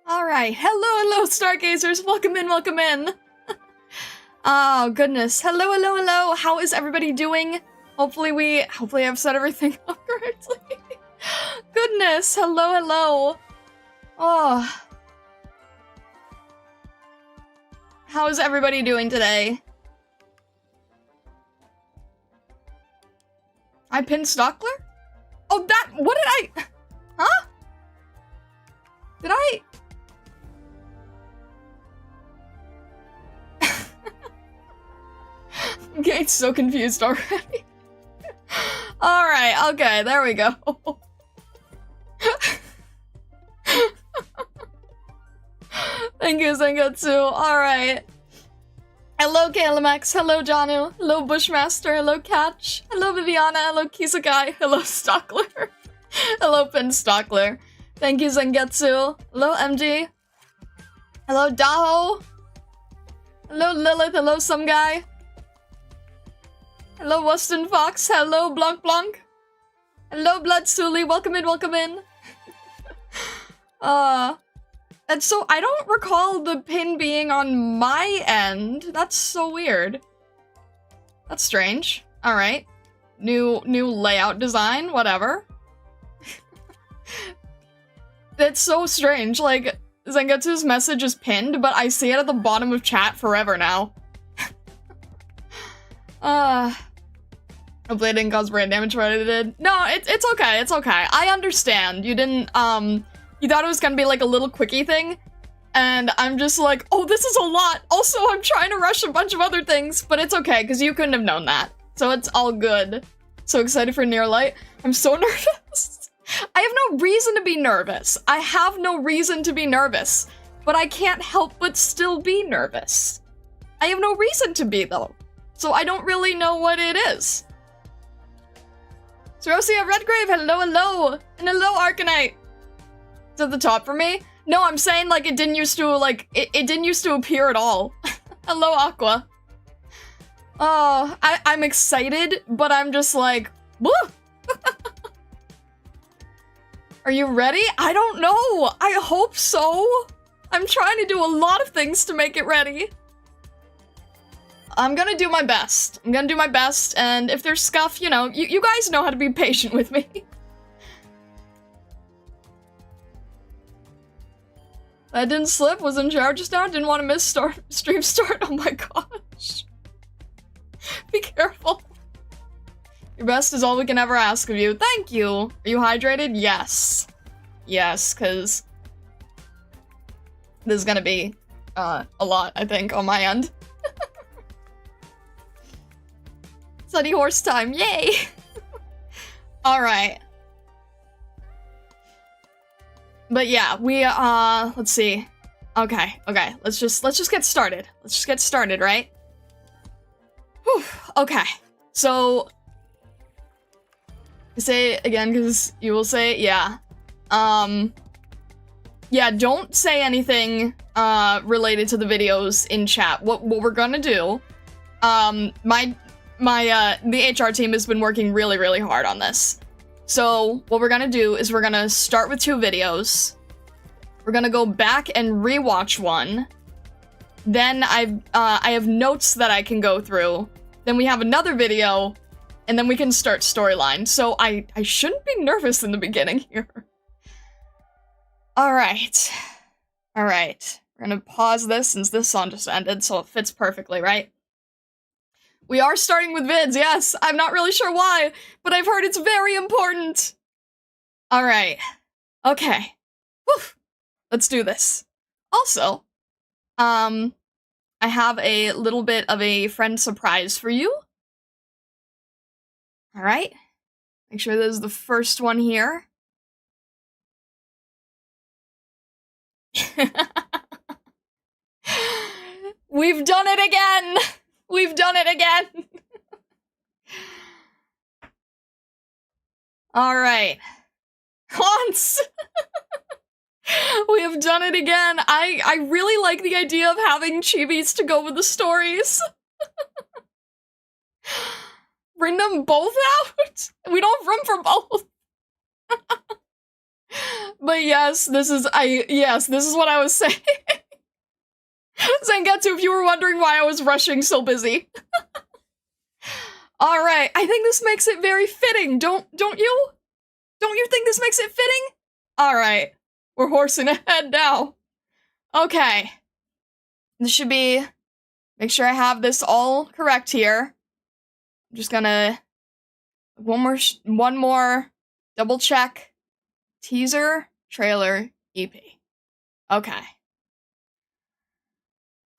Alright, hello, Stargazers, welcome in, welcome in. Oh, goodness, hello, how is everybody doing? Hopefully I've set everything up correctly. Goodness, hello. Oh. How is everybody doing today? I pinned Stockler? Oh, what did I, huh? Did I? I'm getting so confused already. Alright, okay, there we go. Thank you, Zengetsu. Alright. Hello, KLMX. Hello, Janu. Hello, Bushmaster. Hello, Catch. Hello, Viviana. Hello, Kisakai. Hello, Stockler. Hello, Pin Stockler. Thank you, Zengetsu. Hello, MG. Hello, Daho. Hello, Lilith. Hello, some guy. Hello, Weston Fox. Hello, Blanc. Hello, Blood Sully. Welcome in. And so I don't recall the pin being on my end. That's so weird. That's strange. Alright. New layout design, whatever. That's so strange. Like, Zengetsu's message is pinned, but I see it at the bottom of chat forever now. Hopefully I didn't cause brain damage what I did. No, it's okay, it's okay. I understand. You didn't, you thought it was gonna be like a little quickie thing, and I'm just like, oh, this is a lot. Also, I'm trying to rush a bunch of other things, but it's okay, because you couldn't have known that. So it's all good. So excited for Near Light. I'm so nervous. I have no reason to be nervous. I have no reason to be nervous, but I can't help but still be nervous. I have no reason to be, though. So I don't really know what it is. Serosia Redgrave, hello, and hello, Arknight. It's at the top for me? No, I'm saying, like, it didn't used to, like, it didn't used to appear at all. Hello, Aqua. Oh, I'm excited, but I'm just like, woo! Are you ready? I don't know. I hope so. I'm trying to do a lot of things to make it ready. I'm gonna do my best. And if there's scuff, you know, you guys know how to be patient with me. That didn't slip, was in shower just now, didn't want to miss stream start, oh my gosh. Be careful. Your best is all we can ever ask of you. Thank you. Are you hydrated? Yes. Yes, because this is gonna be, a lot, I think, on my end. Sunny horse time, yay! Alright. But yeah, we, let's see. Okay, let's just get started. Right? Whew, okay. So, say it again, because you will say, yeah. Yeah, don't say anything, related to the videos in chat. What we're gonna do, the HR team has been working really hard on this. So what we're gonna do is we're gonna start with 2 videos. We're gonna go back and rewatch one. Then I have notes that I can go through. Then we have another video, and then we can start storyline. So I shouldn't be nervous in the beginning here. Alright. We're gonna pause this since this song just ended, so it fits perfectly, right? We are starting with vids, yes. I'm not really sure why, but I've heard it's very important. Alright. Okay. Whew. Let's do this. Also, I have a little bit of a friend surprise for you. Alright. Make sure this is the first one here. We've done it again! We've done it again! Alright. Hans! We have done it again! I really like the idea of having chibis to go with the stories. Bring them both out? We don't have room for both. But yes, this is what I was saying. Zangetsu, if you were wondering why I was rushing so busy. Alright, I think this makes it very fitting, don't you? Don't you think this makes it fitting? Alright, we're horsing ahead now. Okay. This should be... Make sure I have this all correct here. I'm just gonna... One more double check. Teaser, trailer, EP. Okay.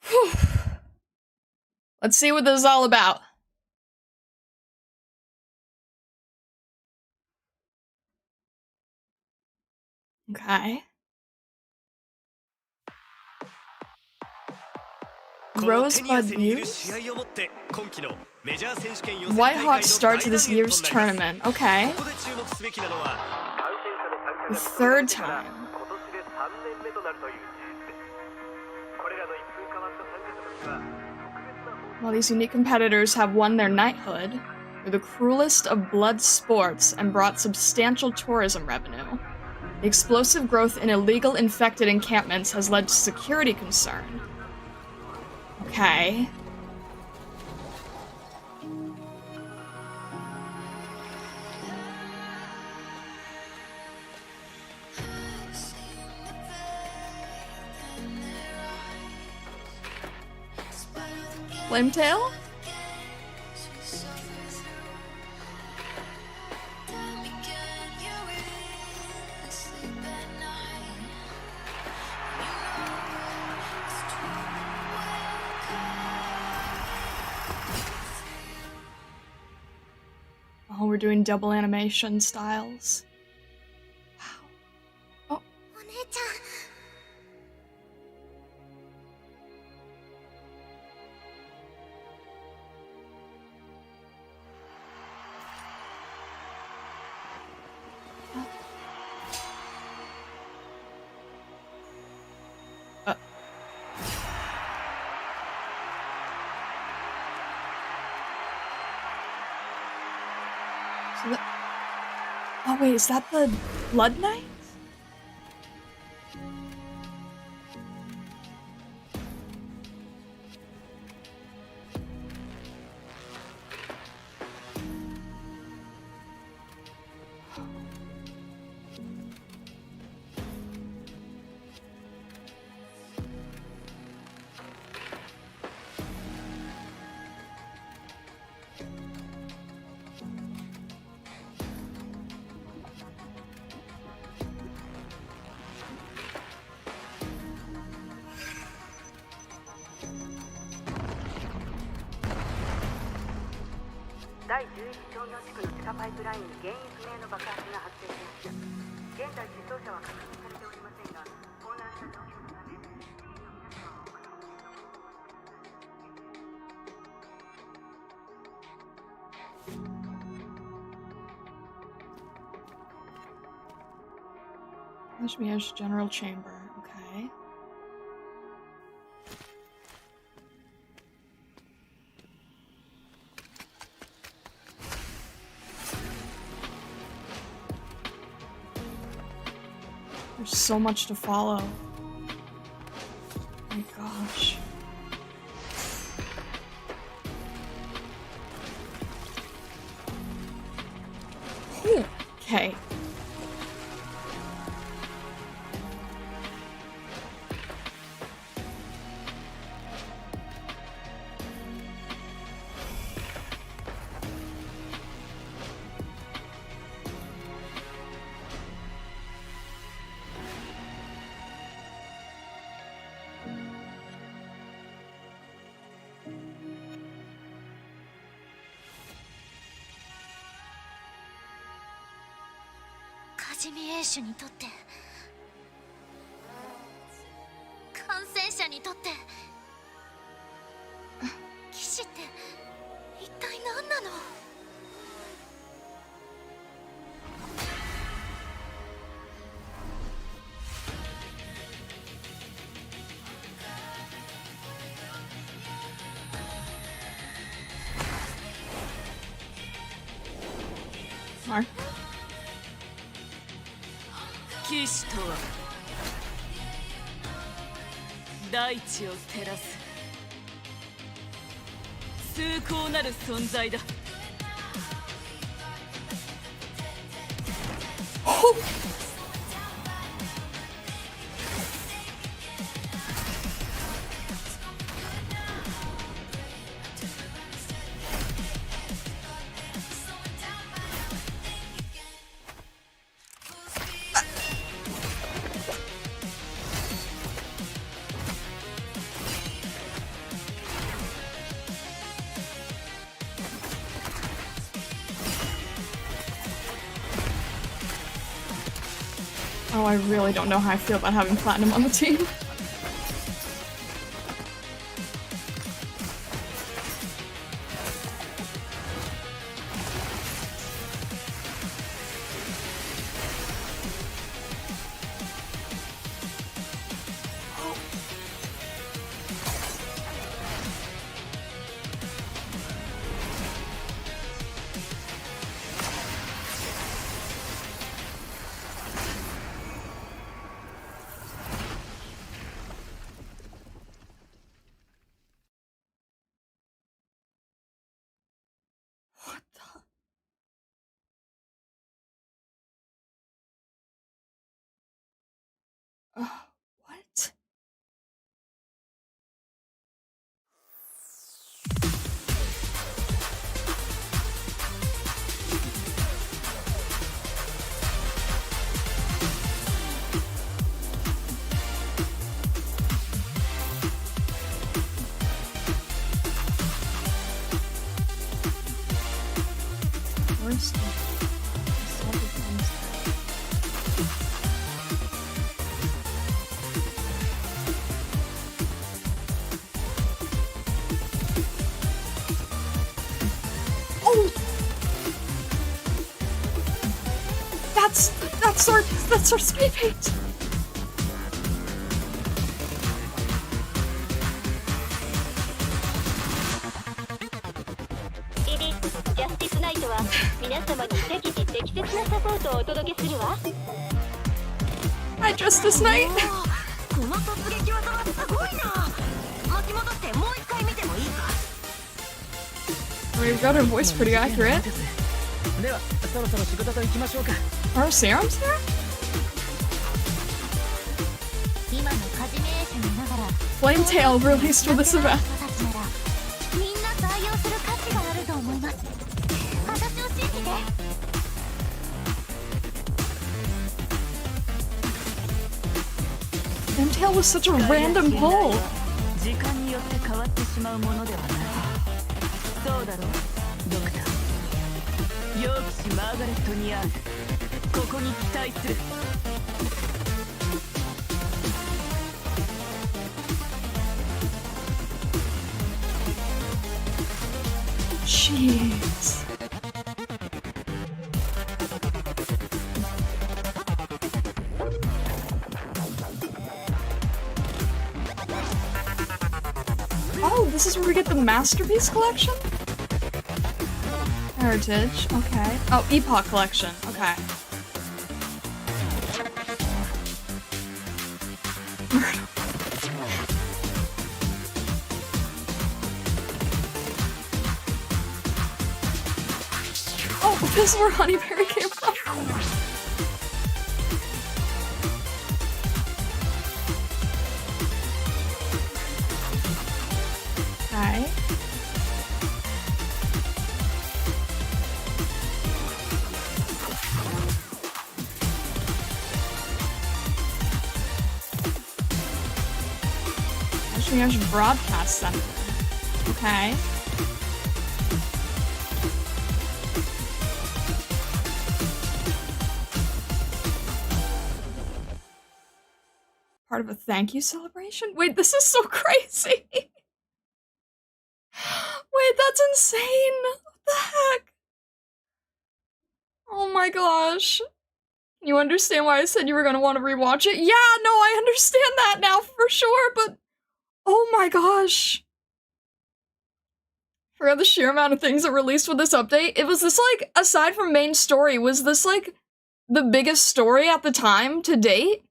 Whew. Let's see what this is all about. Okay. Rosebud News? Whitehawks start to this year's tournament. Okay. The third time. While these unique competitors have won their knighthood, they're the cruelest of blood sports and brought substantial tourism revenue. The explosive growth in illegal infected encampments has led to security concern. Okay. Flametail? Oh, we're doing double animation styles. Wow. Oh. Oh wait, is that the Blood Knights? Ashmia's general chamber, okay. There's so much to follow. Oh my gosh. Okay. しいしとは大地を照らす崇高なる存在だ。Oh, I really don't know how I feel about having Platinum on the team. What the? What? Worst. Oh! That's our speed paint! Hi, Justice Knight! We've got her voice pretty accurate. Are our serums there? Flame Tail released for this event. Flame Tail was such a random pull. Jeez. Oh, this is where we get the Masterpiece Collection? Heritage, okay. Oh, Epoch Collection, okay. Oh, this is where Honeyberry came from. Okay. Actually, broadcast center. Okay. Part of a thank you celebration? Wait, this is so crazy! Wait, that's insane! What the heck? Oh my gosh. You understand why I said you were gonna want to rewatch it? Yeah, no, I understand that now for sure, but oh my gosh. For the sheer amount of things that released with this update, it was this like, aside from main story, was this like the biggest story at the time to date?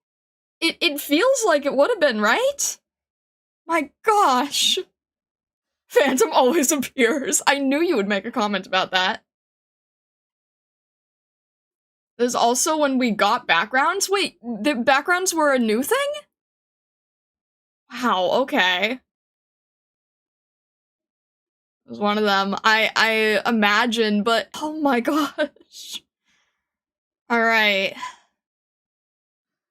It feels like it would have been, right? My gosh. Phantom always appears. I knew you would make a comment about that. There's also when we got backgrounds. Wait, the backgrounds were a new thing? Wow, okay. It was one of them. I imagine, but oh my gosh. Alright.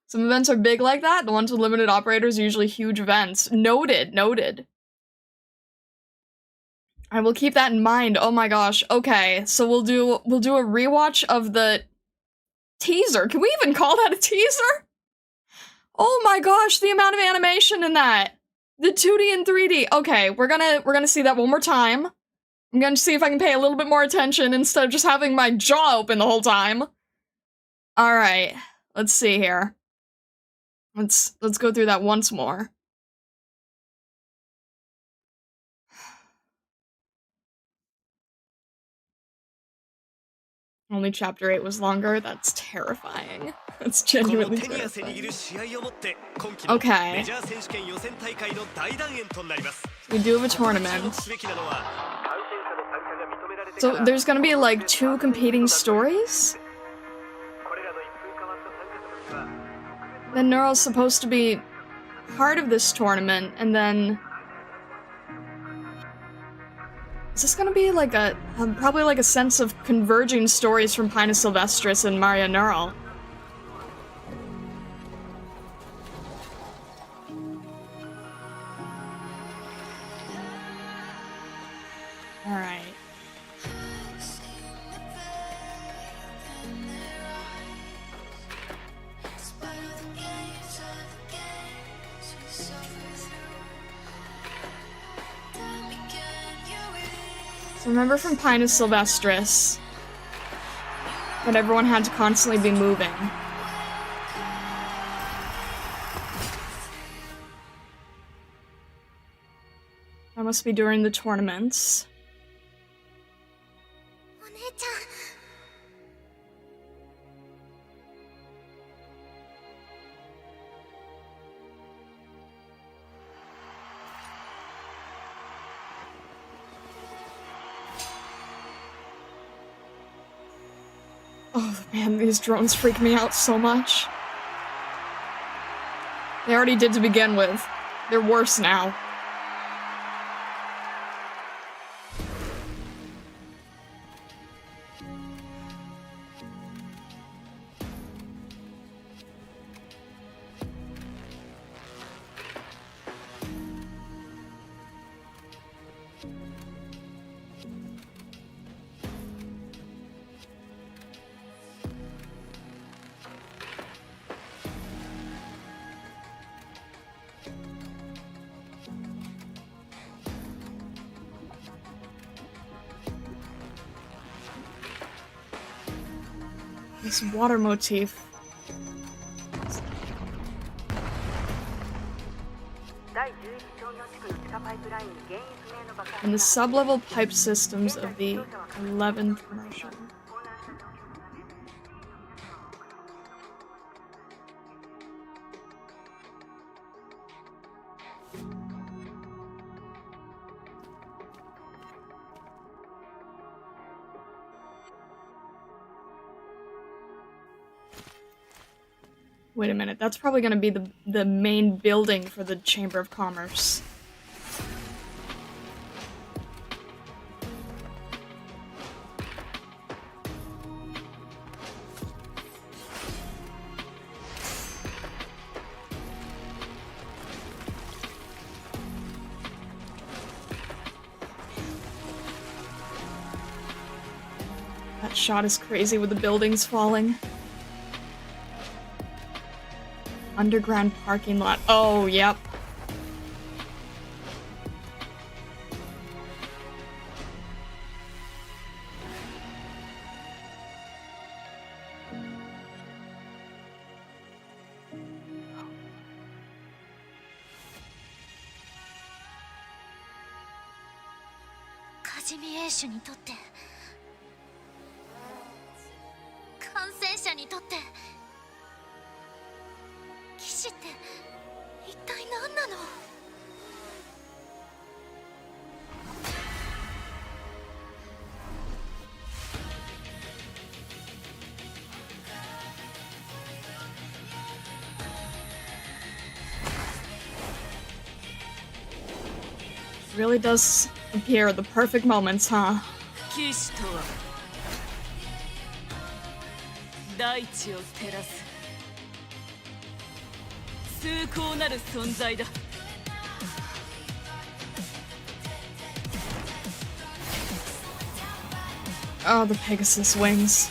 Some events are big like that. The ones with limited operators are usually huge events. Noted, noted. I will keep that in mind. Oh my gosh. Okay, so we'll do a rewatch of the teaser. Can we even call that a teaser? Oh my gosh, the amount of animation in that. The 2D and 3D. Okay, we're gonna see that one more time. I'm gonna see if I can pay a little bit more attention instead of just having my jaw open the whole time. Alright, let's see here. Let's go through that once more. Only chapter 8 was longer. That's terrifying. That's genuinely terrifying. Okay. We do have a tournament. So there's gonna be like 2 competing stories? Then Neural's supposed to be part of this tournament, and then... Is this gonna be like a, probably like a sense of converging stories from Pinus Sylvestris and Maria Neural? Alright. So remember from Pinus Sylvestris that everyone had to constantly be moving. That must be during the tournaments. Oh man, these drones freak me out so much. They already did to begin with. They're worse now. This water motif. And the sub-level pipe systems of the 11th version. Wait a minute, that's probably gonna be the main building for the Chamber of Commerce. That shot is crazy with the buildings falling. Underground parking lot. Oh, yep. らにとって騎士って一体何なの？Really does appear at the perfect moments, huh? 騎士とは大地を照らす崇高なる存在だ。 Oh, the Pegasus wings.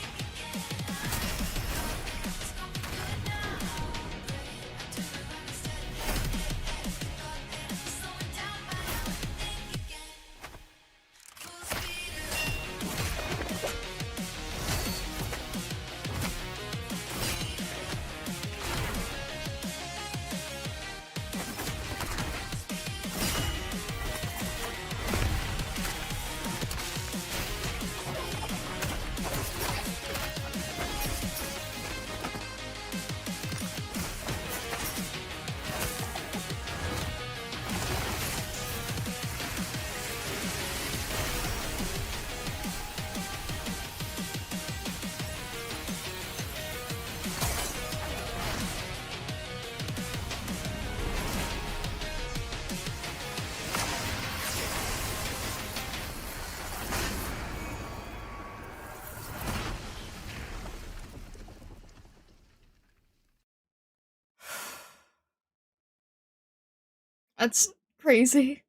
That's crazy.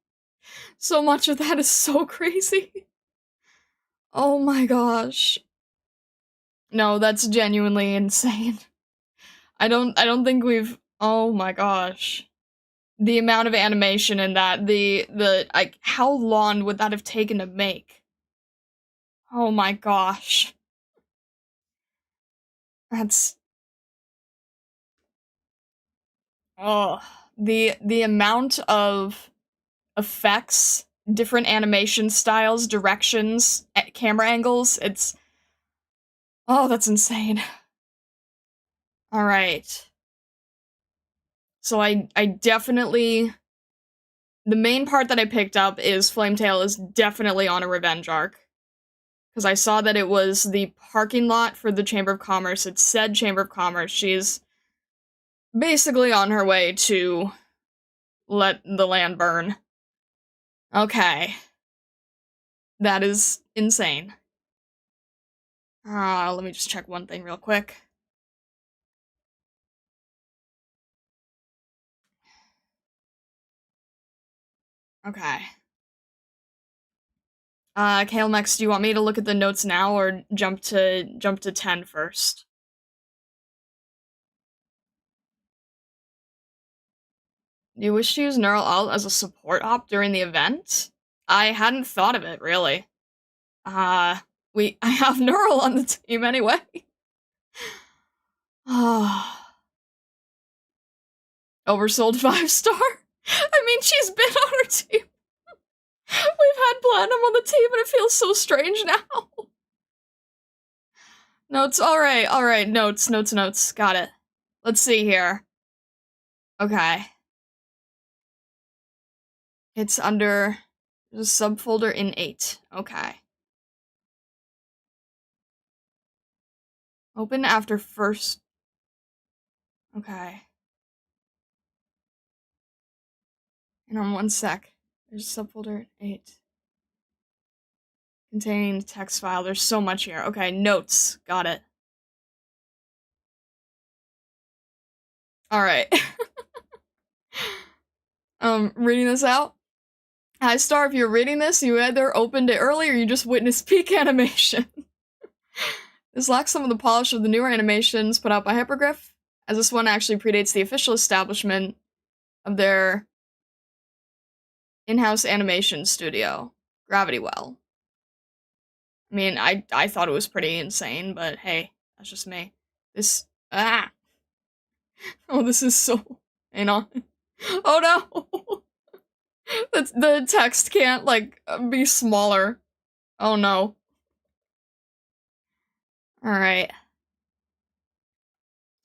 So much of that is so crazy. Oh my gosh. No, that's genuinely insane. I don't think we've, oh my gosh. The amount of animation in that, like, how long would that have taken to make? Oh my gosh. That's, oh, the amount of effects, different animation styles, directions, camera angles, it's, oh, that's insane. Alright. So I definitely, the main part that I picked up is Flametail is definitely on a revenge arc. Because I saw that it was the parking lot for the Chamber of Commerce. It said Chamber of Commerce. She's basically on her way to let the land burn. Okay. That is insane. Let me just check one thing real quick. Okay. Kalemex, do you want me to look at the notes now or jump to 10 first? You wish to use Neural Alt as a support op during the event? I hadn't thought of it, really. I have Neural on the team anyway. Oversold 5-star? I mean, she's been on our team. We've had Platinum on the team and it feels so strange now. Notes, alright, notes. Got it. Let's see here. Okay. It's under the subfolder in 8. Okay. Open after first. Okay. And on 1 sec. There's a subfolder 8. Containing text file. There's so much here. Okay, notes. Got it. Alright. Reading this out. Hi Star, if you're reading this, you either opened it early or you just witnessed peak animation. This lacks some of the polish of the newer animations put out by Hypergriff, as this one actually predates the official establishment of their in-house animation studio, Gravity Well. I mean, I thought it was pretty insane, but hey, that's just me. This, oh, this is so, hang on. Oh no! The text can't, like, be smaller. Oh no. Alright.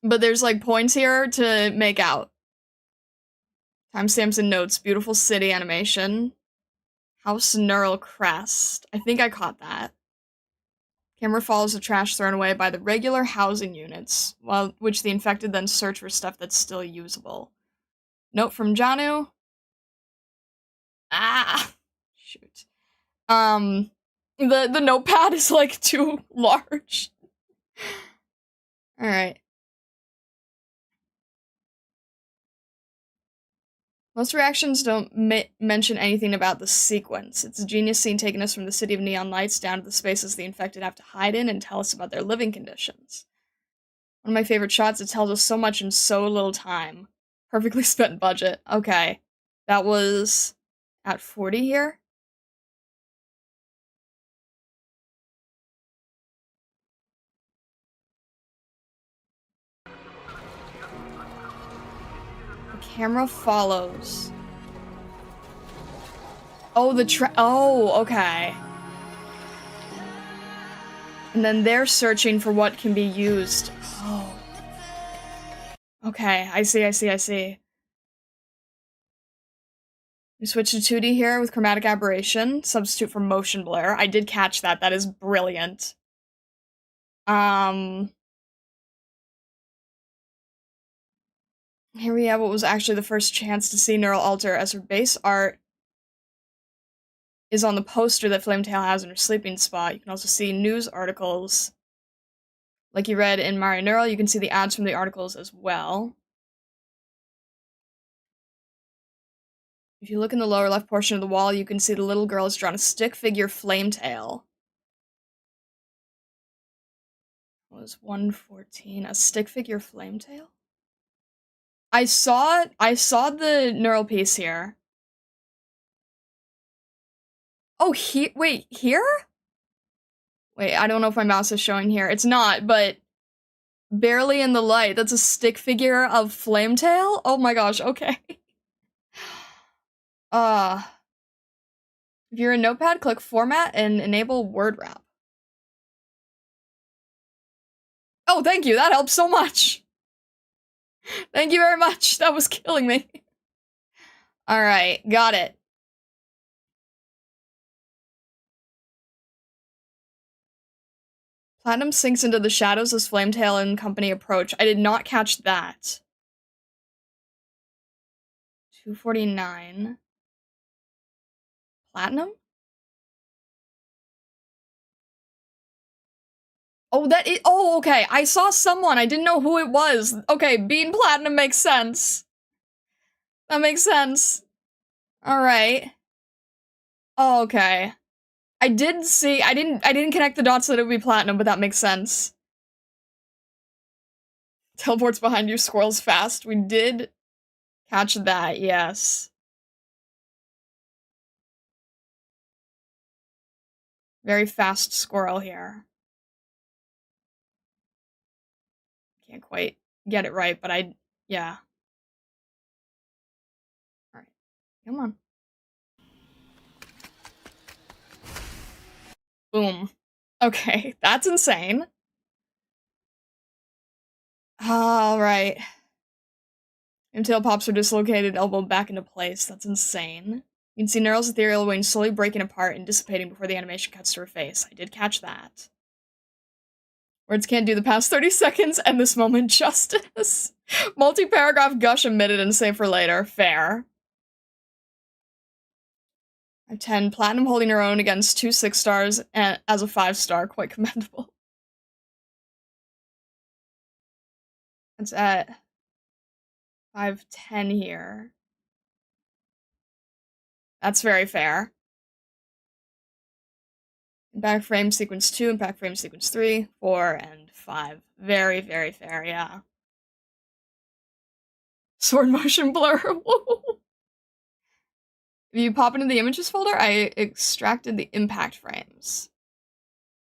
But there's like points here to make out. Timestamps and notes. Beautiful city animation. House Neural Crest. I think I caught that. Camera follows the trash thrown away by the regular housing units, which the infected then search for stuff that's still usable. Note from Janu. Ah! Shoot. The notepad is like too large. Alright. Most reactions don't mention anything about the sequence. It's a genius scene taking us from the city of neon lights down to the spaces the infected have to hide in and tell us about their living conditions. One of my favorite shots, it tells us so much in so little time. Perfectly spent budget. Okay. That was at 40 here? The camera follows. Oh, oh, okay. And then they're searching for what can be used. Oh. Okay, I see. We switch to 2D here with chromatic aberration. Substitute for motion blur. I did catch that. That is brilliant. Here we have what was actually the first chance to see Neural Alter, as her base art is on the poster that Flametail has in her sleeping spot. You can also see news articles. Like you read in Mario Neural, you can see the ads from the articles as well. If you look in the lower left portion of the wall, you can see the little girl has drawn a stick figure Flametail. What was 114? A stick figure Flametail? I saw the neural piece here. Oh, wait, here? Wait, I don't know if my mouse is showing here. It's not, but barely in the light. That's a stick figure of Flametail? Oh my gosh, okay. If you're in Notepad, click Format and enable word wrap. Oh, thank you. That helps so much. Thank you very much. That was killing me. Alright, got it. Platinum sinks into the shadows as Flametail and company approach. I did not catch that. 249. Platinum? Oh, oh, okay. I saw someone. I didn't know who it was. Okay, being Platinum makes sense. That makes sense. Alright. Oh, okay. I didn't connect the dots that it would be Platinum, but that makes sense. Teleports behind you, squirrels fast. We did catch that, yes. Very fast squirrel here. Can't quite get it right, but yeah. Alright, come on. Boom. Okay, that's insane. Alright. Tail pops her dislocated elbow back into place. That's insane. You can see Neural's ethereal wings slowly breaking apart and dissipating before the animation cuts to her face. I did catch that. Words can't do the past 30 seconds, and this moment justice. Multi-paragraph gush omitted and saved for later. Fair. I have 10. Platinum holding her own against 2 6-stars and as a 5-star. Quite commendable. It's at 510 here. That's very fair. Impact frame sequence 2, impact frame sequence 3, 4, and 5. Very, very fair, yeah. Sword motion blur. If you pop into the images folder, I extracted the impact frames.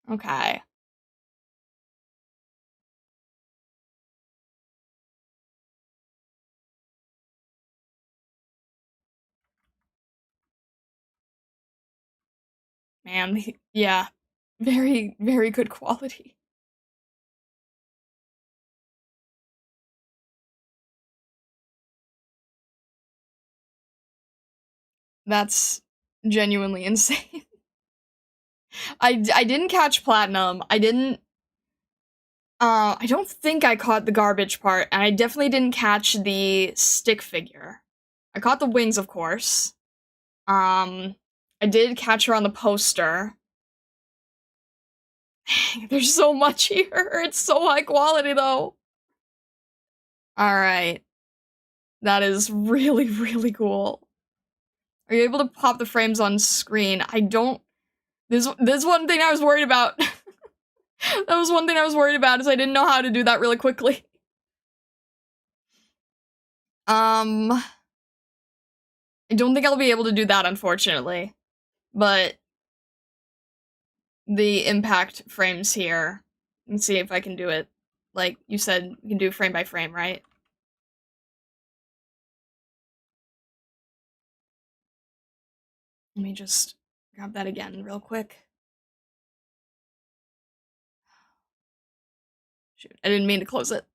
Okay. Man, yeah. Very, very good quality. That's genuinely insane. I didn't catch platinum. I don't think I caught the garbage part, and I definitely didn't catch the stick figure. I caught the wings, of course. I did catch her on the poster. There's so much here. It's so high quality, though. Alright. That is really, really cool. Are you able to pop the frames on screen? I don't... This one thing I was worried about. That was one thing I was worried about, is I didn't know how to do that really quickly. I don't think I'll be able to do that, unfortunately. But the impact frames here, let's see if I can do it. Like you said, you can do frame by frame, right? Let me just grab that again real quick. Shoot, I didn't mean to close it.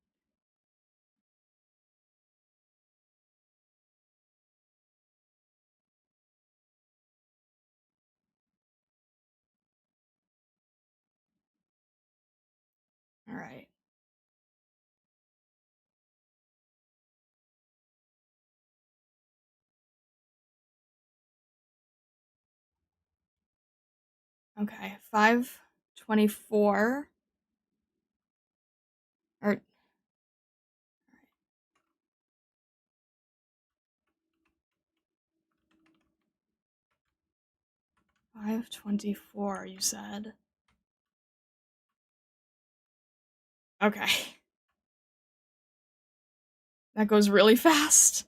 All right. Okay, 524. Or 524, you said. Okay. That goes really fast.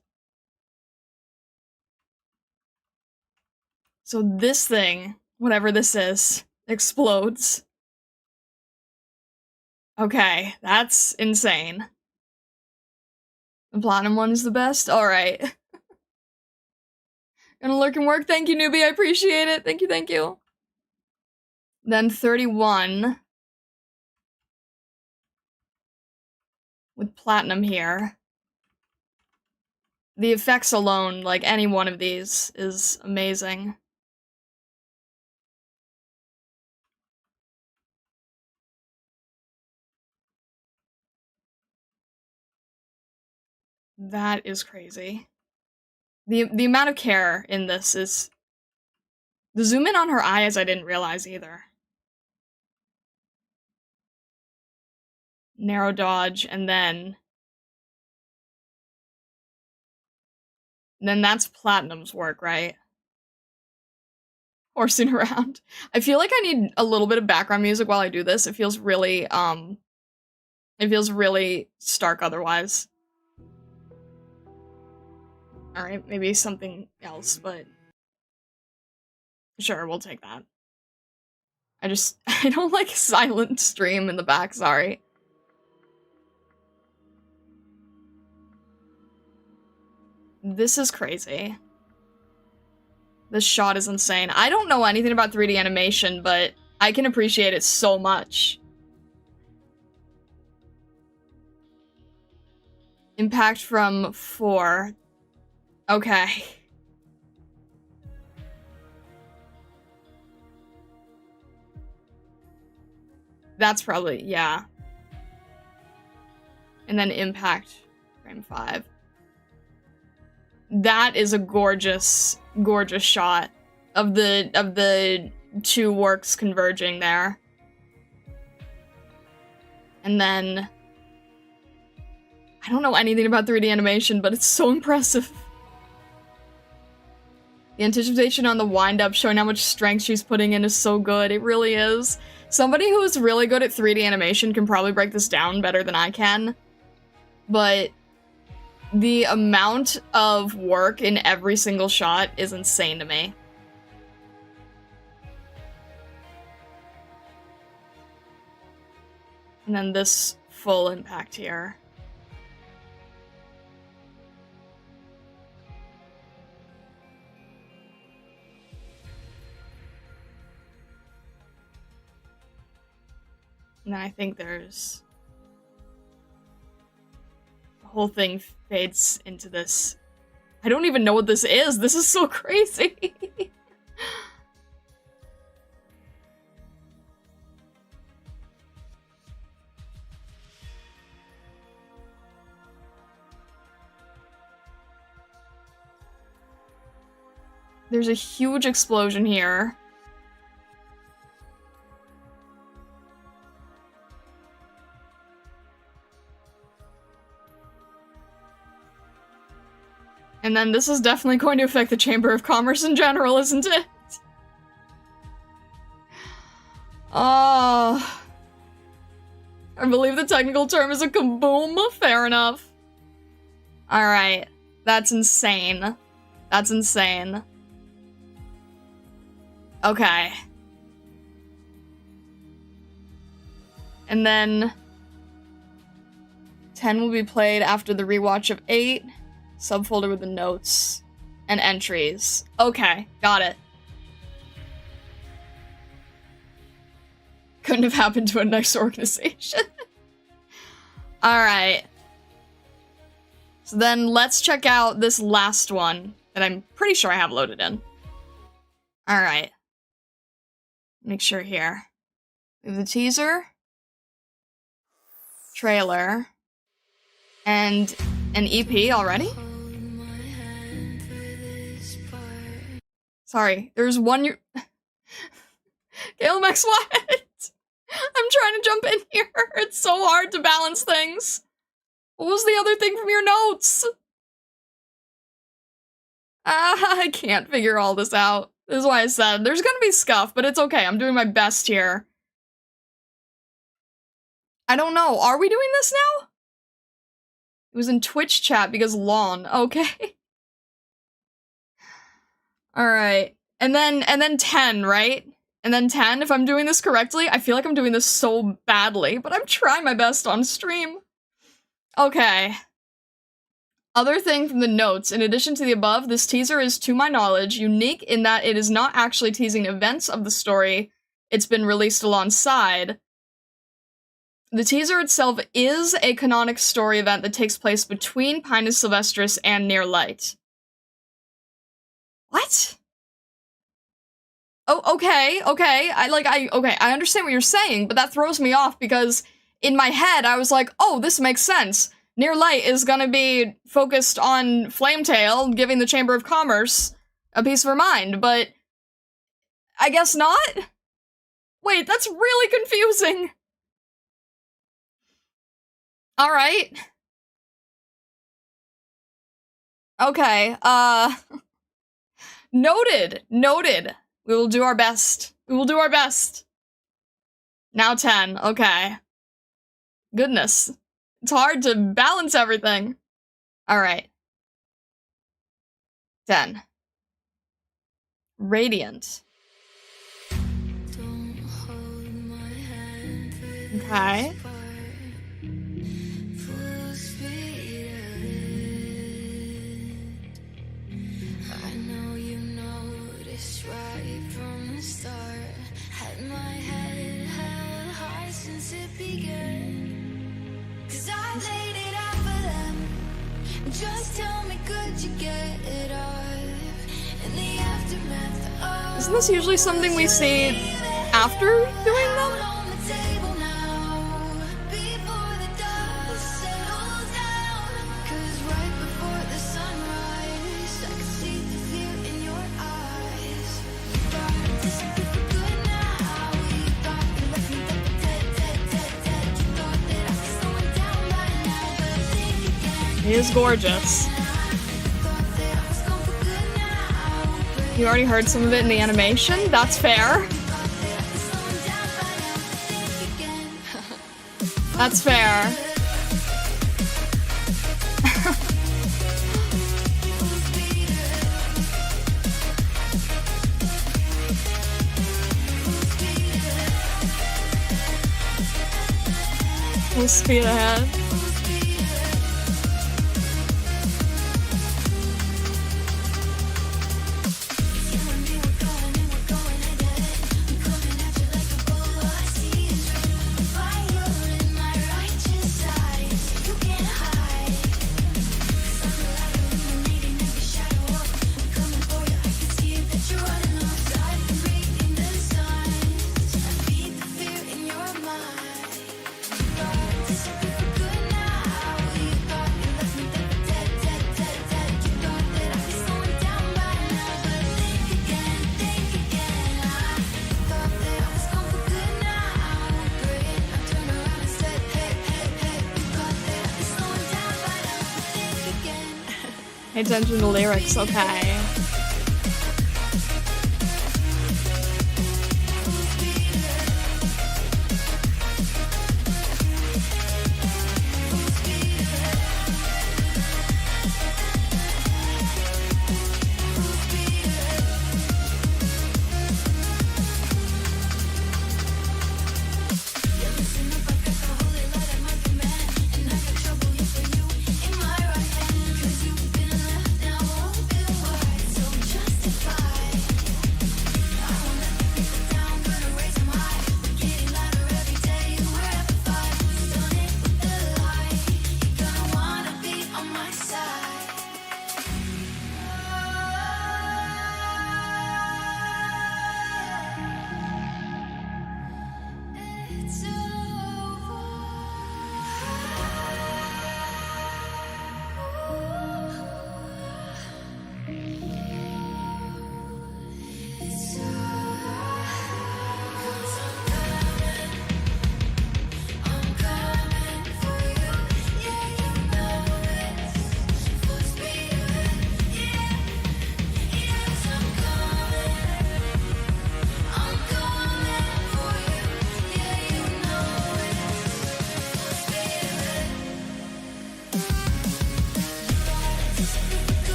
So this thing, whatever this is, explodes. Okay, that's insane. The platinum one is the best? Alright. Gonna lurk and work. Thank you, newbie. I appreciate it. Thank you, thank you. Then 31. With platinum here. The effects alone, like any one of these, is amazing. That is crazy. The amount of care in this is... The zoom in on her eyes I didn't realize either. Narrow dodge, and then that's platinum's work, right? Horsing around. I feel like I need a little bit of background music while I do this. It feels really stark otherwise. Alright, maybe something else, but sure, we'll take that. I don't like silent stream in the back, sorry. This is crazy. This shot is insane. I don't know anything about 3D animation, but I can appreciate it so much. Impact from 4. Okay. That's probably, yeah. And then impact frame 5. That is a gorgeous, gorgeous shot of the two works converging there. And then I don't know anything about 3D animation, but it's so impressive. The anticipation on the wind-up showing how much strength she's putting in is so good. It really is. Somebody who is really good at 3D animation can probably break this down better than I can. But the amount of work in every single shot is insane to me. And then this full impact here. And then I think there's... The whole thing fades into this I don't even know what this is. This is so crazy. There's a huge explosion here. And then this is definitely going to affect the Chamber of Commerce in general, isn't it? I believe the technical term is a kaboom. Fair enough. Alright. That's insane. That's insane. Okay. And then 10 will be played after the rewatch of 8. Subfolder with the notes and entries. Okay, got it. Couldn't have happened to a nice organization. Alright. So then let's check out this last one that I'm pretty sure I have loaded in. Alright. Make sure here. We have the teaser, trailer, and an EP already? Sorry, there's one Galemex, what? I'm trying to jump in here. It's so hard to balance things. What was the other thing from your notes? I can't figure all this out. This is why I said there's gonna be scuff, but it's okay. I'm doing my best here. I don't know. Are we doing this now? It was in Twitch chat because lawn. Okay. Alright. And then 10, right? And then 10, if I'm doing this correctly. I feel like I'm doing this so badly, but I'm trying my best on stream. Okay. Other thing from the notes, in addition to the above, this teaser is, to my knowledge, unique in that it is not actually teasing events of the story. It's been released alongside. The teaser itself is a canonic story event that takes place between Pinus Sylvestris and Near Light. What? Oh, okay. I understand what you're saying, but that throws me off because in my head I was like, oh, this makes sense. Near Light is gonna be focused on Flametail, giving the Chamber of Commerce a piece of her mind, but I guess not? Wait, that's really confusing. Alright. Okay, noted. We will do our best. Now 10, okay. Goodness. It's hard to balance everything. Alright. 10. Radiant. Okay. Just tell me, could you get it off in the aftermath of... Isn't this usually something we see after doing them? On the table now, before the dust settles down. 'Cause right before the sunrise, I could see the fear in your eyes. You thought this would be for good now. You thought you left me dead. You thought that I was slowing down by now, but think again. He is gorgeous. You already heard some of it in the animation? That's fair. That's fair. Full speed ahead. attention to lyrics, okay.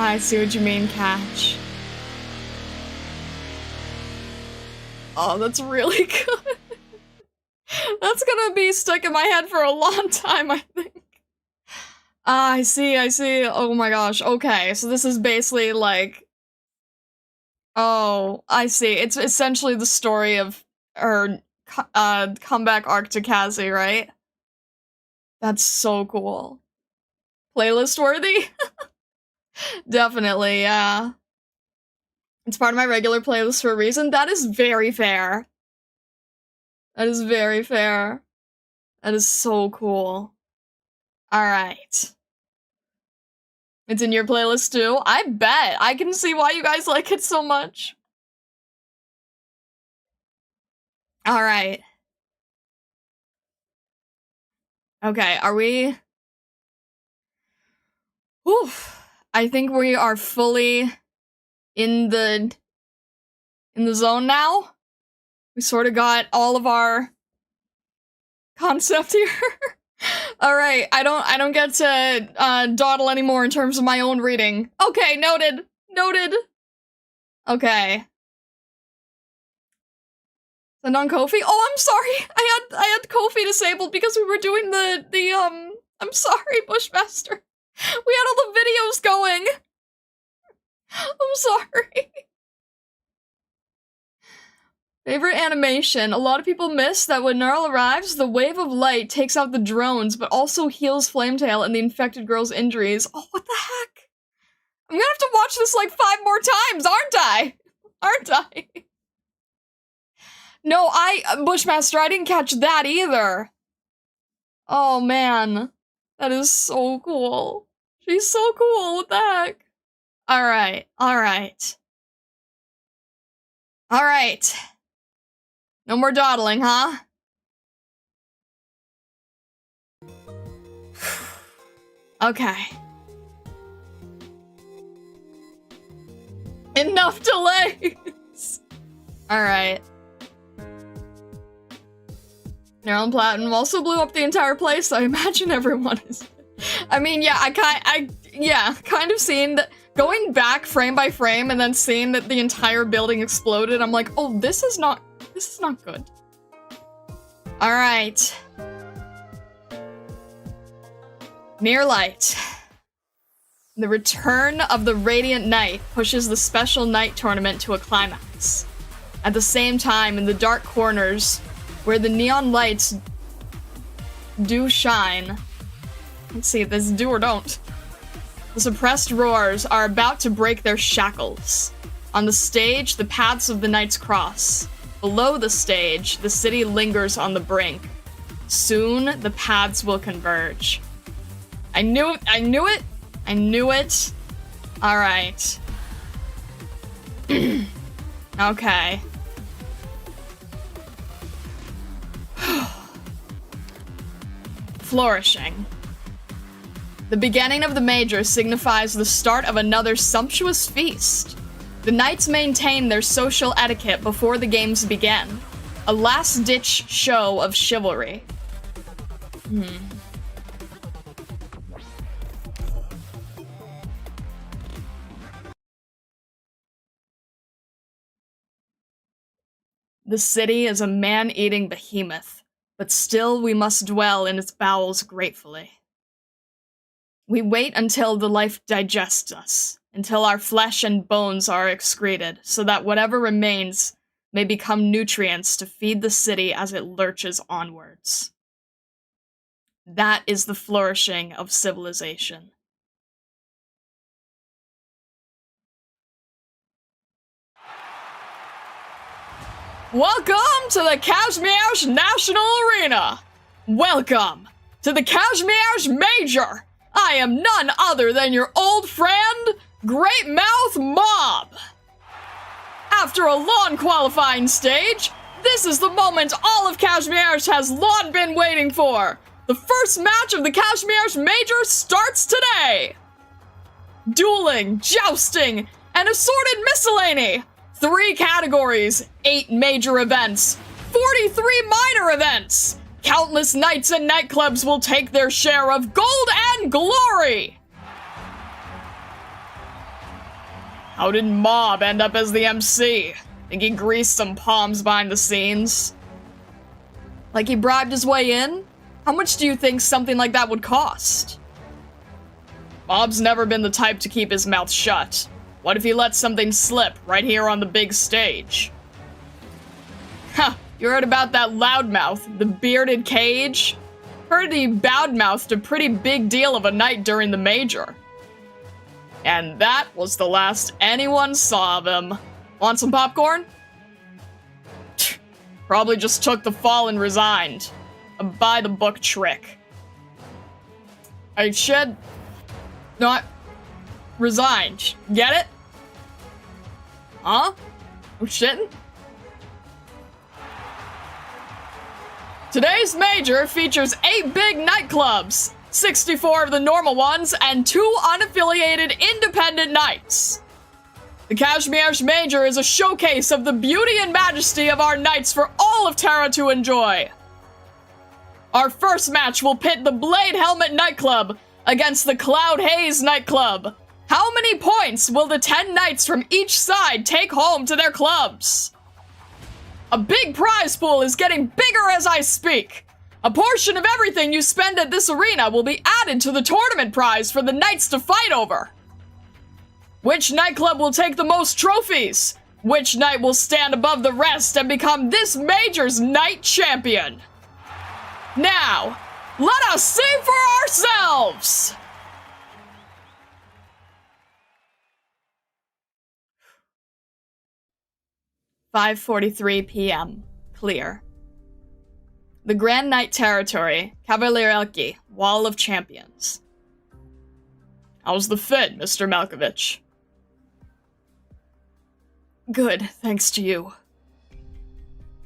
I see what you mean, Catch. Oh, that's really good. That's gonna be stuck in my head for a long time, I think. Ah, I see. Oh my gosh. Okay, so this is basically like... Oh, I see. It's essentially the story of her comeback arc to Cassie, right? That's so cool. Playlist worthy? Definitely, yeah. It's part of my regular playlist for a reason. That is very fair. That is very fair. That is so cool. Alright. It's in your playlist too? I bet! I can see why you guys like it so much. Alright. Okay, are we... Whew. I think we are fully in the zone now. We sort of got all of our concept here. All right, I don't get to dawdle anymore in terms of my own reading. Okay, noted. Okay. Send on Ko-fi? Oh, I'm sorry. I had Ko-fi disabled because we were doing the I'm sorry, Bushmaster. We had all the videos going. I'm sorry. Favorite animation. A lot of people miss that when Gnarl arrives, the wave of light takes out the drones, but also heals Flametail and the infected girl's injuries. Oh, what the heck? I'm gonna have to watch this like 5 more times, aren't I? No, Bushmaster, I didn't catch that either. Oh man. That is so cool. She's so cool, what the heck? Alright. No more dawdling, huh? Okay. Enough delays! Alright. Neural and Platinum also blew up the entire place, so I imagine everyone is... I mean, yeah, kind of seeing that, going back frame by frame and then seeing that the entire building exploded, I'm like, oh, this is not good. Alright. Near Light. The return of the Radiant Knight pushes the special night tournament to a climax. At the same time, in the dark corners, where the neon lights do shine... Let's see if this do or don't. The suppressed roars are about to break their shackles. On the stage, the paths of the knights cross. Below the stage, the city lingers on the brink. Soon, the paths will converge. I knew it! I knew it! I knew it! Alright. Okay. Flourishing. The beginning of the major signifies the start of another sumptuous feast. The knights maintain their social etiquette before the games begin. A last-ditch show of chivalry. The city is a man-eating behemoth, but still we must dwell in its bowels gratefully. We wait until the life digests us, until our flesh and bones are excreted, so that whatever remains may become nutrients to feed the city as it lurches onwards. That is the flourishing of civilization. Welcome to the Kazimierz National Arena! Welcome to the Kazimierz Major! I am none other than your old friend, Great Mouth Mob! After a long qualifying stage, this is the moment all of Kazimierz has long been waiting for! The first match of the Kazimierz Major starts today! Dueling, jousting, and assorted miscellany! 3 categories, 8 major events, 43 minor events! Countless nights and nightclubs will take their share of gold and glory! How did Mob end up as the MC? Think he greased some palms behind the scenes? Like he bribed his way in? How much do you think something like that would cost? Mob's never been the type to keep his mouth shut. What if he let something slip right here on the big stage? Huh, you heard about that loudmouth, the bearded cage? Heard he bad-mouthed a pretty big deal of a night during the major. And that was the last anyone saw of him. Want some popcorn? Probably just took the fall and resigned. A by-the-book trick. I should not resigned. Get it? Huh? I'm shitting? Today's major features 8 big nightclubs, 64 of the normal ones, and 2 unaffiliated independent nights. The Kazimierz Major is a showcase of the beauty and majesty of our nights for all of Terra to enjoy. Our first match will pit the Blade Helmet Nightclub against the Cloud Haze Nightclub. How many points will the 10 knights from each side take home to their clubs? A big prize pool is getting bigger as I speak. A portion of everything you spend at this arena will be added to the tournament prize for the knights to fight over. Which nightclub will take the most trophies? Which knight will stand above the rest and become this major's knight champion? Now, let us see for ourselves! "5:43 p.m. Clear. The Grand Knight Territory, Cavalierelki, Wall of Champions. How's the fit, Mr. Malkovich? Good, thanks to you.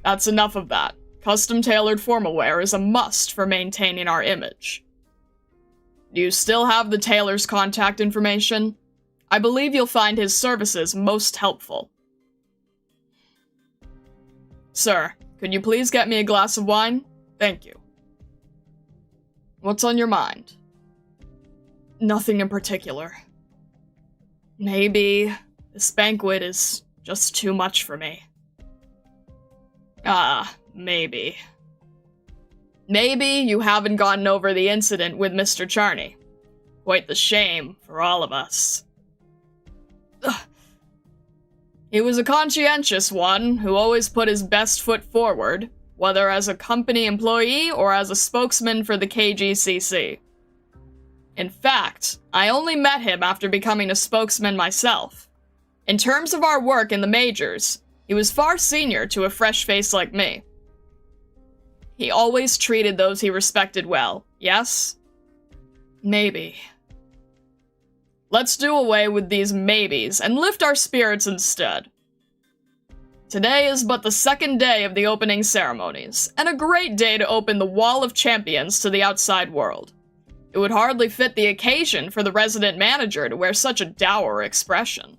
That's enough of that. Custom-tailored formal wear is a must for maintaining our image. Do you still have the tailor's contact information? I believe you'll find his services most helpful. Sir, could you please get me a glass of wine? Thank you. What's on your mind? Nothing in particular. Maybe this banquet is just too much for me. Maybe. Maybe you haven't gotten over the incident with Mr. Charney. Quite the shame for all of us. Ugh. He was a conscientious one who always put his best foot forward, whether as a company employee or as a spokesman for the KGCC. In fact, I only met him after becoming a spokesman myself. In terms of our work in the majors, He was far senior to a fresh face like me. He always treated those he respected well, yes? Maybe. Let's do away with these maybes and lift our spirits instead. Today is but the second day of the opening ceremonies, and a great day to open the Wall of Champions to the outside world. It would hardly fit the occasion for the resident manager to wear such a dour expression.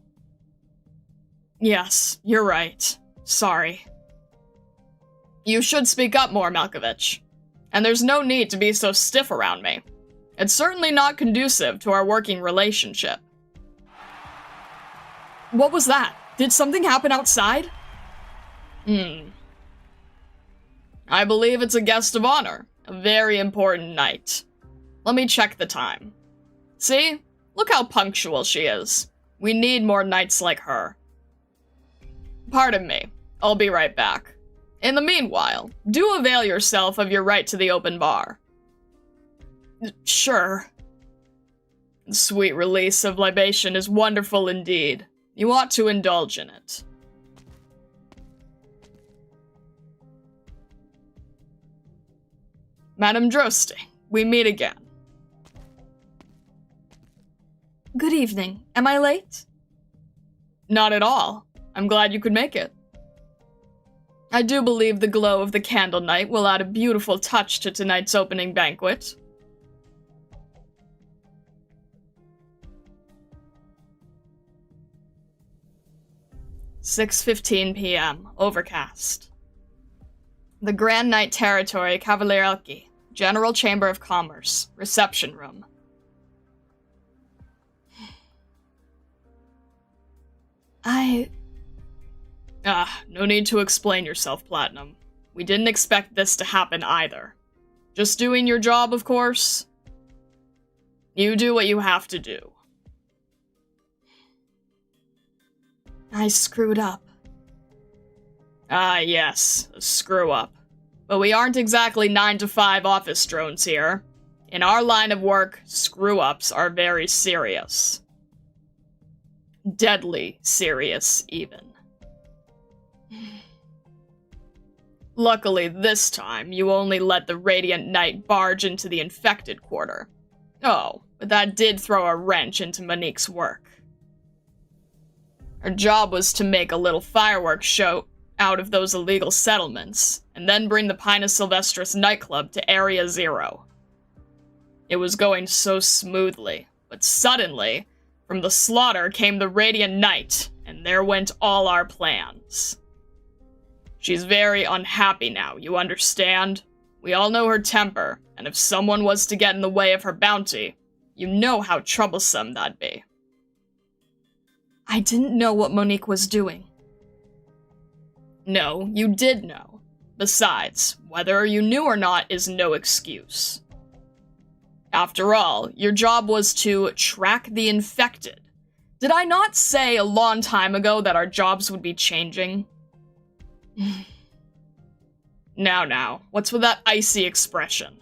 Yes, you're right. Sorry. You should speak up more, Malkovich. And there's no need to be so stiff around me. It's certainly not conducive to our working relationship. What was that? Did something happen outside? I believe it's a guest of honor. A very important night. Let me check the time. See? Look how punctual she is. We need more knights like her. Pardon me. I'll be right back. In the meanwhile, do avail yourself of your right to the open bar. Sure. Sweet release of libation is wonderful indeed. You ought to indulge in it. Madame Droste, we meet again. Good evening. Am I late? Not at all. I'm glad you could make it. I do believe the glow of the candle night will add a beautiful touch to tonight's opening banquet. "6:15 p.m. Overcast. The Grand Knight Territory, Cavalierelki, General Chamber of Commerce, Reception Room. No need to explain yourself, Platinum. We didn't expect this to happen either. Just doing your job, of course. You do what you have to do. I screwed up. Ah, yes, a screw-up. But we aren't exactly 9-to-5 office drones here. In our line of work, screw-ups are very serious. Deadly serious, even. Luckily, this time, you only let the Radiant Knight barge into the infected quarter. Oh, but that did throw a wrench into Monique's work. Her job was to make a little fireworks show out of those illegal settlements, and then bring the Pinus Sylvestris nightclub to Area Zero. It was going so smoothly, but suddenly, from the slaughter came the Radiant Knight, and there went all our plans. She's very unhappy now, you understand? We all know her temper, and if someone was to get in the way of her bounty, you know how troublesome that'd be. I didn't know what Monique was doing. No, you did know. Besides, whether you knew or not is no excuse. After all, your job was to track the infected. Did I not say a long time ago that our jobs would be changing? Now, what's with that icy expression?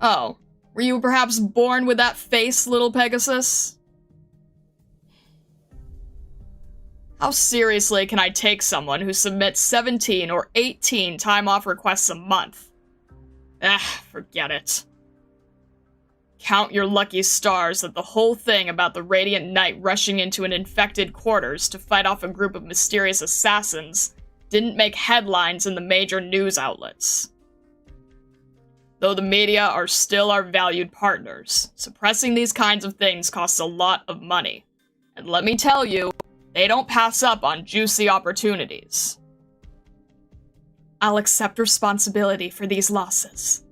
Oh, were you perhaps born with that face, little Pegasus? How seriously can I take someone who submits 17 or 18 time-off requests a month? Forget it. Count your lucky stars that the whole thing about the Radiant Knight rushing into an infected quarters to fight off a group of mysterious assassins didn't make headlines in the major news outlets. Though the media are still our valued partners, suppressing these kinds of things costs a lot of money. And let me tell you, they don't pass up on juicy opportunities. I'll accept responsibility for these losses.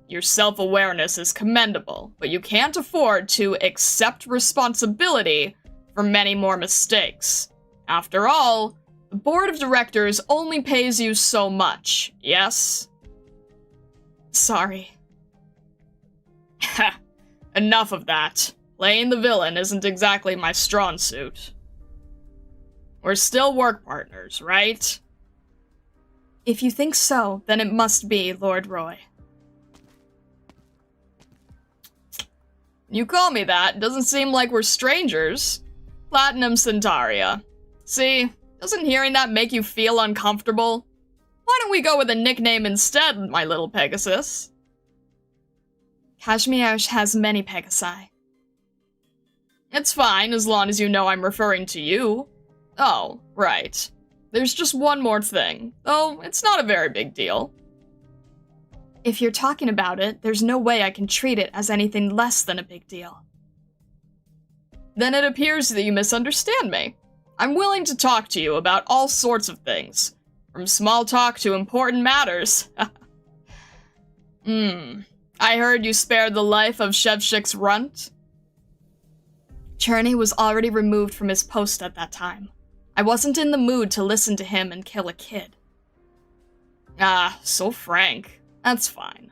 Your self-awareness is commendable, but you can't afford to accept responsibility for many more mistakes. After all, the board of directors only pays you so much, yes? Sorry. Enough of that. Playing the villain isn't exactly my strong suit. We're still work partners, right? If you think so, then it must be, Lord Roy. You call me that, doesn't seem like we're strangers. Platinum Centaria. See, Doesn't hearing that make you feel uncomfortable? Why don't we go with a nickname instead, my little Pegasus? Kashmir has many Pegasi. It's fine, as long as you know I'm referring to you. Oh, right. There's just one more thing, though it's not a very big deal. If you're talking about it, there's no way I can treat it as anything less than a big deal. Then it appears that you misunderstand me. I'm willing to talk to you about all sorts of things, from small talk to important matters. I heard you spared the life of Shevchik's runt. Cherney was already removed from his post at that time. I wasn't in the mood to listen to him and kill a kid. Ah, so frank. That's fine.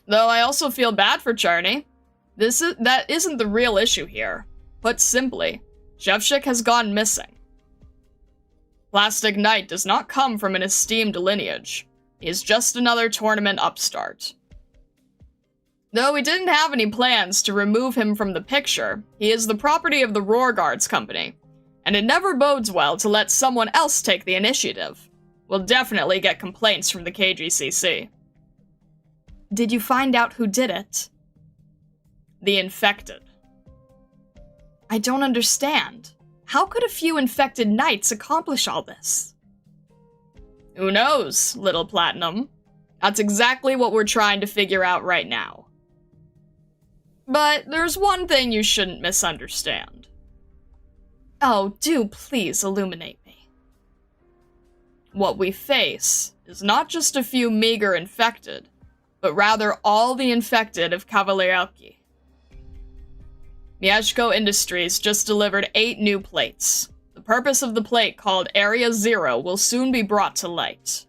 Though I also feel bad for Cherney. That isn't the real issue here. Put simply, Shevchik has gone missing. Plastic Knight does not come from an esteemed lineage. He is just another tournament upstart. Though we didn't have any plans to remove him from the picture, he is the property of the Roarguards Company, and it never bodes well to let someone else take the initiative. We'll definitely get complaints from the KGCC. Did you find out who did it? The infected. I don't understand. How could a few infected knights accomplish all this? Who knows, little Platinum? That's exactly what we're trying to figure out right now. But there's one thing you shouldn't misunderstand. Oh, do please illuminate me. What we face is not just a few meager infected, but rather all the infected of Kavalielki. Mieszko Industries just delivered 8 new plates. The purpose of the plate, called Area 0, will soon be brought to light.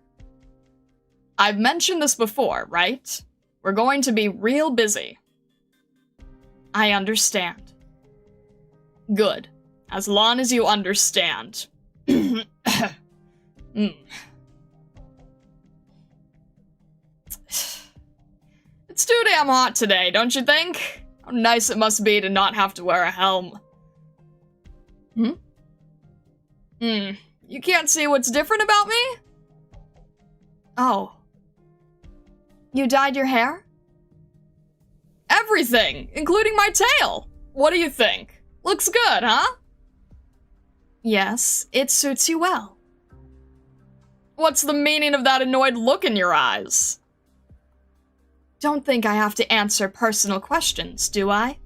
I've mentioned this before, right? We're going to be real busy. I understand. Good. As long as you understand. It's too damn hot today, don't you think? How nice it must be to not have to wear a helm. You can't see what's different about me? Oh. You dyed your hair? Everything, including my tail. What do you think? Looks good, huh? Yes, it suits you well. What's the meaning of that annoyed look in your eyes? Don't think I have to answer personal questions, do I?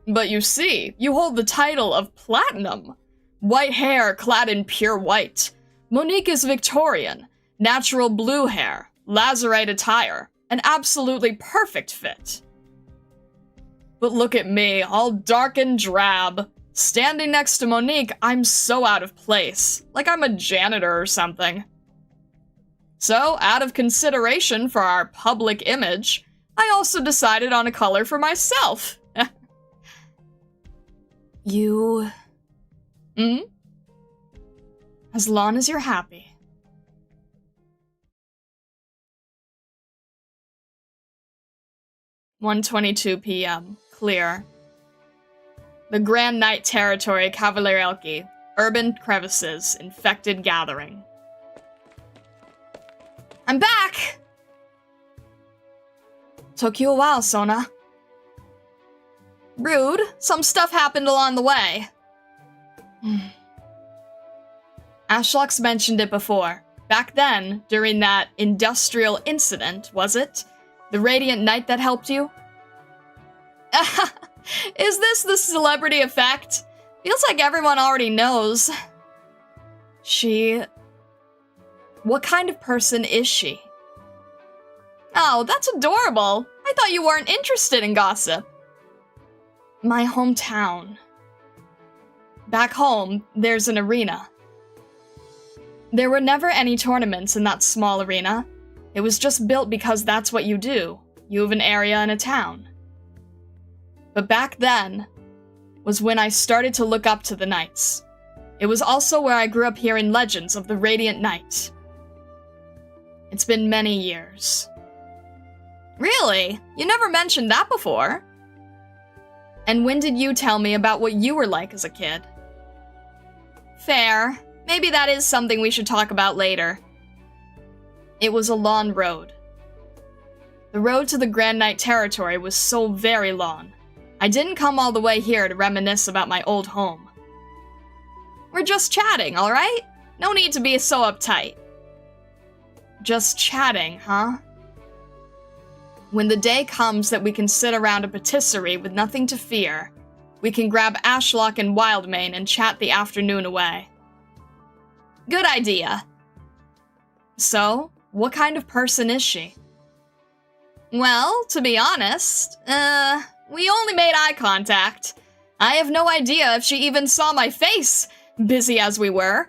But you see, you hold the title of Platinum. White hair clad in pure white. Monique is Victorian. Natural blue hair. Lazarite attire. An absolutely perfect fit. But look at me, all dark and drab. Standing next to Monique, I'm so out of place. Like I'm a janitor or something. So, out of consideration for our public image, I also decided on a color for myself. You... As long as you're happy. 1:22 p.m. Clear. The Grand Night Territory, Kavalielki. Urban crevices, infected gathering. I'm back! Took you a while, Sona. Rude. Some stuff happened along the way. Ashlox mentioned it before. Back then, during that industrial incident, was it? The Radiant Knight that helped you? Is this the celebrity effect? Feels like everyone already knows. What kind of person is she? Oh, that's adorable. I thought you weren't interested in gossip. My hometown. Back home, there's an arena. There were never any tournaments in that small arena. It was just built because that's what you do. You have an area in a town. But back then was when I started to look up to the Knights. It was also where I grew up hearing legends of the Radiant Knight. It's been many years. Really? You never mentioned that before. And when did you tell me about what you were like as a kid? Fair. Maybe that is something we should talk about later. It was a long road. The road to the Grand Knight territory was so very long. I didn't come all the way here to reminisce about my old home. We're just chatting, alright? No need to be so uptight. Just chatting, huh? When the day comes that we can sit around a patisserie with nothing to fear, we can grab Ashlock and Wildmane and chat the afternoon away. Good idea. So, what kind of person is she? Well, to be honest, we only made eye contact. I have no idea if she even saw my face, busy as we were.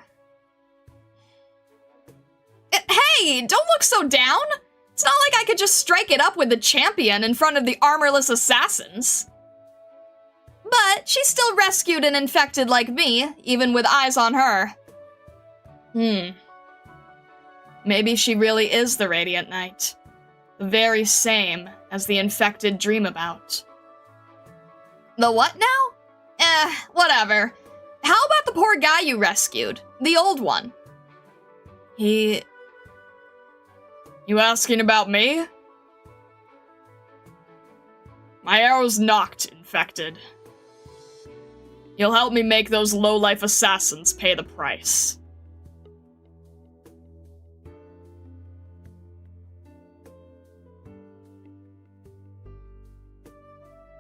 Hey, don't look so down! It's not like I could just strike it up with the champion in front of the armorless assassins. But she still rescued an infected like me, even with eyes on her. Maybe she really is the Radiant Knight. The very same as the infected dream about. The what now? Whatever. How about the poor guy you rescued? The old one. You asking about me? My arrow's knocked, infected. You'll help me make those low-life assassins pay the price.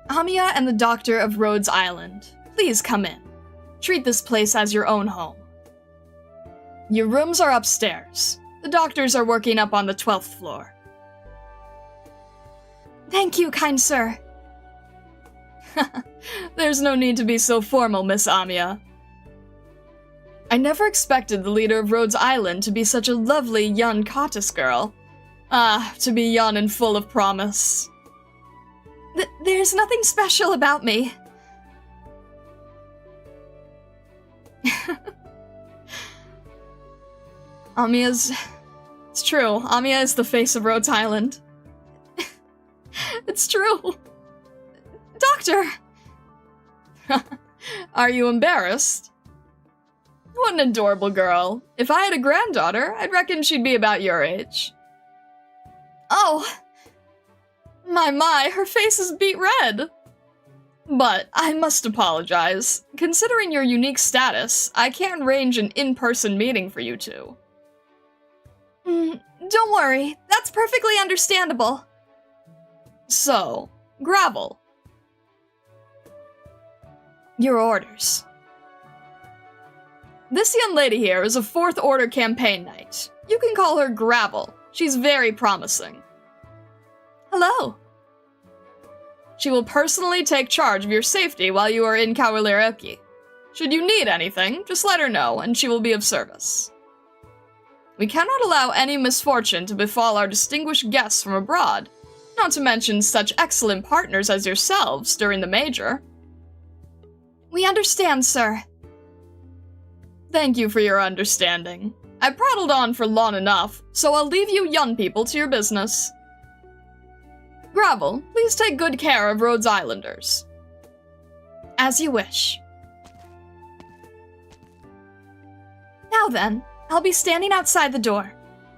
Amiya and the Doctor of Rhodes Island, please come in. Treat this place as your own home. Your rooms are upstairs. The doctors are working up on the 12th floor. Thank you, kind sir. There's no need to be so formal, Miss Amiya. I never expected the leader of Rhodes Island to be such a lovely young cottage girl. To be young and full of promise. There's nothing special about me. It's true. Amiya is the face of Rhodes Island. It's true. Doctor! Are you embarrassed? What an adorable girl. If I had a granddaughter, I'd reckon she'd be about your age. Oh! My, her face is beet red. But I must apologize. Considering your unique status, I can't arrange an in-person meeting for you two. Don't worry. That's perfectly understandable. So, Gravel. Your orders. This young lady here is a 4th Order campaign knight. You can call her Gravel. She's very promising. Hello. She will personally take charge of your safety while you are in Kawalireoki. Should you need anything, just let her know, and she will be of service. We cannot allow any misfortune to befall our distinguished guests from abroad, not to mention such excellent partners as yourselves during the Major. We understand, sir. Thank you for your understanding. I prattled on for long enough, so I'll leave you young people to your business. Gravel, please take good care of Rhodes Islanders. As you wish. Now then, I'll be standing outside the door.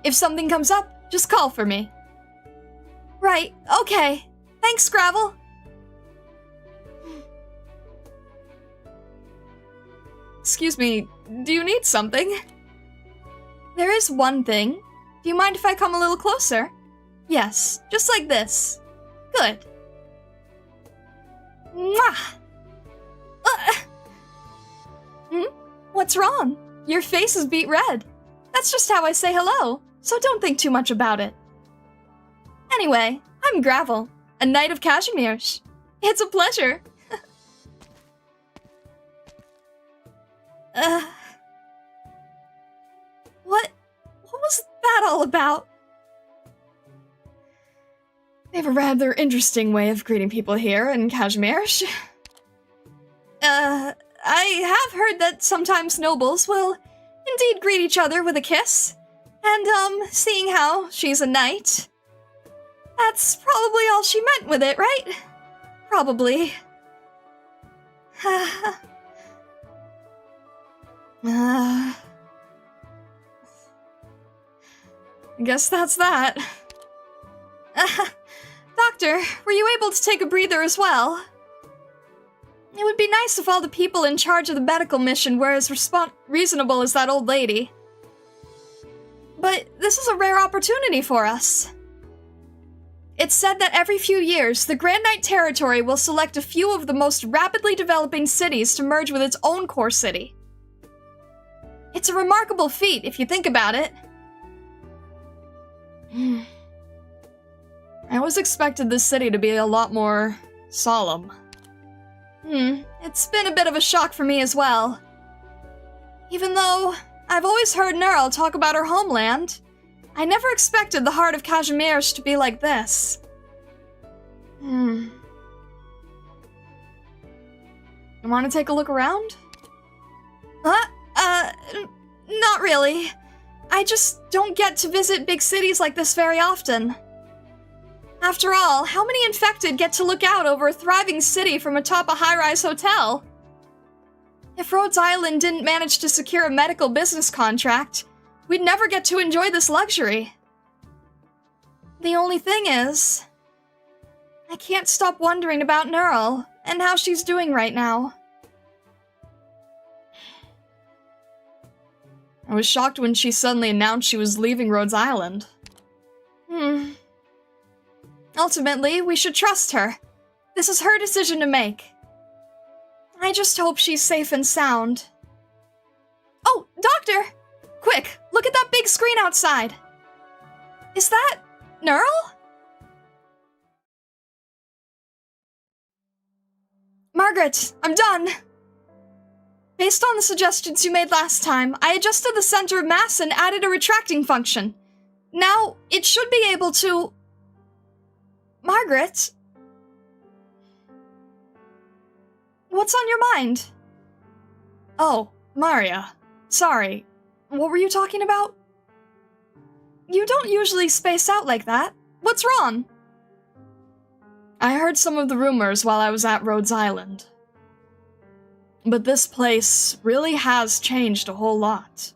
If something comes up, just call for me. Right, okay. Thanks, Gravel. Excuse me, do you need something? There is one thing. Do you mind if I come a little closer? Yes, just like this. Good. Mwah! What's wrong? Your face is beet red. That's just how I say hello, so don't think too much about it. Anyway, I'm Gravel, a knight of Cashmere's. It's a pleasure. What was that all about? They have a rather interesting way of greeting people here in Kashmirish. I have heard that sometimes nobles will indeed greet each other with a kiss. And, seeing how she's a knight, that's probably all she meant with it, right? Probably. I guess that's that. Doctor, were you able to take a breather as well? It would be nice if all the people in charge of the medical mission were as reasonable as that old lady. But this is a rare opportunity for us. It's said that every few years, the Grand Knight territory will select a few of the most rapidly developing cities to merge with its own core city. It's a remarkable feat, if you think about it. I always expected this city to be a lot more solemn. It's been a bit of a shock for me as well. Even though I've always heard Neural talk about her homeland, I never expected the heart of Kazimierz to be like this. You want to take a look around? Not really. I just don't get to visit big cities like this very often. After all, how many infected get to look out over a thriving city from atop a high-rise hotel? If Rhodes Island didn't manage to secure a medical business contract, we'd never get to enjoy this luxury. The only thing is, I can't stop wondering about Neural and how she's doing right now. I was shocked when she suddenly announced she was leaving Rhodes Island. Ultimately, we should trust her. This is her decision to make. I just hope she's safe and sound. Oh, Doctor! Quick, look at that big screen outside. Is that Neural? Margaret, I'm done. Based on the suggestions you made last time, I adjusted the center of mass and added a retracting function. Now, it should be able to... Margaret? What's on your mind? Oh, Maria. Sorry. What were you talking about? You don't usually space out like that. What's wrong? I heard some of the rumors while I was at Rhodes Island. But this place really has changed a whole lot.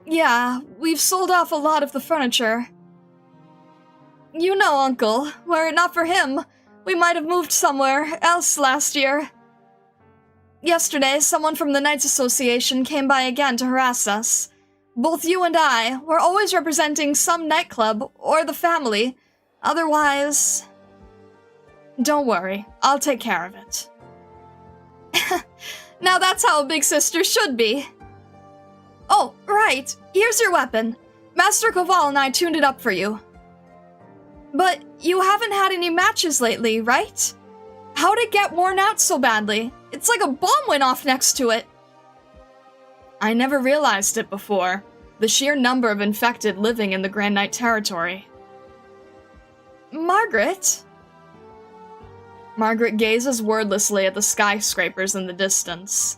Yeah, we've sold off a lot of the furniture. You know, Uncle, were it not for him, we might have moved somewhere else last year. Yesterday, someone from the Knights Association came by again to harass us. Both you and I were always representing some nightclub or the family. Otherwise... Don't worry, I'll take care of it. Now that's how a big sister should be. Oh, right, here's your weapon. Master Koval and I tuned it up for you. But you haven't had any matches lately, right? How'd it get worn out so badly? It's like a bomb went off next to it. I never realized it before. The sheer number of infected living in the Grand Knight territory. Margaret? Margaret gazes wordlessly at the skyscrapers in the distance.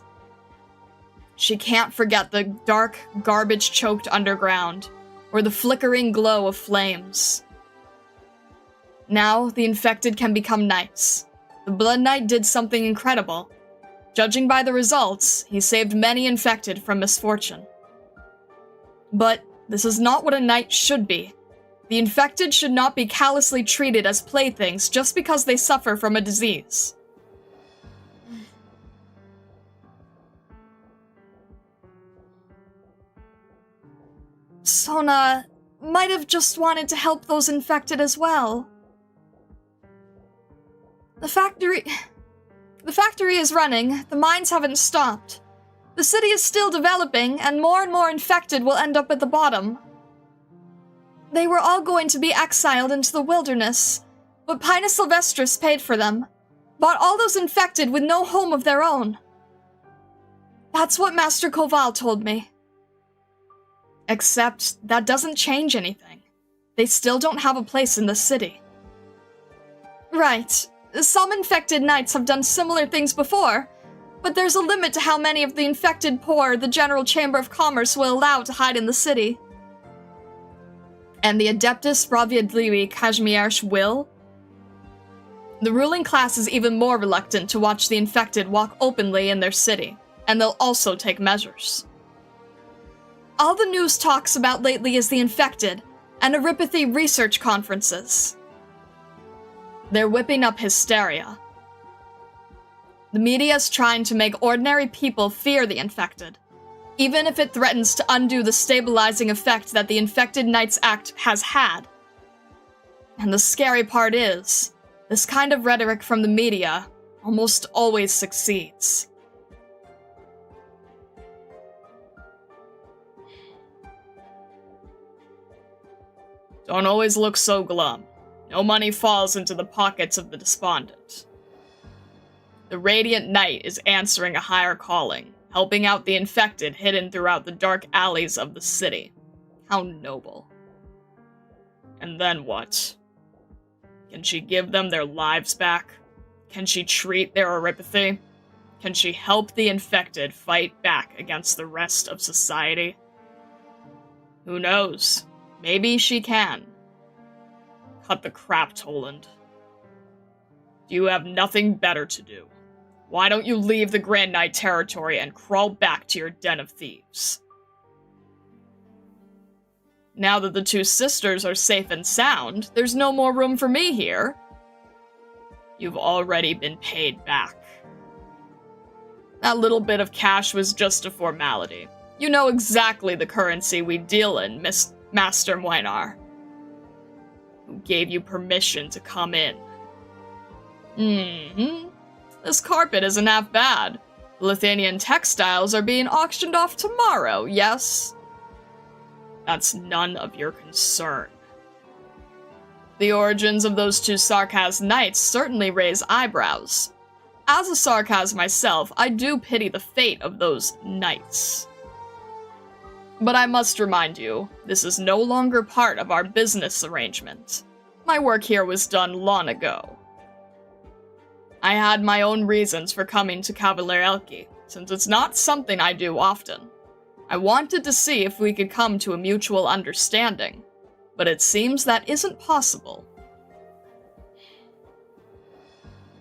She can't forget the dark, garbage-choked underground, or the flickering glow of flames. Now, the infected can become knights. The Blood Knight did something incredible. Judging by the results, he saved many infected from misfortune. But this is not what a knight should be. The infected should not be callously treated as playthings just because they suffer from a disease. Sona might have just wanted to help those infected as well. The factory is running, the mines haven't stopped. The city is still developing, and more infected will end up at the bottom. They were all going to be exiled into the wilderness, but Pinus Sylvestris paid for them, bought all those infected with no home of their own. That's what Master Koval told me. Except that doesn't change anything. They still don't have a place in the city. Right. Some infected knights have done similar things before, but there's a limit to how many of the infected poor the General Chamber of Commerce will allow to hide in the city. And the Adeptus Sprawiedliwi Kazimierz will? The ruling class is even more reluctant to watch the infected walk openly in their city. and they'll also take measures. All the news talks about lately is the infected, and Aripathy research conferences. They're whipping up hysteria. The media's trying to make ordinary people fear the infected, even if it threatens to undo the stabilizing effect that the Infected Knights Act has had. And the scary part is, this kind of rhetoric from the media almost always succeeds. Don't always look so glum. No money falls into the pockets of the despondent. The Radiant Knight is answering a higher calling, helping out the infected hidden throughout the dark alleys of the city. How noble. And then what? Can she give them their lives back? Can she treat their Aripathy? Can she help the infected fight back against the rest of society? Who knows? Maybe she can. Cut the crap, Toland. You have nothing better to do. Why don't you leave the Grand Knight territory and crawl back to your den of thieves? Now that the two sisters are safe and sound, there's no more room for me here. You've already been paid back. That little bit of cash was just a formality. You know exactly the currency we deal in, Master Moinar. Who gave you permission to come in? This carpet isn't half bad. The Lithuanian textiles are being auctioned off tomorrow, yes? That's none of your concern. The origins of those two Sarkaz knights certainly raise eyebrows. As a Sarkaz myself, I do pity the fate of those knights. But I must remind you, this is no longer part of our business arrangement. My work here was done long ago. I had my own reasons for coming to Cavalerelki, since it's not something I do often. I wanted to see if we could come to a mutual understanding, but it seems that isn't possible.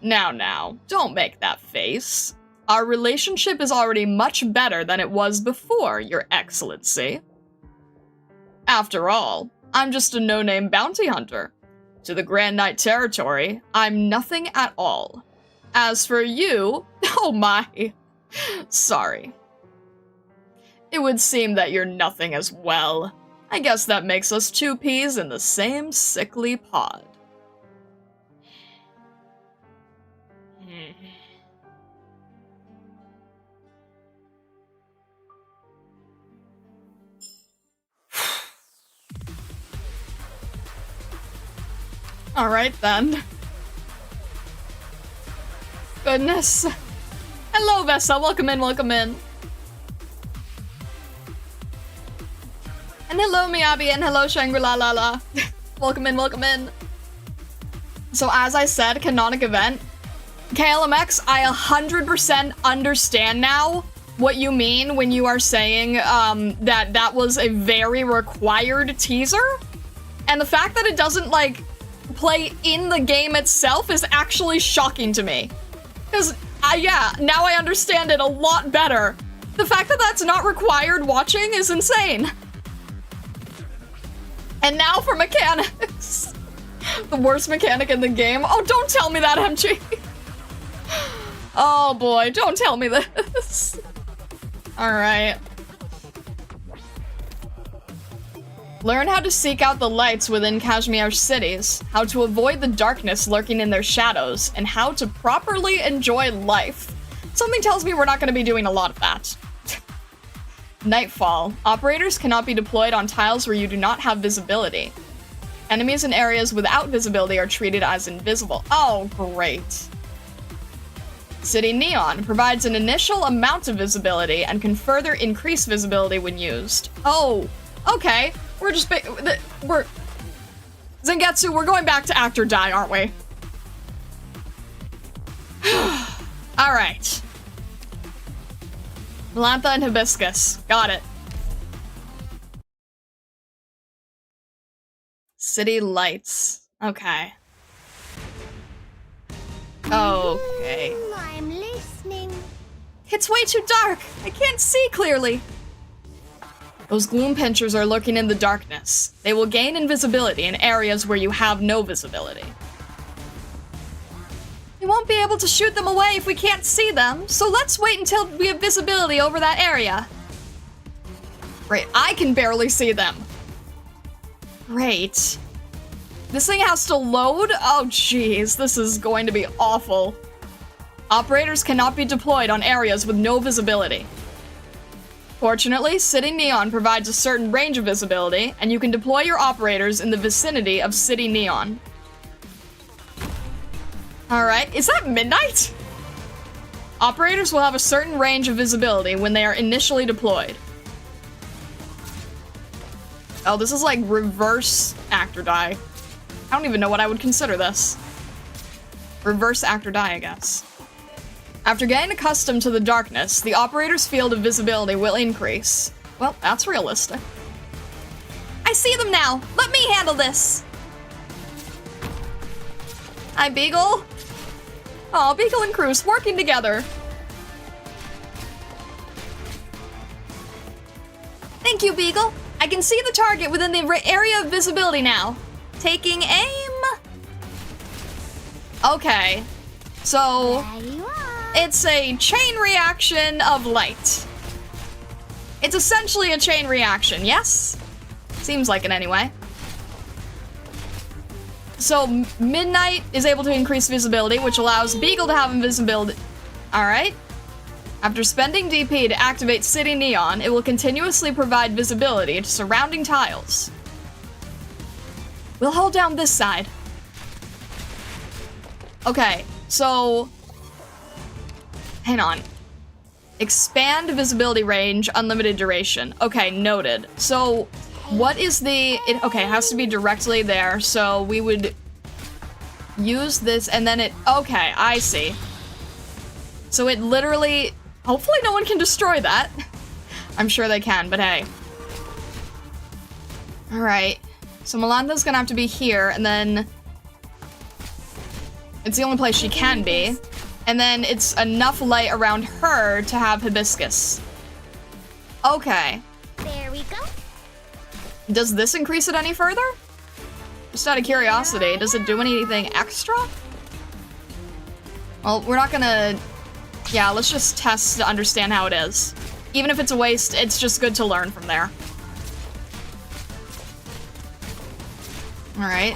Now, don't make that face. Our relationship is already much better than it was before, Your Excellency. After all, I'm just a no-name bounty hunter. To the Grand Knight territory, I'm nothing at all. As for you, oh my, sorry. It would seem that you're nothing as well. I guess that makes us two peas in the same sickly pod. Alright then. Goodness. Hello, Vessa. Welcome in, welcome in. And hello, Miyabi, and hello, Shangri-La La La. Welcome in, welcome in. So as I said, canonic event. KLMX, I 100% understand now what you mean when you are saying that was a very required teaser. And the fact that it doesn't, like, play in the game itself is actually shocking to me. Because, yeah, now I understand it a lot better. The fact that that's not required watching is insane. And now for mechanics. The worst mechanic in the game. Oh, don't tell me that, MG. Oh boy, don't tell me this. Alright. Learn how to seek out the lights within Kashmir's cities, how to avoid the darkness lurking in their shadows, and how to properly enjoy life. Something tells me we're not going to be doing a lot of that. Nightfall. Operators cannot be deployed on tiles where you do not have visibility. Enemies in areas without visibility are treated as invisible. Oh, great. City Neon provides an initial amount of visibility and can further increase visibility when used. Oh, okay. We're just we're Zangetsu, we're going back to act or die, aren't we? All right. Melantha and Hibiscus. Got it. City lights. Okay. Okay. I'm listening. It's way too dark. I can't see clearly. Those gloom pinchers are lurking in the darkness. They will gain invisibility in areas where you have no visibility. We won't be able to shoot them away if we can't see them, so let's wait until we have visibility over that area. Great, I can barely see them. Great. This thing has to load? Oh jeez, this is going to be awful. Operators cannot be deployed on areas with no visibility. Fortunately, City Neon provides a certain range of visibility, and you can deploy your operators in the vicinity of City Neon. Alright, is that midnight? Operators will have a certain range of visibility when they are initially deployed. Oh, this is like reverse act or die. I don't even know what I would consider this. Reverse act or die, I guess. After getting accustomed to the darkness, the operator's field of visibility will increase. Well, that's realistic. I see them now! Let me handle this! Hi, Beagle. Oh, Beagle and Cruz working together. Thank you, Beagle. I can see the target within the area of visibility now. Taking aim. Okay. So, it's a chain reaction of light. It's essentially a chain reaction, yes? Seems like it anyway. So, Midnight is able to increase visibility, which allows Beagle to have invisibility. Alright. After spending DP to activate City Neon, it will continuously provide visibility to surrounding tiles. We'll hold down this side. Okay, so... hang on. Expand visibility range, unlimited duration. Okay, noted. So, what is the... okay, it has to be directly there, so we would use this and then it... okay, I see. So it literally... hopefully no one can destroy that. I'm sure they can, but hey. Alright. So Melanda's gonna have to be here, and then... it's the only place she can be. And then it's enough light around her to have Hibiscus. Okay. There we go. Does this increase it any further? Just out of curiosity, does it do anything extra? Well, we're not gonna... yeah, let's just test to understand how it is. Even if it's a waste, it's just good to learn from there. Alright.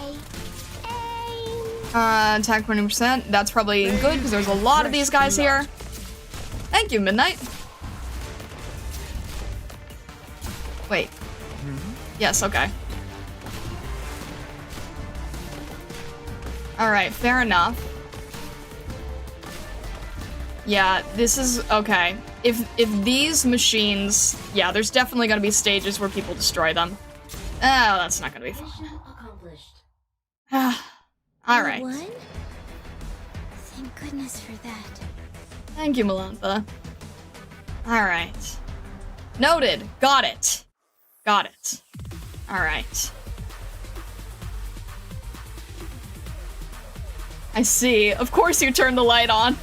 Attack 20%. That's probably good, because there's a lot of these guys here. Thank you, Midnight. Wait. Yes, okay. Alright, fair enough. Yeah, this is... okay. If these machines... yeah, there's definitely gonna be stages where people destroy them. Oh, that's not gonna be fun. Alright. One? Thank goodness for that. Thank you, Melantha. Alright. Noted. Got it. Got it. Alright. I see. Of course you turned the light on.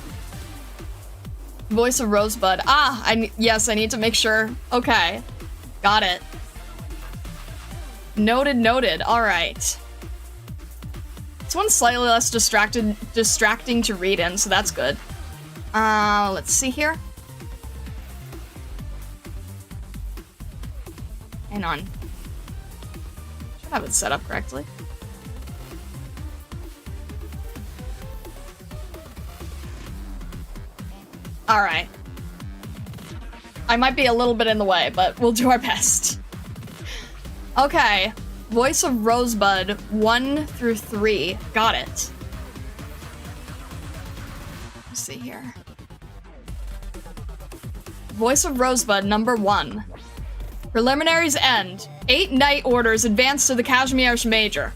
Voice of Rosebud. Ah, yes, I need to make sure. Okay. Got it. Noted, noted. Alright. This one's slightly less distracting to read in, so that's good. Let's see here. Hang on. Should have it set up correctly. Alright. I might be a little bit in the way, but we'll do our best. Okay. Voice of Rosebud, 1 through 3. Got it. Let's see here. Voice of Rosebud, number 1. Preliminaries end. 8 night orders advance to the Kashmir's Major.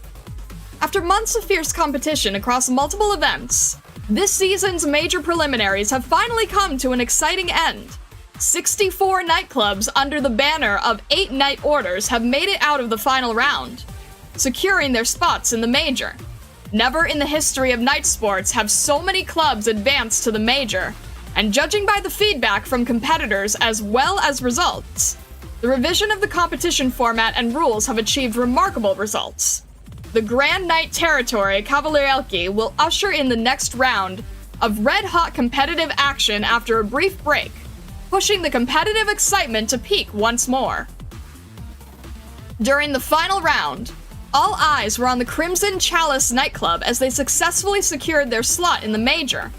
After months of fierce competition across multiple events, this season's major preliminaries have finally come to an exciting end. 64 nightclubs under the banner of 8 night orders have made it out of the final round, securing their spots in the major. Never in the history of night sports have so many clubs advanced to the major, and judging by the feedback from competitors as well as results, the revision of the competition format and rules have achieved remarkable results. The Grand Knight territory Cavalierelki will usher in the next round of red-hot competitive action after a brief break, pushing the competitive excitement to peak once more. During the final round, all eyes were on the Crimson Chalice nightclub as they successfully secured their slot in the major,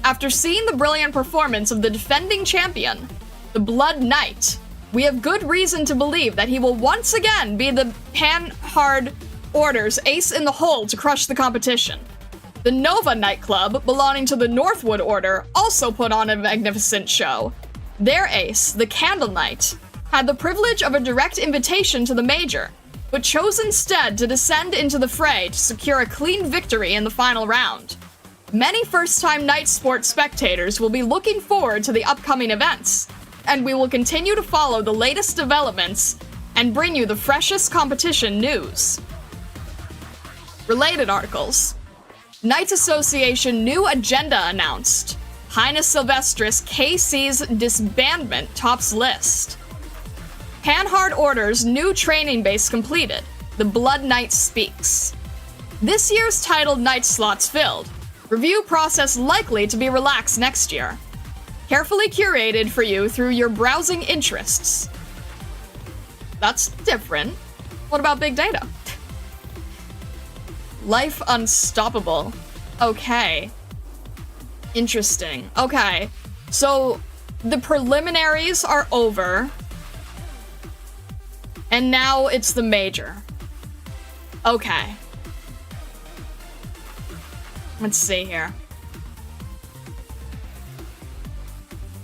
after seeing the brilliant performance of the defending champion, the Blood Knight. We have good reason to believe that he will once again be the Panhard Order's ace in the hole to crush the competition. The Nova nightclub, belonging to the Northwood Order, also put on a magnificent show. Their ace, the Candle Knight, had the privilege of a direct invitation to the major, but chose instead to descend into the fray to secure a clean victory in the final round. Many first-time night sports spectators will be looking forward to the upcoming events, and we will continue to follow the latest developments and bring you the freshest competition news. Related articles. Knights Association new agenda announced. Highness Sylvestris KC's disbandment tops list. Panhard Order's new training base completed. The Blood Knight speaks. This year's titled night slots filled. Review process likely to be relaxed next year. Carefully curated for you through your browsing interests. That's different. What about big data? Life Unstoppable. Okay. Interesting. Okay. So, the preliminaries are over. And now it's the major. Okay. Let's see here.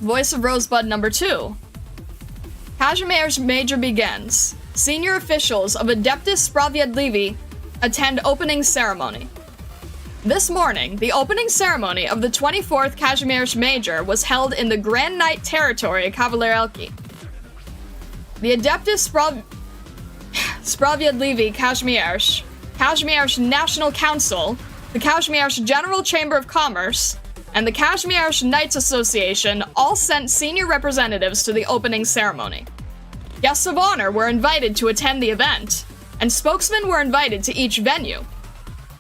Voice of Rosebud number 2. Kazimier's major begins. Senior officials of Adeptus Sprawiedliwi attend opening ceremony. This morning, the opening ceremony of the 24th Kazimierz Major was held in the Grand Knight territory Cavalierelki. The Adeptus Sprawiedliwi Kazimierz National Council, the Kazimierz General Chamber of Commerce, and the Kazimierz Knights Association all sent senior representatives to the opening ceremony. Guests of honor were invited to attend the event, and spokesmen were invited to each venue.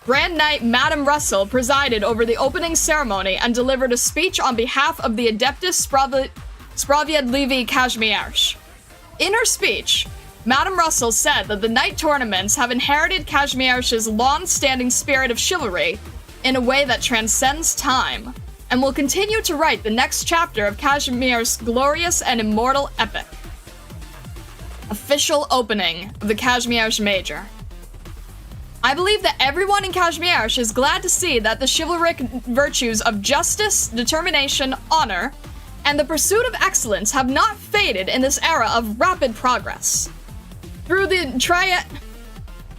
Grand Knight Madame Russell presided over the opening ceremony and delivered a speech on behalf of the Adeptus Sprawiedliwi Kazimierz. In her speech, Madame Russell said that the night tournaments have inherited Kazimierz's long-standing spirit of chivalry in a way that transcends time, and will continue to write the next chapter of Kazimier's glorious and immortal epic. Official opening of the Kazimierz Major. I believe that everyone in Kazimierz is glad to see that the chivalric virtues of justice, determination, honor, and the pursuit of excellence have not faded in this era of rapid progress. Through the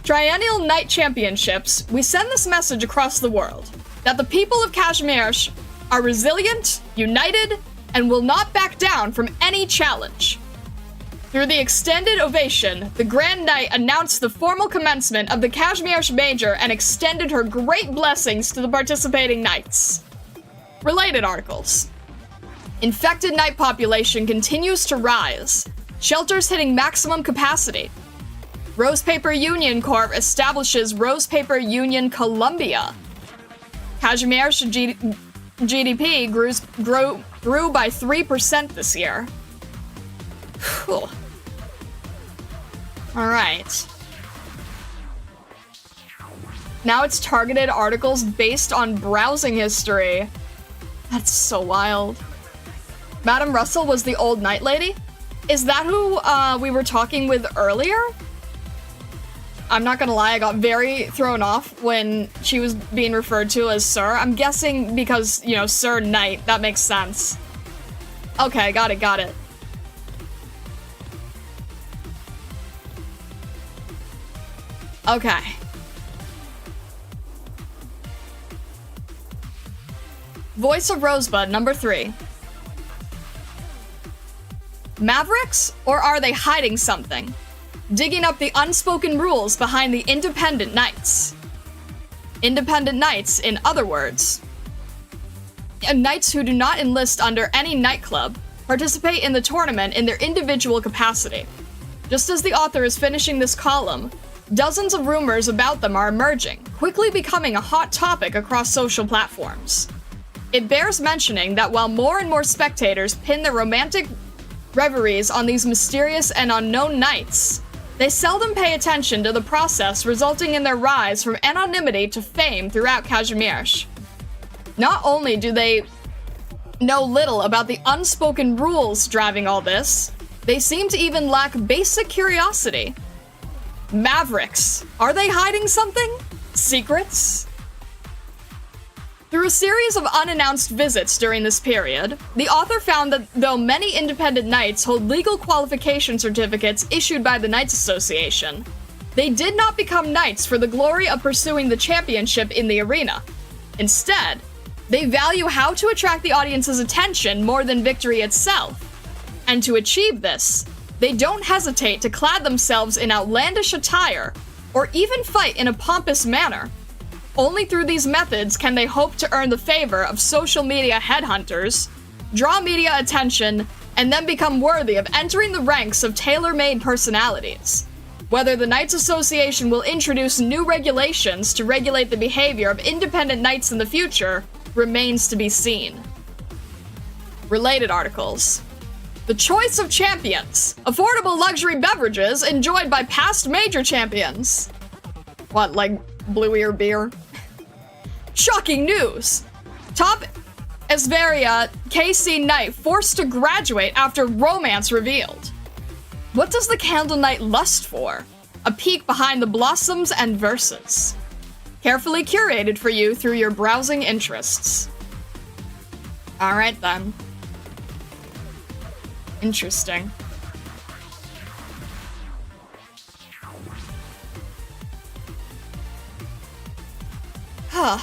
Triennial Night Championships, we send this message across the world, that the people of Kazimierz are resilient, united, and will not back down from any challenge. Through the extended ovation, the Grand Knight announced the formal commencement of the Kazimierz Major and extended her great blessings to the participating knights. Related articles. Infected knight population continues to rise. Shelters hitting maximum capacity. Rose Paper Union Corp establishes Rose Paper Union Columbia. Kazimierz GDP grew by 3% this year. Cool. Alright. Now it's targeted articles based on browsing history. That's so wild. Madame Russell was the old knight lady? Is that who we were talking with earlier? I'm not gonna lie, I got very thrown off when she was being referred to as Sir. I'm guessing because, you know, Sir Knight, that makes sense. Okay, got it. Okay. Voice of Rosebud, number 3. Mavericks, or are they hiding something? Digging up the unspoken rules behind the Independent Knights. Independent Knights, in other words. knights who do not enlist under any nightclub participate in the tournament in their individual capacity. Just as the author is finishing this column, dozens of rumors about them are emerging, quickly becoming a hot topic across social platforms. It bears mentioning that while more and more spectators pin their romantic reveries on these mysterious and unknown knights, they seldom pay attention to the process resulting in their rise from anonymity to fame throughout Kazimierz. Not only do they know little about the unspoken rules driving all this, they seem to even lack basic curiosity. Mavericks. Are they hiding something? Secrets? Through a series of unannounced visits during this period, the author found that though many independent knights hold legal qualification certificates issued by the Knights Association, they did not become knights for the glory of pursuing the championship in the arena. Instead, they value how to attract the audience's attention more than victory itself. And to achieve this, they don't hesitate to clad themselves in outlandish attire, or even fight in a pompous manner. Only through these methods can they hope to earn the favor of social media headhunters, draw media attention, and then become worthy of entering the ranks of tailor-made personalities. Whether the Knights Association will introduce new regulations to regulate the behavior of independent knights in the future remains to be seen. Related articles. The choice of champions. Affordable luxury beverages enjoyed by past major champions. What, like Blue Ear beer? Shocking news. Top Esveria KC Knight forced to graduate after romance revealed. What does the Candle Knight lust for? A peek behind the blossoms and verses. Carefully curated for you through your browsing interests. Alright then. Interesting. Huh.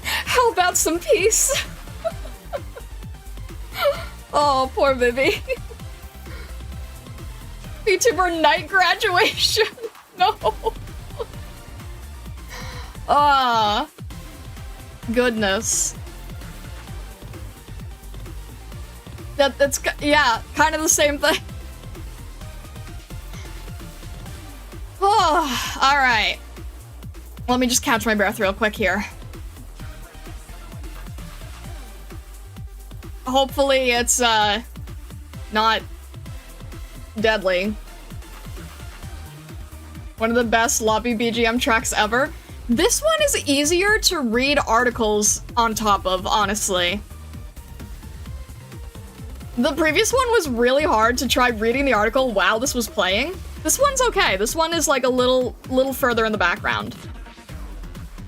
How about some peace? Oh, poor Vivi. VTuber night graduation. No. Ah. Goodness. That's yeah, kind of the same thing. Oh, all right. Let me just catch my breath real quick here. Hopefully it's not deadly. One of the best lobby BGM tracks ever. This one is easier to read articles on top of, honestly. The previous one was really hard to try reading the article while this was playing. This one's okay. This one is like a little further in the background.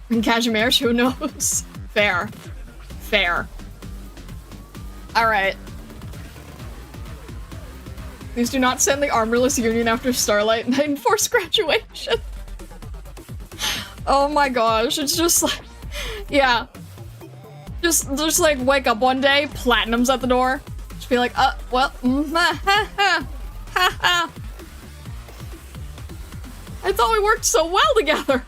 And Kazimierz, who knows? Fair. Fair. Alright. Please do not send the armorless union after Starlight Night and forced graduation. Oh my gosh, it's just like... Yeah. Just like wake up one day, Platinum's at the door. Just be like, well, I thought we worked so well together.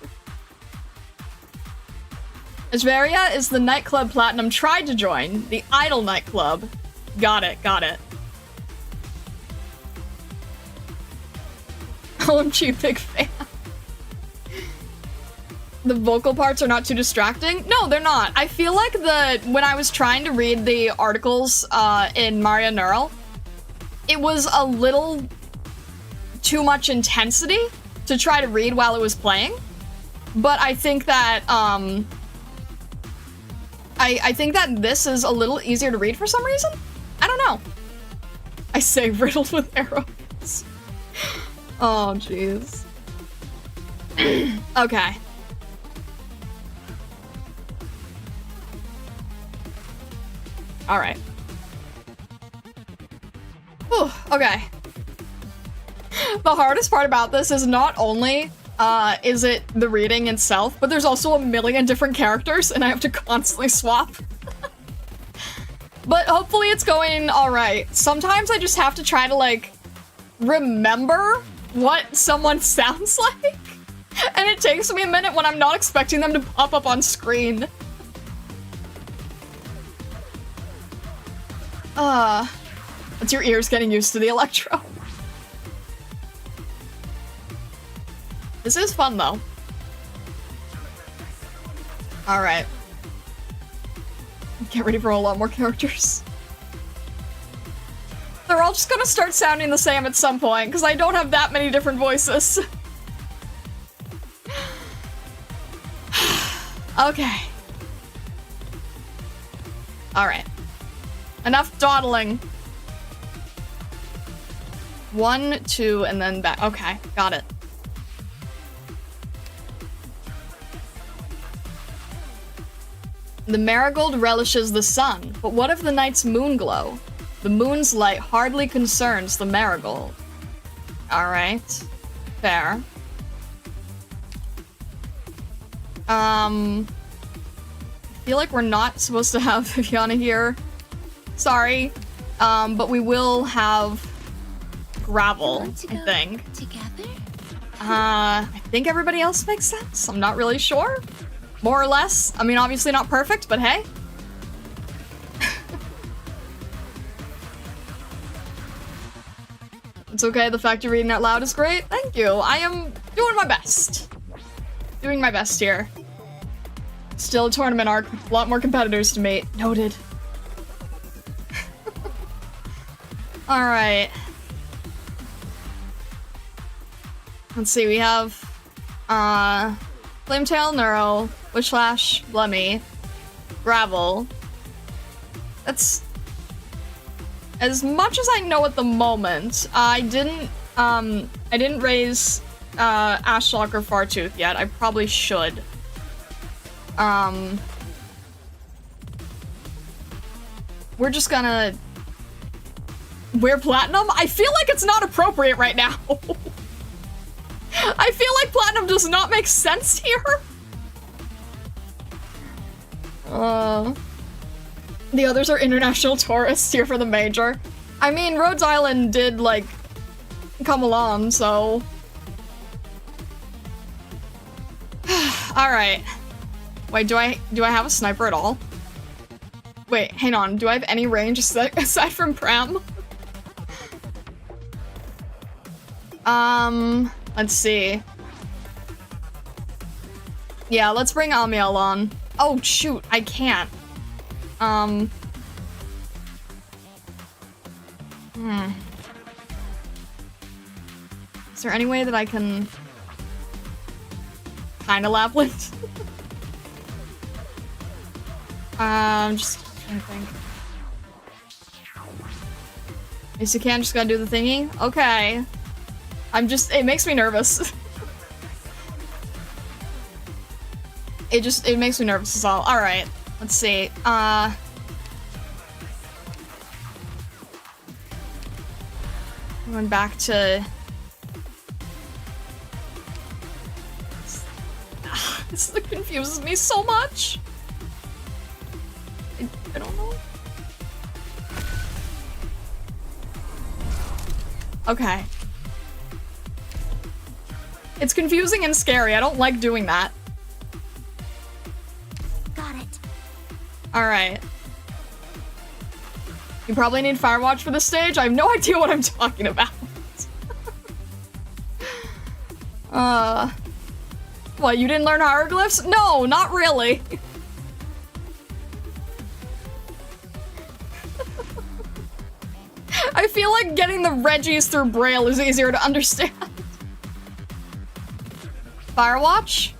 Esveria is the nightclub Platinum tried to join, the Idol nightclub. Got it, got it. OMG, big fan. The vocal parts are not too distracting? No, they're not. I feel like when I was trying to read the articles in Maria Neural, it was a little too much intensity to try to read while it was playing. But I think that, I think that this is a little easier to read for some reason? I don't know. I say riddled with arrows. Oh, jeez. Okay. Alright. Whew, okay. The hardest part about this is not only is it the reading itself, but there's also a million different characters and I have to constantly swap. But hopefully it's going alright. Sometimes I just have to try to, like, remember what someone sounds like. And it takes me a minute when I'm not expecting them to pop up on screen. It's your ears getting used to the electro. This is fun, though. Alright. Get ready for a lot more characters. They're all just gonna start sounding the same at some point, because I don't have that many different voices. Okay. Alright. Enough dawdling. 1, 2, and then back. Okay, got it. The marigold relishes the sun, but what of the night's moon glow? The moon's light hardly concerns the marigold. Alright. Fair. I feel like we're not supposed to have Viviana here. Sorry. But we will have gravel, I think. Together? I think everybody else makes sense. I'm not really sure. More or less. I mean, obviously not perfect, but hey. It's okay, the fact you're reading out loud is great. Thank you. I am doing my best. Doing my best here. Still a tournament arc. A lot more competitors to meet. Noted. Alright. Let's see, we have Flametail, Neuro, Wishflash, Blummy, Gravel. That's as much as I know at the moment. I didn't raise Ashlock or Fartooth yet. I probably should. We're just gonna wear platinum? I feel like it's not appropriate right now. I feel like platinum does not make sense here. The others are international tourists here for the major. I mean, Rhodes Island did, like, come along, so... Alright. Wait, do I have a sniper at all? Wait, hang on. Do I have any range aside from Pram? Let's see. Yeah, let's bring Amiel on. Oh, shoot, I can't. Is there any way that I can kinda Lapland? Just trying to think. Yes, you can, just gotta do the thingy? Okay. It makes me nervous. It makes me nervous as all. Alright, let's see. Going back to... This confuses me so much. I don't know. Okay. It's confusing and scary. I don't like doing that. Got it. Alright. You probably need Firewatch for this stage. I have no idea what I'm talking about. What, you didn't learn hieroglyphs? No, not really. I feel like getting the Reggies through Braille is easier to understand. Firewatch?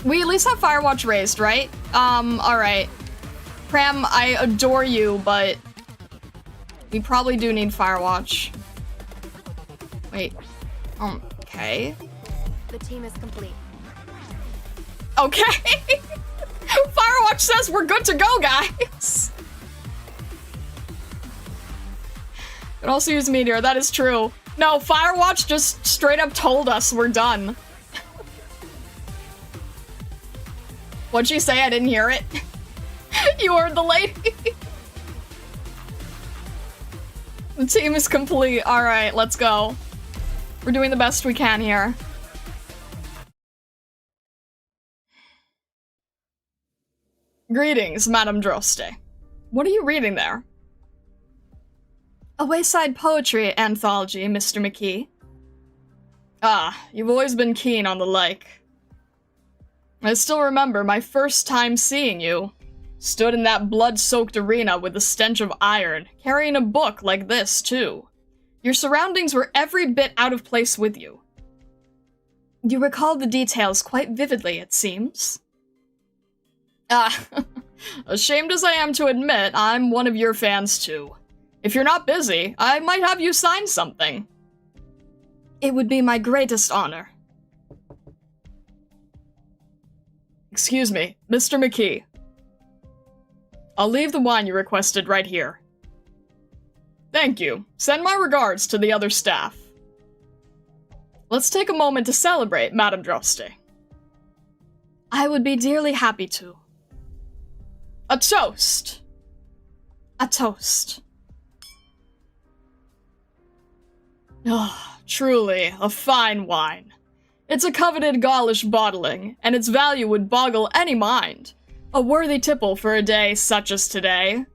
We at least have Firewatch raised, right? Alright. Pram, I adore you, but we probably do need Firewatch. Wait. Okay. The team is complete. Okay. Firewatch says we're good to go, guys. Could also use Meteor, that is true. No, Firewatch just straight up told us we're done. What'd she say? I didn't hear it. You heard the lady. The team is complete. Alright, let's go. We're doing the best we can here. Greetings, Madame Droste. What are you reading there? A wayside poetry anthology, Mr. McKee. Ah, you've always been keen on the like. I still remember my first time seeing you. Stood in that blood-soaked arena with the stench of iron, carrying a book like this, too. Your surroundings were every bit out of place with you. You recall the details quite vividly, it seems. Ah, ashamed as I am to admit, I'm one of your fans, too. If you're not busy, I might have you sign something. It would be my greatest honor. Excuse me, Mr. McKee. I'll leave the wine you requested right here. Thank you. Send my regards to the other staff. Let's take a moment to celebrate, Madame Droste. I would be dearly happy to. A toast. A toast. Ah, truly, a fine wine. It's a coveted Gaulish bottling, and its value would boggle any mind. A worthy tipple for a day such as today.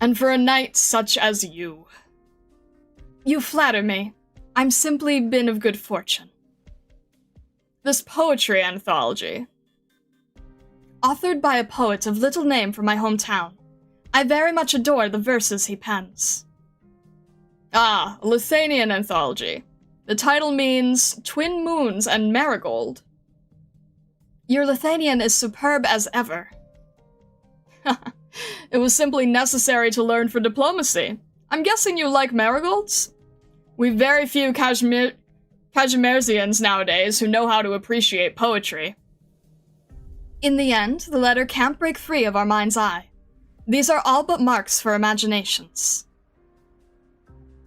And for a knight such as you. You flatter me. I'm simply been of good fortune. This poetry anthology. Authored by a poet of little name from my hometown. I very much adore the verses he pens. Ah, a Lithanian anthology. The title means Twin Moons and Marigold. Your Lithanian is superb as ever. It was simply necessary to learn for diplomacy. I'm guessing you like marigolds? We've very few Kajimersians nowadays who know how to appreciate poetry. In the end, the letter can't break free of our mind's eye. These are all but marks for imaginations.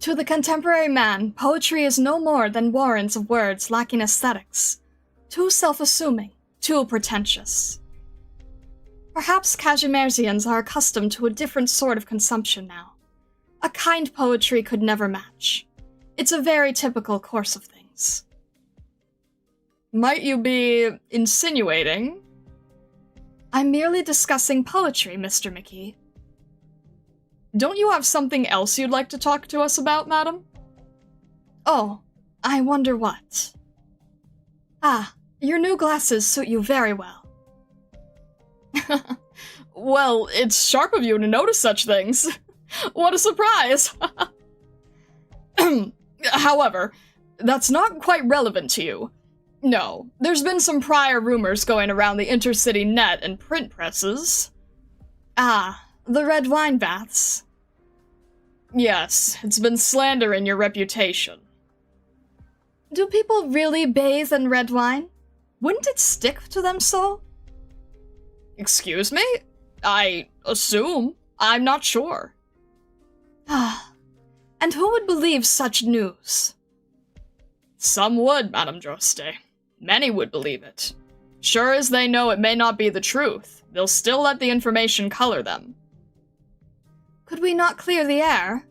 To the contemporary man, poetry is no more than warrants of words lacking aesthetics. Too self-assuming, too pretentious. Perhaps Kajimersians are accustomed to a different sort of consumption now. A kind poetry could never match. It's a very typical course of things. Might you be insinuating? I'm merely discussing poetry, Mr. McKee. Don't you have something else you'd like to talk to us about, madam? Oh, I wonder what. Ah, your new glasses suit you very well. Well, it's sharp of you to notice such things. What a surprise! However, that's not quite relevant to you. No, there's been some prior rumors going around the intercity net and print presses. Ah, the red wine baths. Yes, it's been slandering your reputation. Do people really bathe in red wine? Wouldn't it stick to them so? Excuse me? I assume. I'm not sure. Ah, and who would believe such news? Some would, Madame Droste. Many would believe it. Sure as they know it may not be the truth, they'll still let the information color them. Could we not clear the air?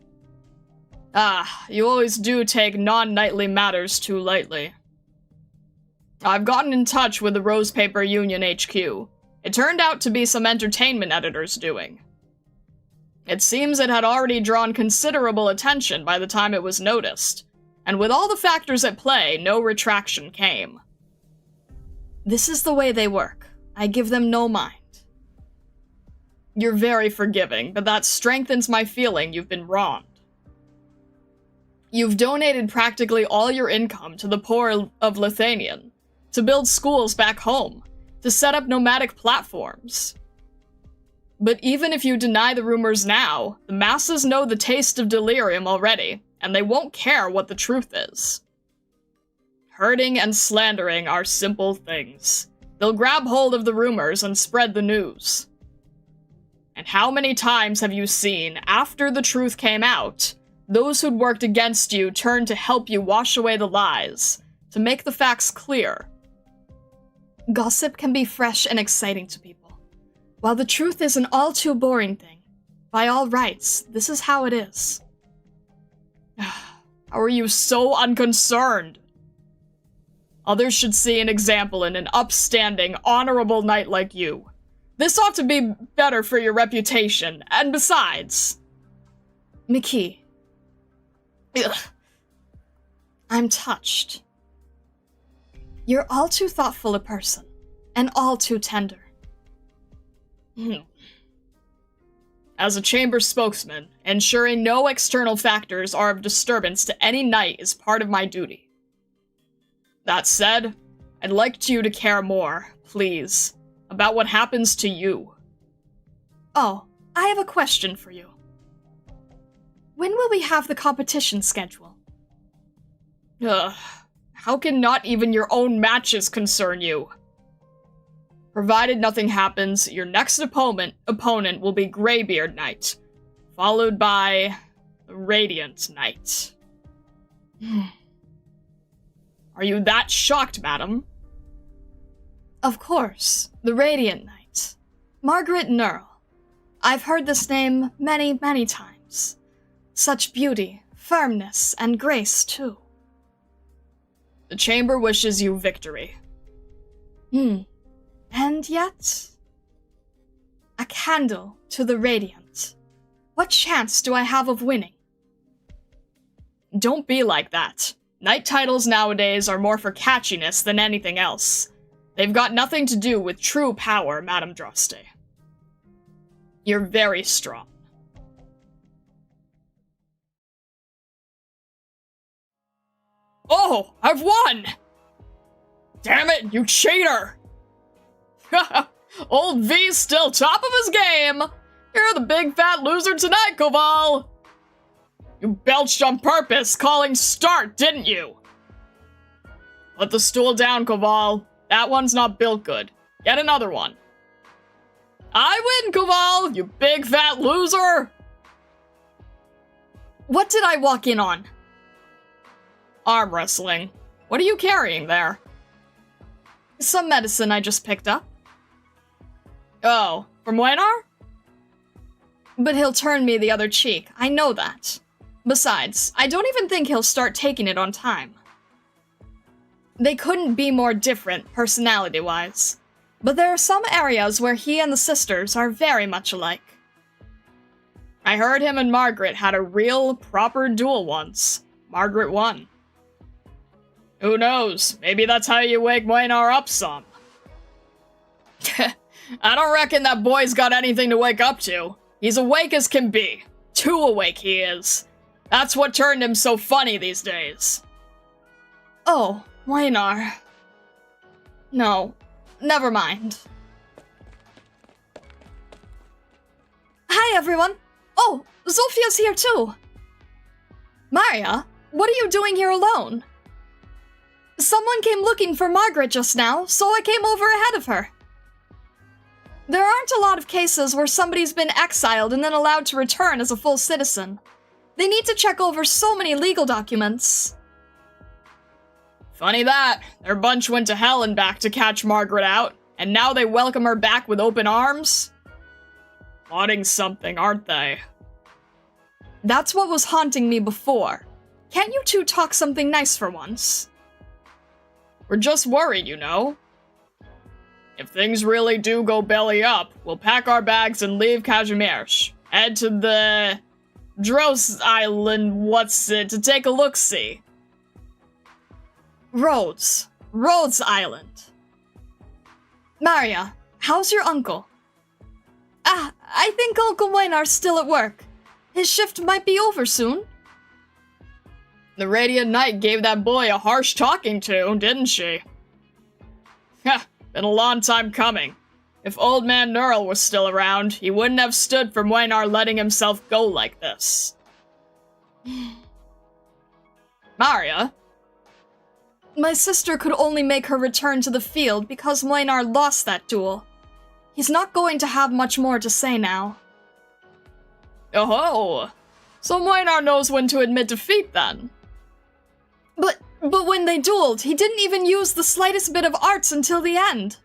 Ah, you always do take non-knightly matters too lightly. I've gotten in touch with the Rose Paper Union HQ. It turned out to be some entertainment editors doing. It seems it had already drawn considerable attention by the time it was noticed, and with all the factors at play, no retraction came. This is the way they work. I give them no mind. You're very forgiving, but that strengthens my feeling you've been wronged. You've donated practically all your income to the poor of Lithanian, to build schools back home, to set up nomadic platforms. But even if you deny the rumors now, the masses know the taste of delirium already, and they won't care what the truth is. Hurting and slandering are simple things. They'll grab hold of the rumors and spread the news. And how many times have you seen, after the truth came out, those who'd worked against you turn to help you wash away the lies, to make the facts clear? Gossip can be fresh and exciting to people, while the truth is an all too boring thing. By all rights, this is how it is. How are you so unconcerned? Others should see an example in an upstanding, honorable knight like you. This ought to be better for your reputation, and besides... Mickey. Ugh. I'm touched. You're all too thoughtful a person, and all too tender. As a chamber spokesman, ensuring no external factors are of disturbance to any knight is part of my duty. That said, I'd like you to care more, please, about what happens to you. Oh, I have a question for you. When will we have the competition schedule? Ugh, how can not even your own matches concern you? Provided nothing happens, your next opponent will be Greybeard Knight, followed by the Radiant Knight. Are you that shocked, madam? Of course, the Radiant Knight. Margaret Nurl. I've heard this name many, many times. Such beauty, firmness, and grace, too. The chamber wishes you victory. And yet... A candle to the radiant. What chance do I have of winning? Don't be like that. Knight titles nowadays are more for catchiness than anything else. They've got nothing to do with true power, Madame Droste. You're very strong. Oh, I've won! Damn it, you cheater! Old V's still top of his game! You're the big fat loser tonight, Koval! You belched on purpose, calling start, didn't you? Let the stool down, Koval. That one's not built good. Get another one. I win, Koval, you big fat loser! What did I walk in on? Arm wrestling. What are you carrying there? Some medicine I just picked up. Oh, from Waynar? But he'll turn me the other cheek, I know that. Besides, I don't even think he'll start taking it on time. They couldn't be more different, personality-wise. But there are some areas where he and the sisters are very much alike. I heard him and Margaret had a real, proper duel once. Margaret won. Who knows? Maybe that's how you wake Waynar up some. I don't reckon that boy's got anything to wake up to. He's awake as can be. Too awake he is. That's what turned him so funny these days. Oh, Waynar. No, never mind. Hi, everyone. Oh, Zolfia's here too. Maria, what are you doing here alone? Someone came looking for Margaret just now, so I came over ahead of her. There aren't a lot of cases where somebody's been exiled and then allowed to return as a full citizen. They need to check over so many legal documents. Funny that. Their bunch went to hell and back to catch Margaret out, and now they welcome her back with open arms? Plotting something, aren't they? That's what was haunting me before. Can't you two talk something nice for once? We're just worried, you know. If things really do go belly up, we'll pack our bags and leave Kazimierz. Head to the... Dros Island, to take a look-see. Rhodes Island. Maria, how's your uncle? I think Uncle Waynar's still at work. His shift might be over soon. The Radiant Knight gave that boy a harsh talking to, didn't she? Ha, been a long time coming. If Old Man Nurl was still around, he wouldn't have stood for Waynar letting himself go like this. Maria? My sister could only make her return to the field because Waynar lost that duel. He's not going to have much more to say now. Oh, so Waynar knows when to admit defeat then. But when they dueled, he didn't even use the slightest bit of arts until the end.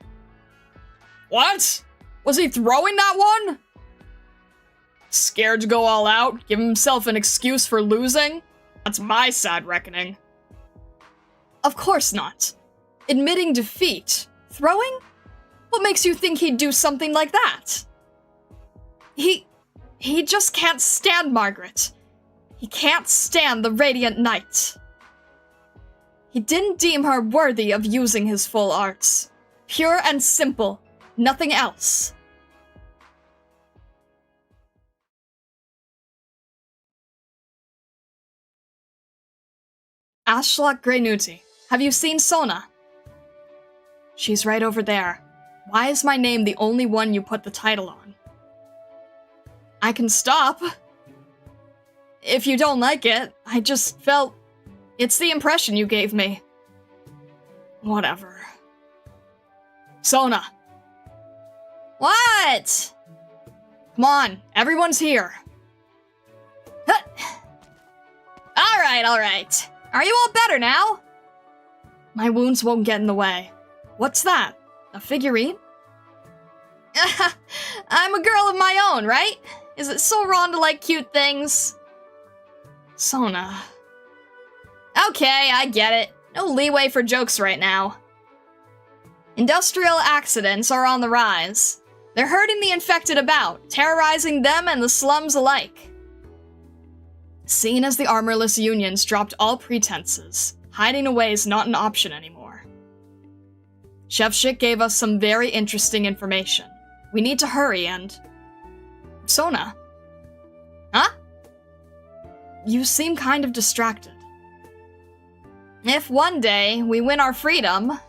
What? Was he throwing that one? Scared to go all out? Give himself an excuse for losing? That's my sad reckoning. Of course not. Admitting defeat. Throwing? What makes you think he'd do something like that? He just can't stand Margaret. He can't stand the Radiant Knight. He didn't deem her worthy of using his full arts. Pure and simple, nothing else. Ashlock Greynuti, have you seen Sona? She's right over there. Why is my name the only one you put the title on? I can stop. If you don't like it, I just felt... It's the impression you gave me. Whatever. Sona. What? Come on, everyone's here. Huh. All right. Are you all better now? My wounds won't get in the way. What's that? A figurine? I'm a girl of my own, right? Is it so wrong to like cute things? Sona. Okay, I get it. No leeway for jokes right now. Industrial accidents are on the rise. They're hurting the infected about, terrorizing them and the slums alike. Seen as the armorless unions dropped all pretenses, hiding away is not an option anymore. Shevchik gave us some very interesting information. We need to hurry and... Sona? Huh? You seem kind of distracted. If one day we win our freedom,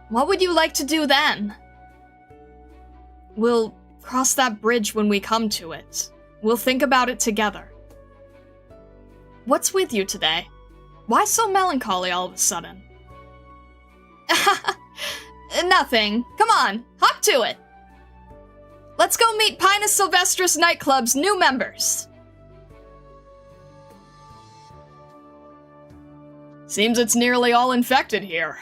what would you like to do then? We'll cross that bridge when we come to it. We'll think about it together. What's with you today? Why so melancholy all of a sudden? Nothing. Come on, hop to it. Let's go meet Pinus Sylvestris Nightclub's new members. Seems it's nearly all infected here.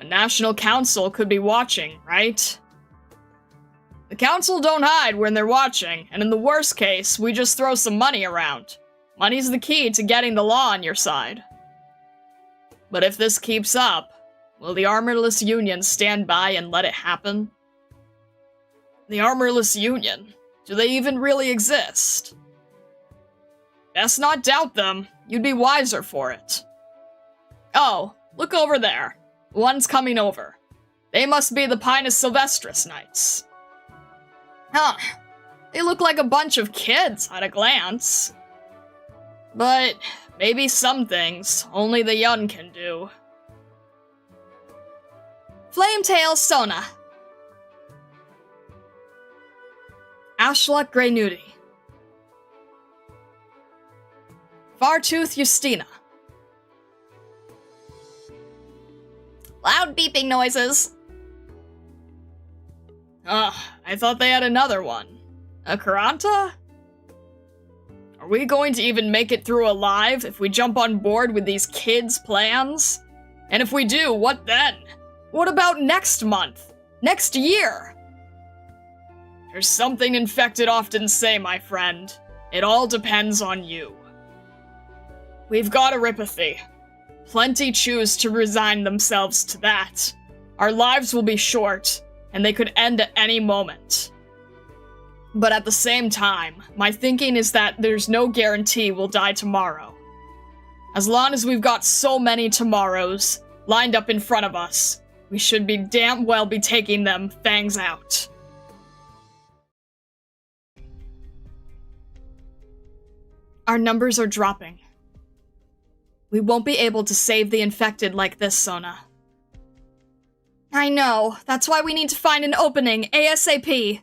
A national council could be watching, right? The council don't hide when they're watching, and in the worst case, we just throw some money around. Money's the key to getting the law on your side. But if this keeps up, will the Armorless Union stand by and let it happen? The Armorless Union? Do they even really exist? Best not doubt them. You'd be wiser for it. Oh, look over there. One's coming over. They must be the Pinus Sylvestris Knights. Huh. They look like a bunch of kids at a glance. But maybe some things only the young can do. Flametail Sona. Ashlock Greynuti. Fartooth Justina. Loud beeping noises. I thought they had another one. A Karanta? Are we going to even make it through alive if we jump on board with these kids' plans? And if we do, what then? What about next month? Next year? There's something infected often say, my friend. It all depends on you. We've got Aripathy. Plenty choose to resign themselves to that. Our lives will be short, and they could end at any moment. But at the same time, my thinking is that there's no guarantee we'll die tomorrow. As long as we've got so many tomorrows lined up in front of us, we should be damn well be taking them fangs out. Our numbers are dropping. We won't be able to save the infected like this, Sona. I know. That's why we need to find an opening, ASAP.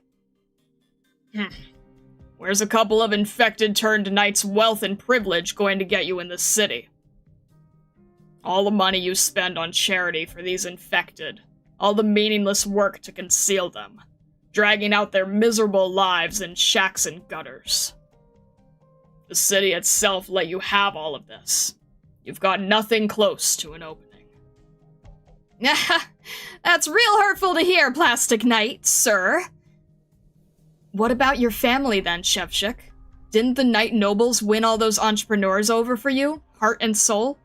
Where's a couple of infected-turned knights' wealth and privilege going to get you in this city? All the money you spend on charity for these infected. All the meaningless work to conceal them. Dragging out their miserable lives in shacks and gutters. The city itself let you have all of this. You've got nothing close to an opening. That's real hurtful to hear, Plastic Knight, sir. What about your family then, Shevchik? Didn't the Knight Nobles win all those entrepreneurs over for you, heart and soul?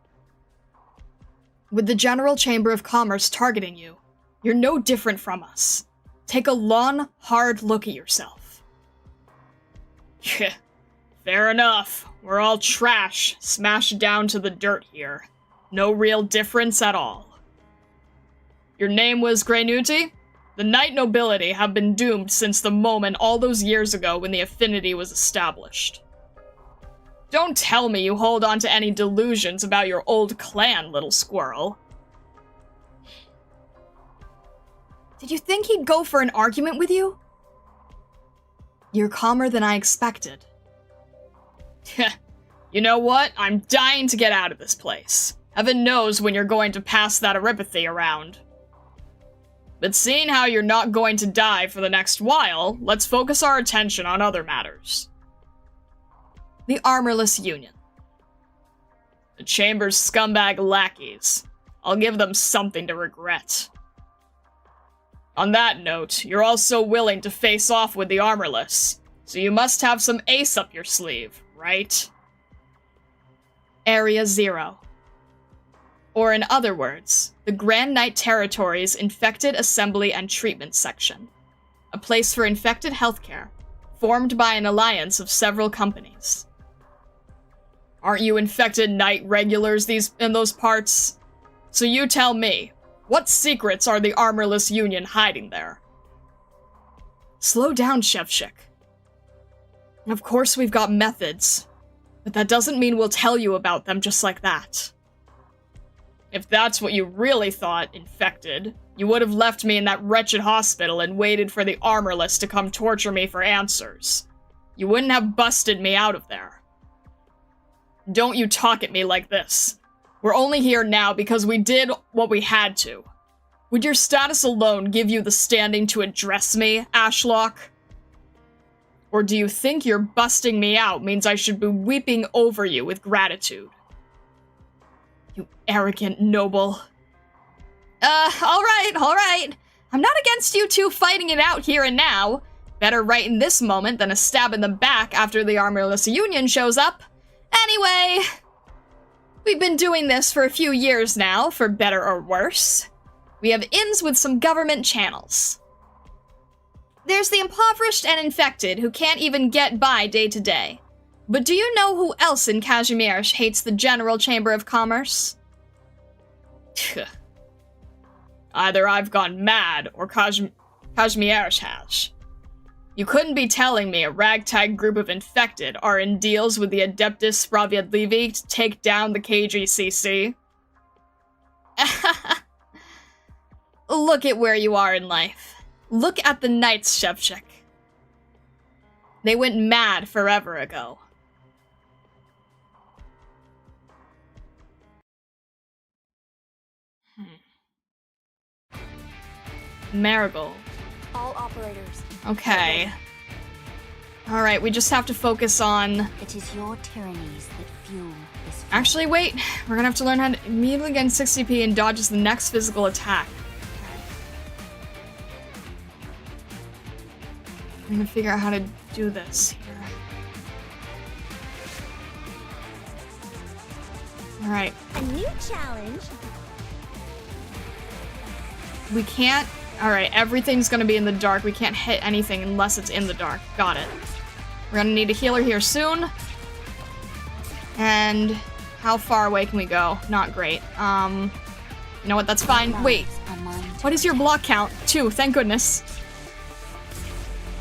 With the General Chamber of Commerce targeting you, you're no different from us. Take a long, hard look at yourself. Fair enough. We're all trash, smashed down to the dirt here. No real difference at all. Your name was Greynuti? The Knight Nobility have been doomed since the moment all those years ago when the affinity was established. Don't tell me you hold on to any delusions about your old clan, little squirrel. Did you think he'd go for an argument with you? You're calmer than I expected. You know what? I'm dying to get out of this place. Heaven knows when you're going to pass that eripathy around. But seeing how you're not going to die for the next while, let's focus our attention on other matters. The Armorless Union. The Chamber's scumbag lackeys. I'll give them something to regret. On that note, you're also willing to face off with the Armorless, so you must have some ace up your sleeve, right? Area 0. Or in other words, the Grand Knight Territory's Infected Assembly and Treatment Section. A place for infected healthcare, formed by an alliance of several companies. Aren't you infected knight regulars in those parts? So you tell me, what secrets are the Armorless Union hiding there? Slow down, Shevchik. Of course we've got methods, but that doesn't mean we'll tell you about them just like that. If that's what you really thought, infected, you would have left me in that wretched hospital and waited for the Armorless to come torture me for answers. You wouldn't have busted me out of there. Don't you talk at me like this. We're only here now because we did what we had to. Would your status alone give you the standing to address me, Ashlock? Or do you think your busting me out means I should be weeping over you with gratitude? You arrogant noble. Alright. I'm not against you two fighting it out here and now. Better right in this moment than a stab in the back after the Armorless Union shows up. Anyway, we've been doing this for a few years now, for better or worse. We have ins with some government channels. There's the impoverished and infected who can't even get by day to day. But do you know who else in Kazimierz hates the General Chamber of Commerce? Either I've gone mad or Kazimierz has. You couldn't be telling me a ragtag group of infected are in deals with the Adeptus Sprawiedliwi to take down the KGCC? Look at where you are in life. Look at the Knights, Shevchik. They went mad forever ago. Marigold. All operators. Okay. Alright, we just have to focus on... It is your tyrannies that fuel this. Actually, wait. We're gonna have to learn how to immediately gain 60p and dodges the next physical attack. I'm gonna figure out how to do this here. Alright. A new challenge. We can't... Alright, everything's gonna be in the dark. We can't hit anything unless it's in the dark. Got it. We're gonna need a healer here soon. And how far away can we go? Not great. You know what? That's fine. Wait. What is your block count? 2, thank goodness.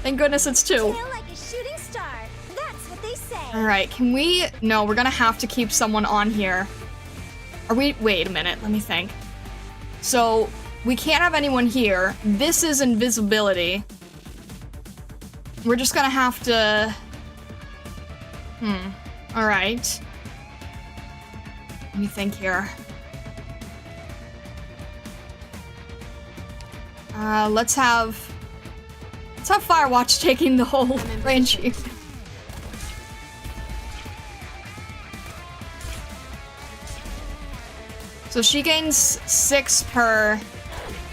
Thank goodness it's 2. Feel like a shooting star. That's what they say. Alright, can we... No, we're gonna have to keep someone on here. Are we... Wait a minute, let me think. So, we can't have anyone here. This is invisibility. We're just gonna have to... Alright. Let me think here. Let's have Firewatch taking the whole range here. So she gains 6 per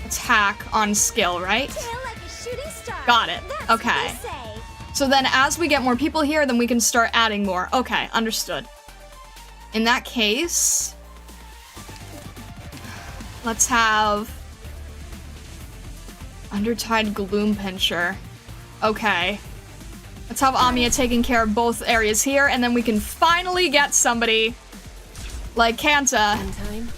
attack on skill, right? Feel like a shooting star. Got it. That's Okay. what they say. So then as we get more people here, then we can start adding more. Okay, understood. In that case, let's have Undertide Gloom Pincher. Okay. Let's have Amiya taking care of both areas here, and then we can finally get somebody like Kanta, In time,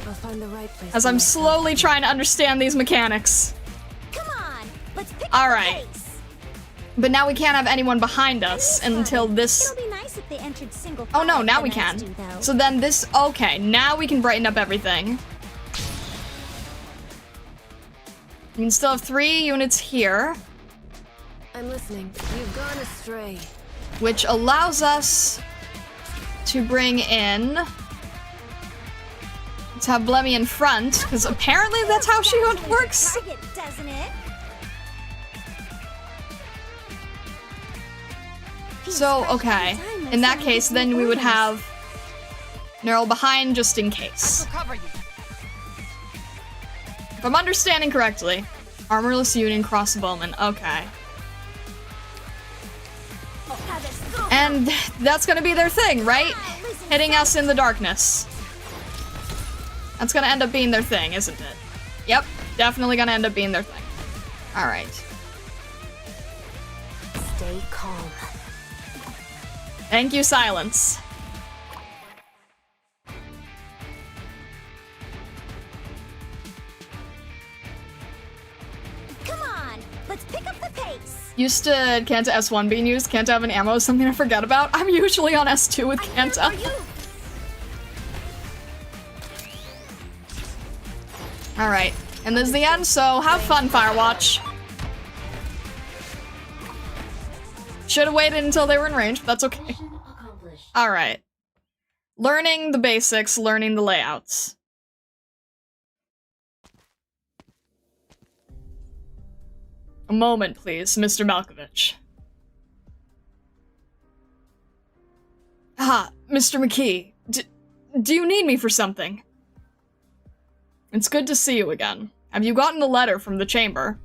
I'll find the right place. as for I'm myself. slowly trying to understand these mechanics. Come on, let's pick All up right. the pace. But now we can't have anyone behind us until this... It'll be nice if they entered single Oh no, file now like we the Knights can. do, though. So then this... Okay, now we can brighten up everything. We can still have 3 units here, I'm listening. You've gone astray. which allows us to bring in... Let's have Blemmy in front, because apparently that's how Shield works. Target, doesn't it? So, okay. In that case, then we would have Neural behind just in case. If I'm understanding correctly, Armorless Union Crossbowman, okay. And that's gonna be their thing, right? Hitting us in the darkness. That's gonna end up being their thing, isn't it? Yep, definitely gonna end up being their thing. Alright. Stay calm. Thank you, Silence. Come on, let's pick up the pace. Used to Kanta S1 being used. Kanta have an ammo is something I forget about. I'm usually on S2 with Kanta. Alright, and this is the end, so have fun, Firewatch. Should have waited until they were in range, but that's okay. Alright. Learning the basics, learning the layouts. A moment, please, Mr. Malkovich. Ah, Mr. McKee, do you need me for something? It's good to see you again. Have you gotten the letter from the chamber?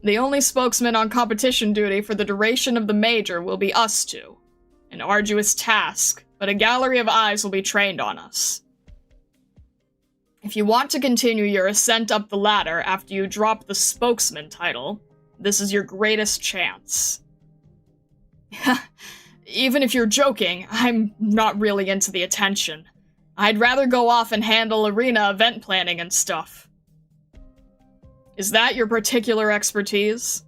The only spokesman on competition duty for the duration of the major will be us two. An arduous task, but a gallery of eyes will be trained on us. If you want to continue your ascent up the ladder after you drop the spokesman title, this is your greatest chance. Even if you're joking, I'm not really into the attention. I'd rather go off and handle arena event planning and stuff. Is that your particular expertise?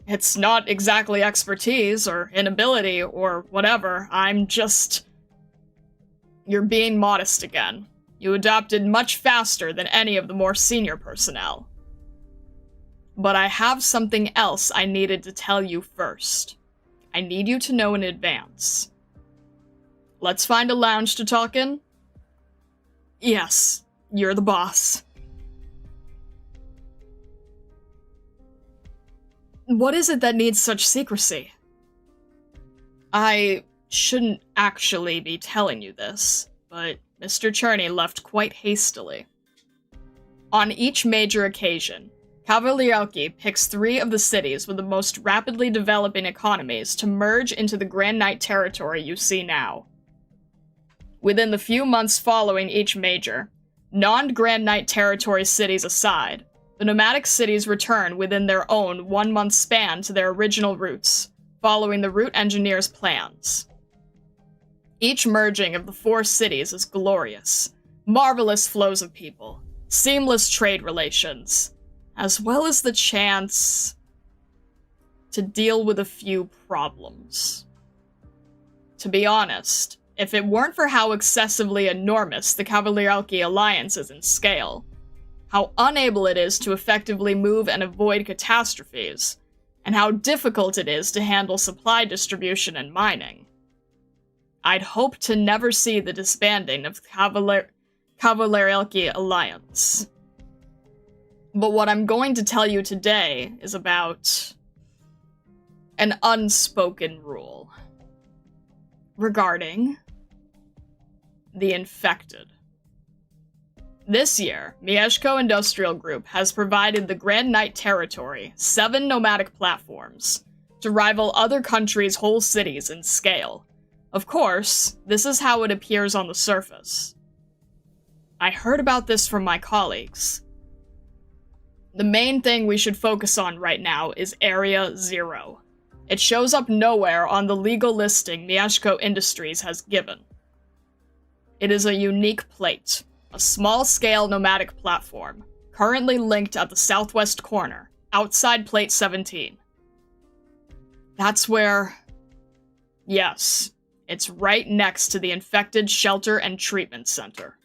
It's not exactly expertise or inability or whatever, I'm just... You're being modest again. You adapted much faster than any of the more senior personnel. But I have something else I needed to tell you first. I need you to know in advance. Let's find a lounge to talk in? Yes, you're the boss. What is it that needs such secrecy? I shouldn't actually be telling you this, but Mr. Cherney left quite hastily. On each major occasion, Cavalierki picks 3 of the cities with the most rapidly developing economies to merge into the Grand Knight territory you see now. Within the few months following each major, non-Grand Knight territory cities aside, the nomadic cities return within their own 1-month span to their original routes, following the route engineer's plans. Each merging of the 4 cities is glorious, marvelous flows of people, seamless trade relations, as well as the chance to deal with a few problems. To be honest, if it weren't for how excessively enormous the Cavalierki alliance is in scale, how unable it is to effectively move and avoid catastrophes, and how difficult it is to handle supply distribution and mining, I'd hope to never see the disbanding of the Cavalierki alliance. But what I'm going to tell you today is about an unspoken rule regarding the infected. This year, Mieszko Industrial Group has provided the Grand Knight territory 7 nomadic platforms to rival other countries' whole cities in scale. Of course, this is how it appears on the surface. I heard about this from my colleagues. The main thing we should focus on right now is Area 0. It shows up nowhere on the legal listing Miashko Industries has given. It is a unique plate, a small-scale nomadic platform, currently linked at the southwest corner, outside Plate 17. That's where... Yes, it's right next to the Infected Shelter and Treatment Center.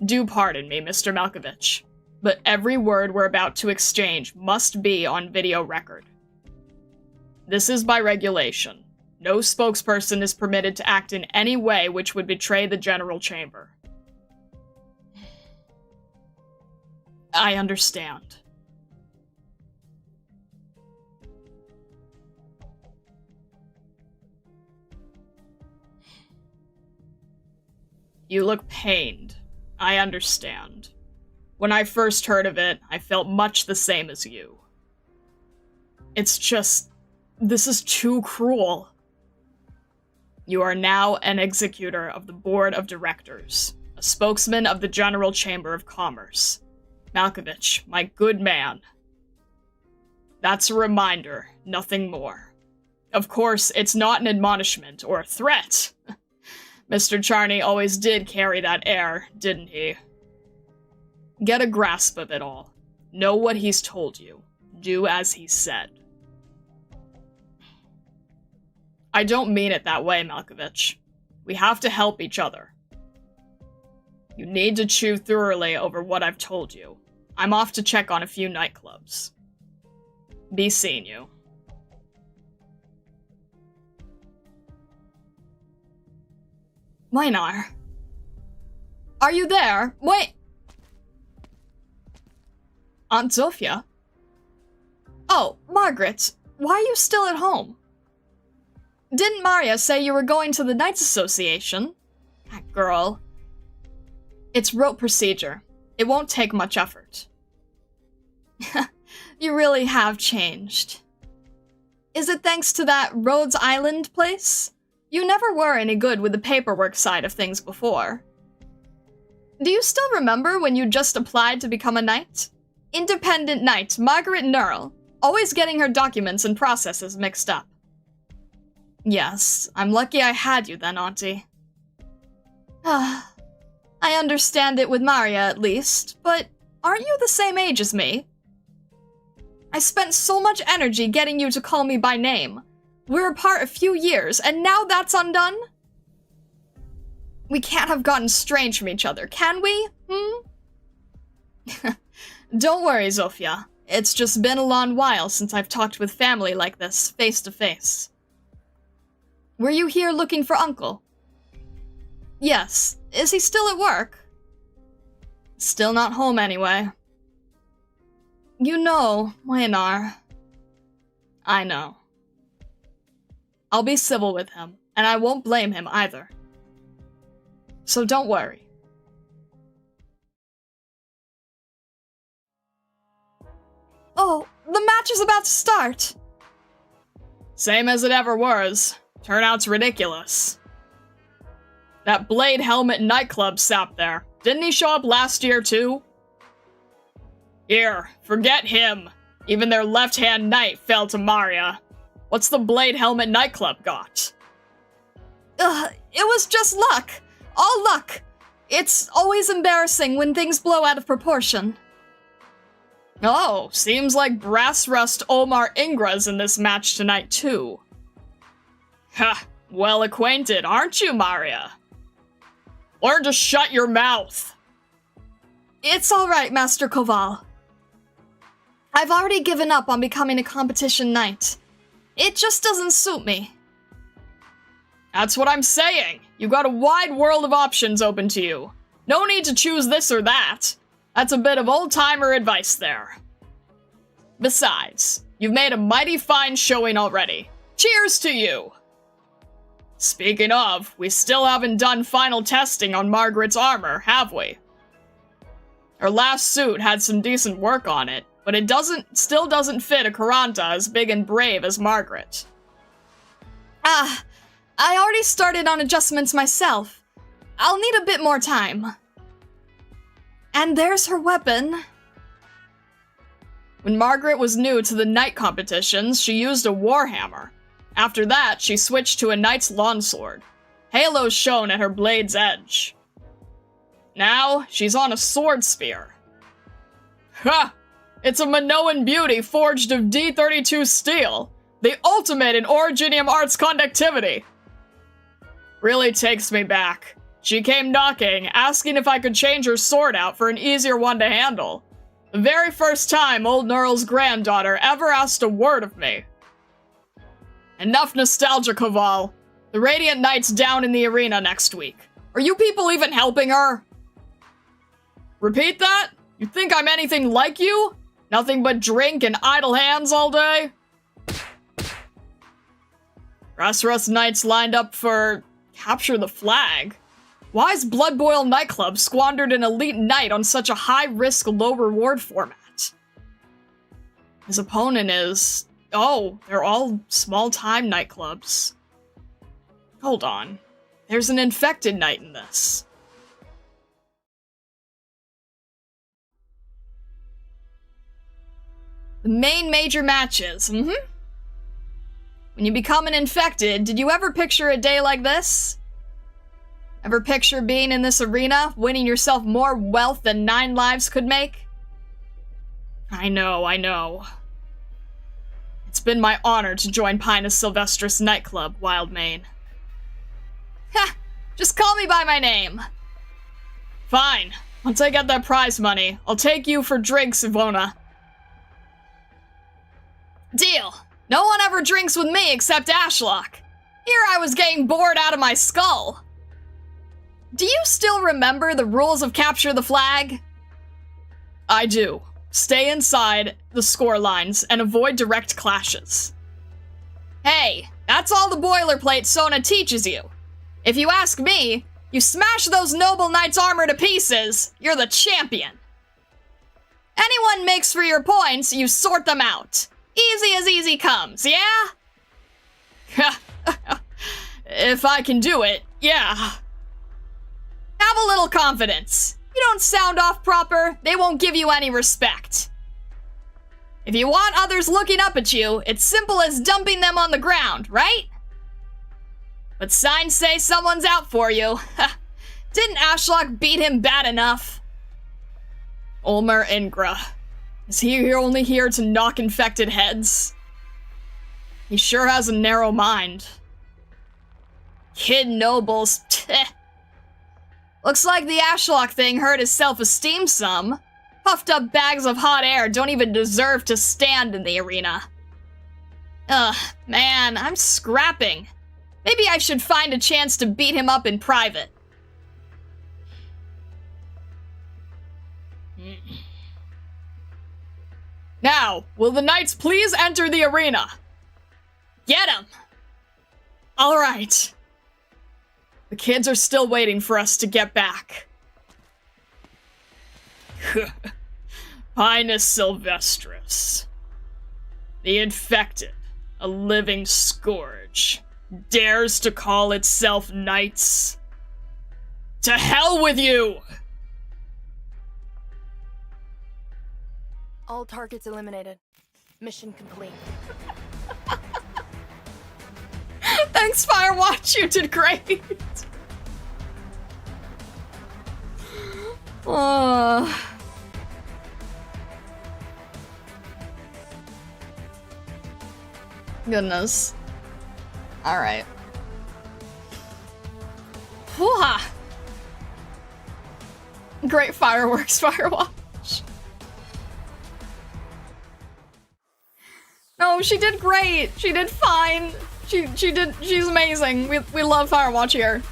Do pardon me, Mr. Malkovich, but every word we're about to exchange must be on video record. This is by regulation. No spokesperson is permitted to act in any way which would betray the General Chamber. I understand. You look pained. I understand. When I first heard of it, I felt much the same as you. It's just... this is too cruel. You are now an executor of the Board of Directors, a spokesman of the General Chamber of Commerce. Malkovich, my good man. That's a reminder, nothing more. Of course, it's not an admonishment or a threat. Mr. Charney always did carry that air, didn't he? Get a grasp of it all. Know what he's told you. Do as he said. I don't mean it that way, Malkovich. We have to help each other. You need to chew thoroughly over what I've told you. I'm off to check on a few nightclubs. Be seeing you. Mynar. Are you there? Wait! Aunt Zofia? Oh, Margaret, why are you still at home? Didn't Maria say you were going to the Knights Association? That girl. It's rote procedure. It won't take much effort. You really have changed. Is it thanks to that Rhodes Island place? You never were any good with the paperwork side of things before. Do you still remember when you just applied to become a knight? Independent knight Margaret Nurl, always getting her documents and processes mixed up. Yes, I'm lucky I had you then, Auntie. I understand it with Maria, at least, but aren't you the same age as me? I spent so much energy getting you to call me by name. We're apart a few years, and now that's undone? We can't have gotten strange from each other, can we? Don't worry, Zofia. It's just been a long while since I've talked with family like this, face to face. Were you here looking for Uncle? Yes. Is he still at work? Still not home anyway. You know, Wyanar. I know. I'll be civil with him, and I won't blame him either. So don't worry. Oh, the match is about to start! Same as it ever was. Turnout's ridiculous. That Blade Helmet nightclub sap there. Didn't he show up last year, too? Here, forget him. Even their left-hand knight fell to Maria. What's the Blade Helmet nightclub got? It was just luck. All luck. It's always embarrassing when things blow out of proportion. Oh, seems like Brass Rust Omar Ingra's in this match tonight, too. Ha, well acquainted, aren't you, Maria? Learn to shut your mouth. It's alright, Master Koval. I've already given up on becoming a competition knight. It just doesn't suit me. That's what I'm saying. You've got a wide world of options open to you. No need to choose this or that. That's a bit of old-timer advice there. Besides, you've made a mighty fine showing already. Cheers to you! Speaking of, we still haven't done final testing on Margaret's armor, have we? Her last suit had some decent work on it, but it still doesn't fit a Karanta as big and brave as Margaret. I already started on adjustments myself. I'll need a bit more time. And there's her weapon. When Margaret was new to the knight competitions, she used a warhammer. After that, she switched to a knight's longsword. Halos shone at her blade's edge. Now, she's on a sword spear. Ha! It's a Minoan beauty forged of D32 steel, the ultimate in Originium Arts conductivity. Really takes me back. She came knocking, asking if I could change her sword out for an easier one to handle. The very first time old Nurl's granddaughter ever asked a word of me. Enough nostalgia, Kaval. The Radiant Knight's down in the arena next week. Are you people even helping her? Repeat that? You think I'm anything like you? Nothing but drink and idle hands all day? Rust Knights lined up for capture the flag. Why is Blood Boil Nightclub squandered an elite knight on such a high-risk, low-reward format? His opponent is... Oh, they're all small-time nightclubs. Hold on. There's an infected knight in this. The main major matches, When you become an infected, did you ever picture a day like this? Ever picture being in this arena, winning yourself more wealth than 9 lives could make? I know. It's been my honor to join Pinus Sylvestris Nightclub, Wildmane. Ha! Just call me by my name. Fine. Once I get that prize money, I'll take you for drinks, Ivona. Deal. No one ever drinks with me except Ashlock. Here I was getting bored out of my skull. Do you still remember the rules of Capture the Flag? I do. Stay inside the score lines and avoid direct clashes. Hey, that's all the boilerplate Sona teaches you. If you ask me, you smash those noble knights' armor to pieces, you're the champion. Anyone makes for your points, you sort them out. Easy as easy comes, yeah? If I can do it, yeah. Have a little confidence. You don't sound off proper, they won't give you any respect. If you want others looking up at you, it's simple as dumping them on the ground, right? But signs say someone's out for you. Didn't Ashlock beat him bad enough? Ulmer Ingra. Is he only here to knock infected heads? He sure has a narrow mind. Kid nobles, Looks like the Ashlock thing hurt his self-esteem some. Puffed up bags of hot air don't even deserve to stand in the arena. Ugh, man, I'm scrapping. Maybe I should find a chance to beat him up in private. Now, will the knights please enter the arena? Get him! All right. The kids are still waiting for us to get back. Pinus Sylvestris. The infected, a living scourge, dares to call itself knights. To hell with you! All targets eliminated. Mission complete. Thanks, Firewatch, you did great. Goodness. Alright. Hoo-ha! Great fireworks, Firewatch. No, she did great. She did fine. She's amazing. We love Firewatch here.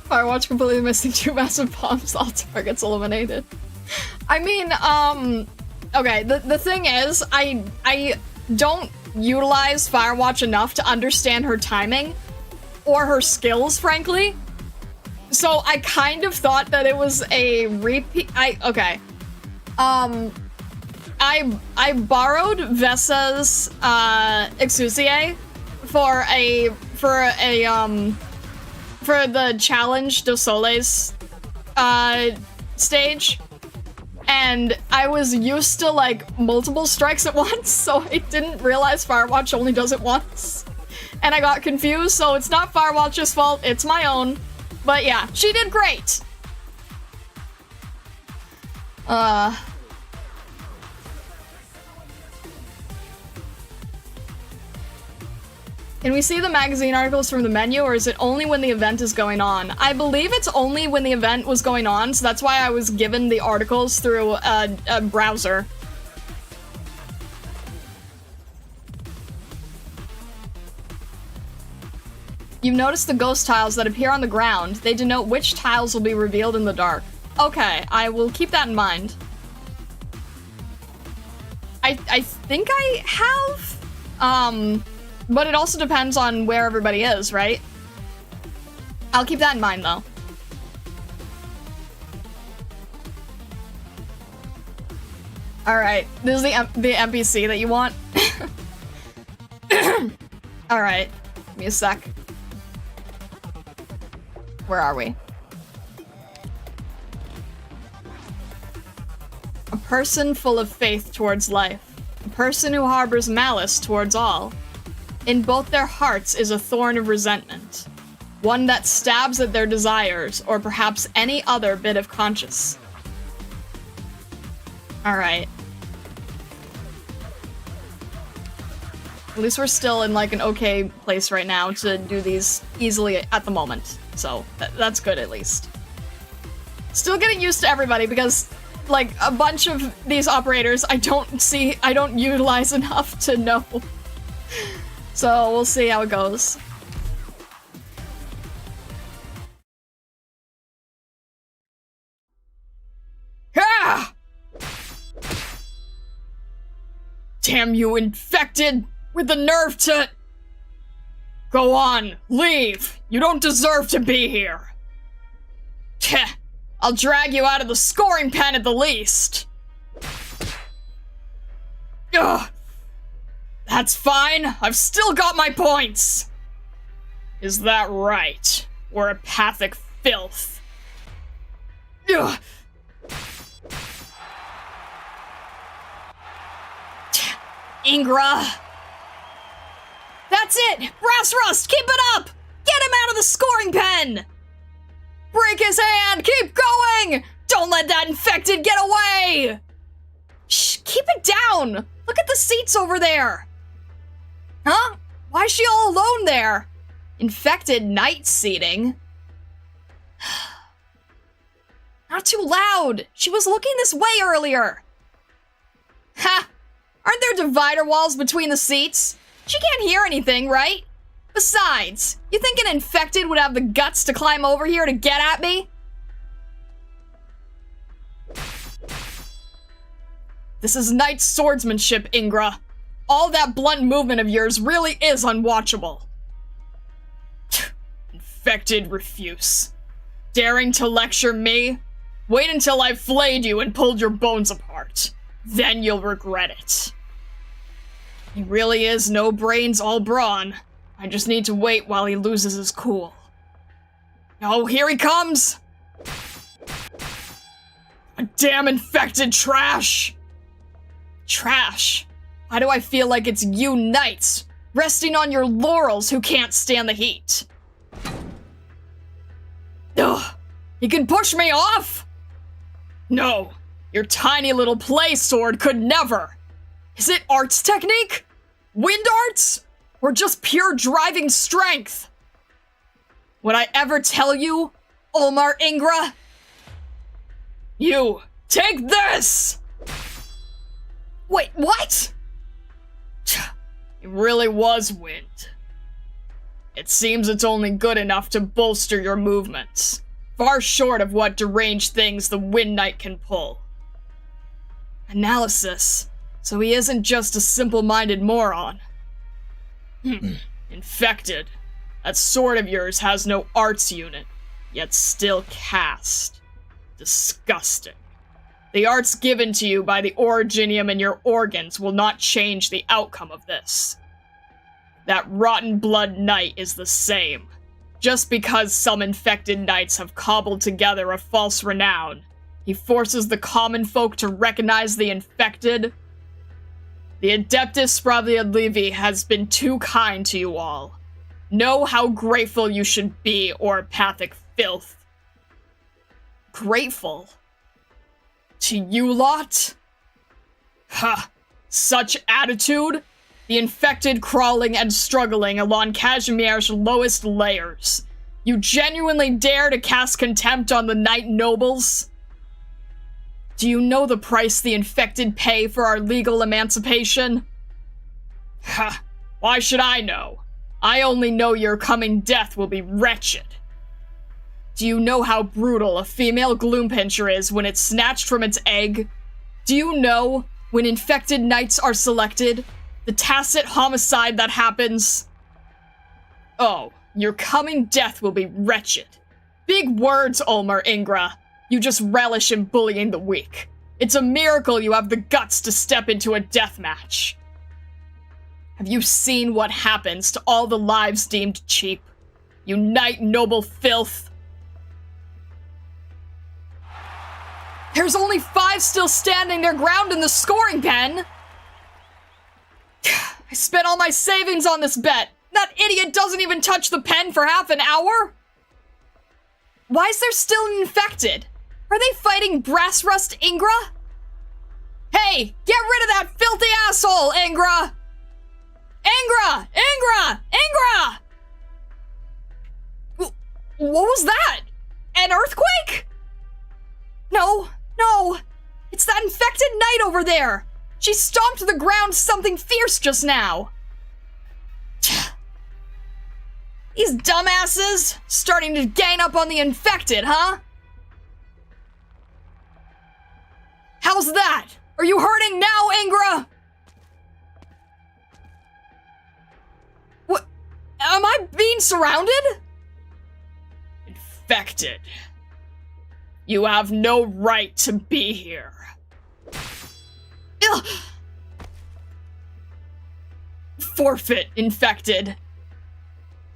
Firewatch completely missing 2 massive bombs, all targets eliminated. I mean, okay, the thing is, I don't utilize Firewatch enough to understand her timing or her skills, frankly. So I kind of thought that it was a repeat. Okay. I borrowed Vessa's Exusiae for the Challenge dos Soles stage, and I was used to like multiple strikes at once, so I didn't realize Firewatch only does it once, and I got confused. So it's not Firewatch's fault, it's my own. But yeah, she did great. Can we see the magazine articles from the menu, or is it only when the event is going on? I believe it's only when the event was going on, so that's why I was given the articles through a browser. You've noticed the ghost tiles that appear on the ground. They denote which tiles will be revealed in the dark. Okay, I will keep that in mind. I think I have, but it also depends on where everybody is, right? I'll keep that in mind, though. Alright, this is the NPC that you want. Alright, give me a sec. Where are we? A person full of faith towards life. A person who harbors malice towards all. In both their hearts is a thorn of resentment. One that stabs at their desires, or perhaps any other bit of conscience. Alright. At least we're still in like an okay place right now to do these easily at the moment. So that's good at least. Still getting used to everybody because like a bunch of these operators I don't utilize enough to know. So we'll see how it goes. Ah! Damn you, infected! With the nerve to... Go on, leave! You don't deserve to be here! Tch, I'll drag you out of the scoring pen at the least! Ugh! That's fine, I've still got my points! Is that right? We're apathic filth. Ugh! Ingra! That's it! Brass Rust, keep it up! Get him out of the scoring pen! Break his hand! Keep going! Don't let that infected get away! Shh, keep it down! Look at the seats over there! Huh? Why is she all alone there? Infected night seating? Not too loud! She was looking this way earlier! Ha! Aren't there divider walls between the seats? She can't hear anything, right? Besides, you think an infected would have the guts to climb over here to get at me? This is night swordsmanship, Ingra. All that blunt movement of yours really is unwatchable. Infected refuse. Daring to lecture me? Wait until I've flayed you and pulled your bones apart. Then you'll regret it. He really is no brains, all brawn. I just need to wait while he loses his cool. Oh, here he comes! A damn infected trash! Trash? Why do I feel like it's you knights, resting on your laurels who can't stand the heat? Ugh! He can push me off? No, your tiny little play sword could never! Is it arts technique? Wind arts? Or just pure driving strength? Would I ever tell you, Olmar Ingra? You, take this! Wait, what? It really was wind. It seems it's only good enough to bolster your movements, far short of what deranged things the Wind Knight can pull. Analysis. So he isn't just a simple-minded moron. Infected. That sword of yours has no arts unit, yet still cast. Disgusting. The arts given to you by the Originium in your organs will not change the outcome of this. That rotten blood knight is the same. Just because some infected knights have cobbled together a false renown, he forces the common folk to recognize the infected. The Adeptus Spravia has been too kind to you all. Know how grateful you should be, Orpathic filth. Grateful? To you lot? Ha! Such attitude? The infected crawling and struggling along Casimir's lowest layers. You genuinely dare to cast contempt on the Knight Nobles? Do you know the price the infected pay for our legal emancipation? Ha! Why should I know? I only know your coming death will be wretched. Do you know how brutal a female Gloompincher is when it's snatched from its egg? Do you know, when infected knights are selected, the tacit homicide that happens? Oh, your coming death will be wretched. Big words, Ulmer Ingra. You just relish in bullying the weak. It's a miracle you have the guts to step into a deathmatch. Have you seen what happens to all the lives deemed cheap? You knight noble filth. There's only 5 still standing their ground in the scoring pen. I spent all my savings on this bet. That idiot doesn't even touch the pen for half an hour. Why is there still an infected? Are they fighting Brass Rust Ingra? Hey, get rid of that filthy asshole, Ingra! Ingra! Ingra! Ingra! What was that? An earthquake? No, no. It's that infected knight over there. She stomped the ground something fierce just now. These dumbasses starting to gain up on the infected, huh? How's that? Are you hurting now, Ingra? What? Am I being surrounded? Infected. You have no right to be here. Ugh. Forfeit, infected.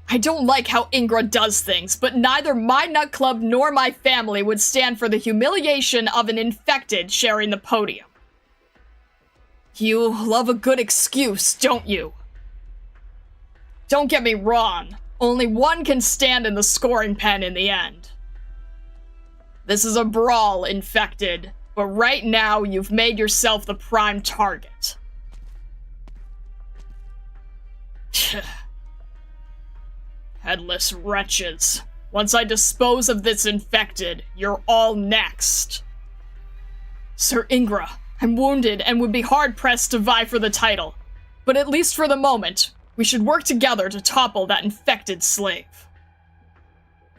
I don't like how Ingra does things, but neither my nut club nor my family would stand for the humiliation of an infected sharing the podium. You love a good excuse, don't you? Don't get me wrong, only one can stand in the scoring pen in the end. This is a brawl, infected, but right now you've made yourself the prime target. Headless wretches. Once I dispose of this infected, you're all next. Sir Ingra, I'm wounded and would be hard-pressed to vie for the title. But at least for the moment, we should work together to topple that infected slave.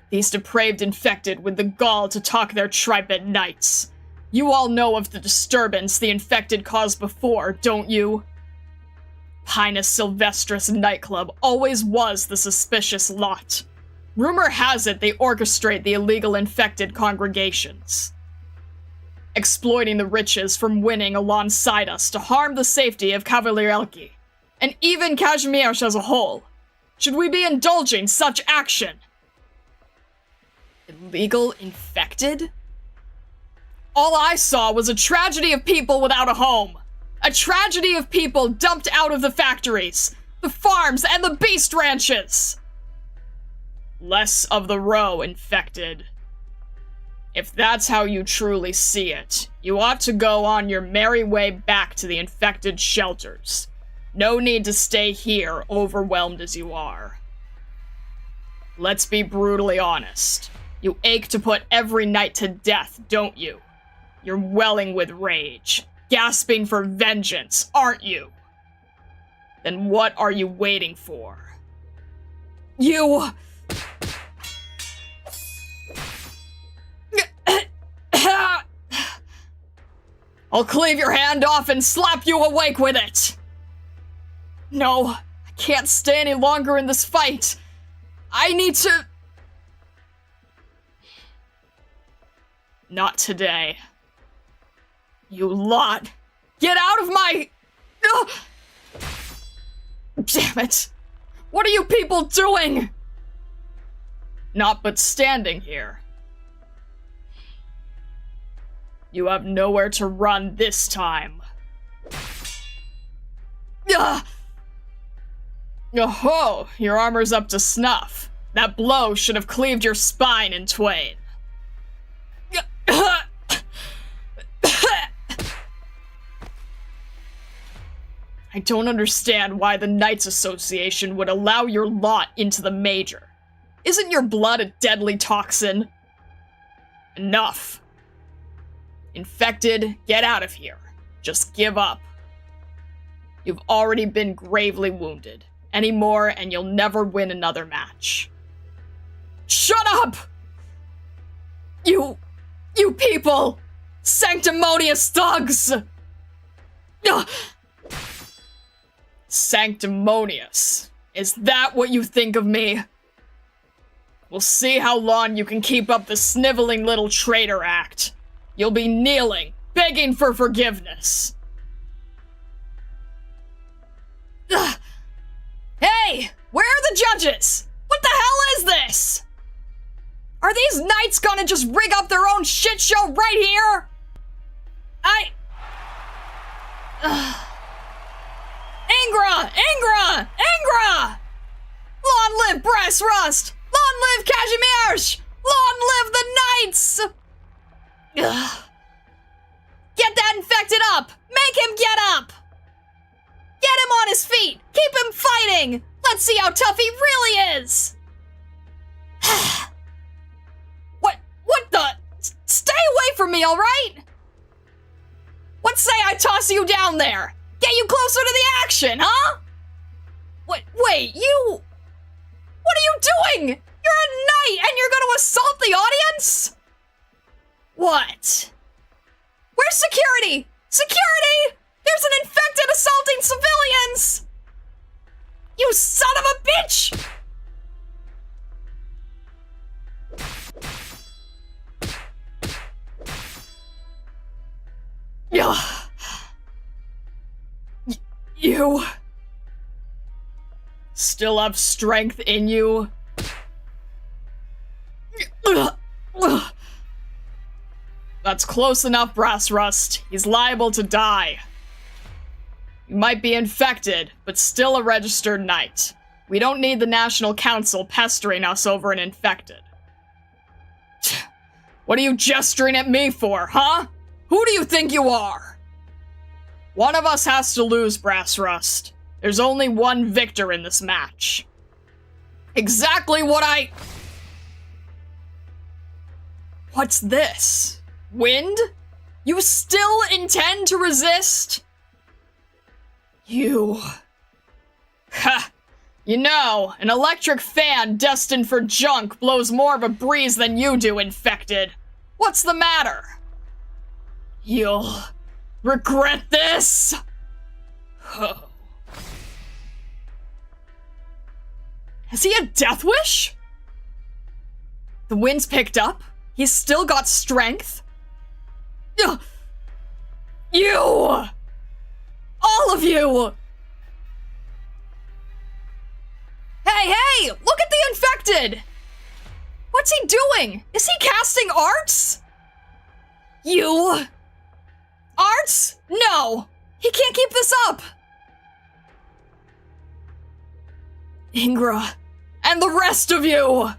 These depraved infected with the gall to talk their tripe at knights. You all know of the disturbance the infected caused before, don't you? Pinus Sylvestris nightclub always was the suspicious lot. Rumor has it they orchestrate the illegal infected congregations, exploiting the riches from winning alongside us to harm the safety of Cavalierelki, and even Kazimierz as a whole. Should we be indulging such action? Illegal infected? All I saw was a tragedy of people without a home. A tragedy of people dumped out of the factories, the farms, and the beast ranches. Less of the row, infected. If that's how you truly see it, you ought to go on your merry way back to the infected shelters. No need to stay here, overwhelmed as you are. Let's be brutally honest. You ache to put every knight to death, don't you? You're welling with rage, gasping for vengeance, aren't you? Then what are you waiting for? You... I'll cleave your hand off and slap you awake with it! No, I can't stay any longer in this fight. I need to... Not today. You lot! Get out of my... Ugh. Damn it! What are you people doing? Not but standing here. You have nowhere to run this time. Ugh. Oh, your armor's up to snuff. That blow should have cleaved your spine in twain. I don't understand why the Knights Association would allow your lot into the Major. Isn't your blood a deadly toxin? Enough. Infected, get out of here. Just give up. You've already been gravely wounded. Any more and you'll never win another match. Shut up! You people! Sanctimonious thugs! Ugh. Sanctimonious. Is that what you think of me? We'll see how long you can keep up the sniveling little traitor act. You'll be kneeling, begging for forgiveness. Ugh. Hey! Where are the judges? What the hell is this? Are these knights gonna just rig up their own shit show right here? Ingra! Long live Brass Rust! Long live Cashmeresh! Long live the knights! Ugh. Get that infected up! Make him get up! Get him on his feet! Keep him fighting! Let's see how tough he really is! What the? Stay away from me, alright? What say I toss you down there? Get you closer to the action, huh? Wait, you... What are you doing? You're a knight and you're gonna assault the audience? What? Where's security? Security! There's an infected assaulting civilians! You son of a bitch! You still have strength in you? That's close enough, Brass Rust. He's liable to die. You might be infected, but still a registered knight. We don't need the National Council pestering us over an infected. What are you gesturing at me for, huh? Who do you think you are? One of us has to lose, Brass Rust. There's only one victor in this match. Exactly what I... What's this? Wind? You still intend to resist? You... Ha! You know, an electric fan destined for junk blows more of a breeze than you do, infected. What's the matter? You'll regret this? Oh. Has he a death wish? The wind's picked up. He's still got strength. Ugh. You! All of you! Hey! Look at the infected! What's he doing? Is he casting arts? You... Arts? No! He can't keep this up! Ingra, and the rest of you!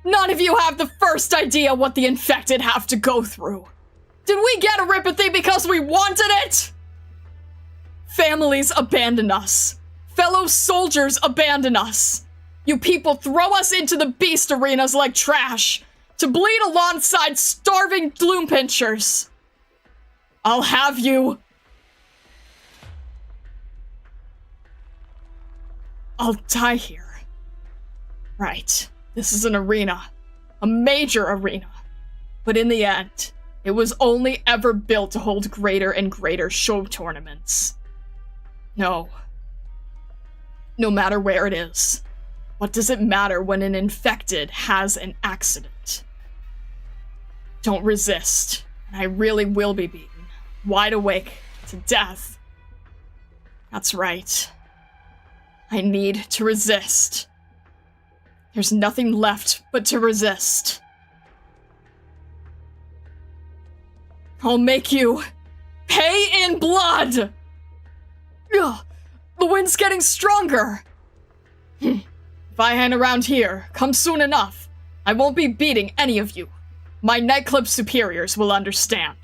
None of you have the first idea what the infected have to go through. Did we get Eripathy because we wanted it? Families abandon us. Fellow soldiers abandon us. You people throw us into the beast arenas like trash to bleed alongside starving gloom pinchers. I'll have you. I'll die here. Right. This is an arena. A major arena. But in the end, it was only ever built to hold greater and greater show tournaments. No. No matter where it is, what does it matter when an infected has an accident? Don't resist, and I really will be beaten. wide awake to death. That's right. I need to resist. There's nothing left but to resist. I'll make you pay in blood! Ugh, the wind's getting stronger! If I hang around here, come soon enough, I won't be beating any of you. My nightclub superiors will understand.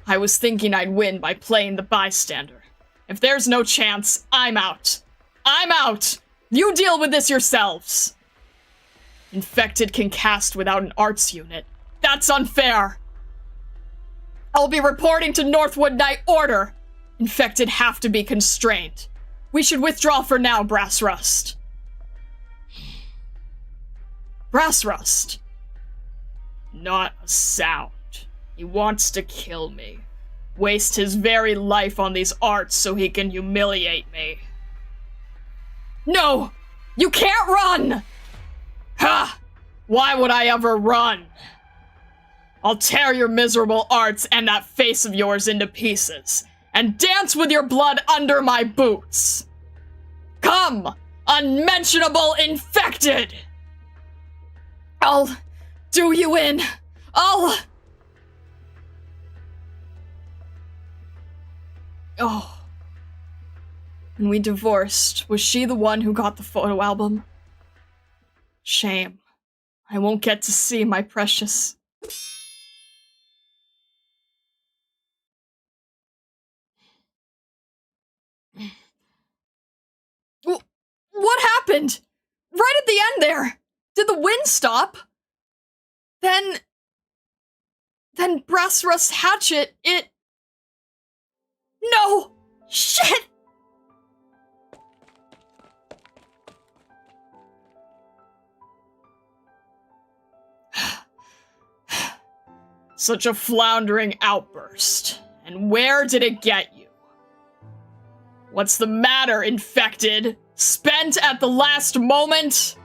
I was thinking I'd win by playing the bystander. If there's no chance, I'm out. I'm out! You deal with this yourselves! Infected can cast without an arts unit. That's unfair! I'll be reporting to Northwood Knight Order! Infected have to be constrained. We should withdraw for now, Brass Rust. Brass Rust. Not a sound. He wants to kill me. Waste his very life on these arts so he can humiliate me. No! You can't run! Ha! Why would I ever run? I'll tear your miserable arts and that face of yours into pieces, and dance with your blood under my boots. Come, unmentionable infected! I'll do you in. Oh. When we divorced, was she the one who got the photo album? Shame. I won't get to see my precious... What happened? Right at the end there! Did the wind stop? Then Brass Rust's hatchet, it... No! Shit! Such a floundering outburst. And where did it get you? What's the matter, infected? Spent at the last moment?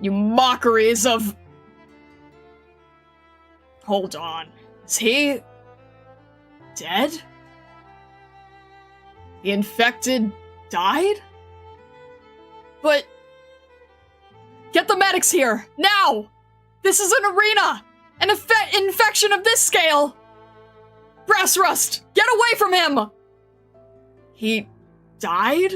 You mockeries of... Hold on. Is he... dead? The infected died? But... Get the medics here! Now! This is an arena! An infection of this scale! Brass Rust! Get away from him! He... died?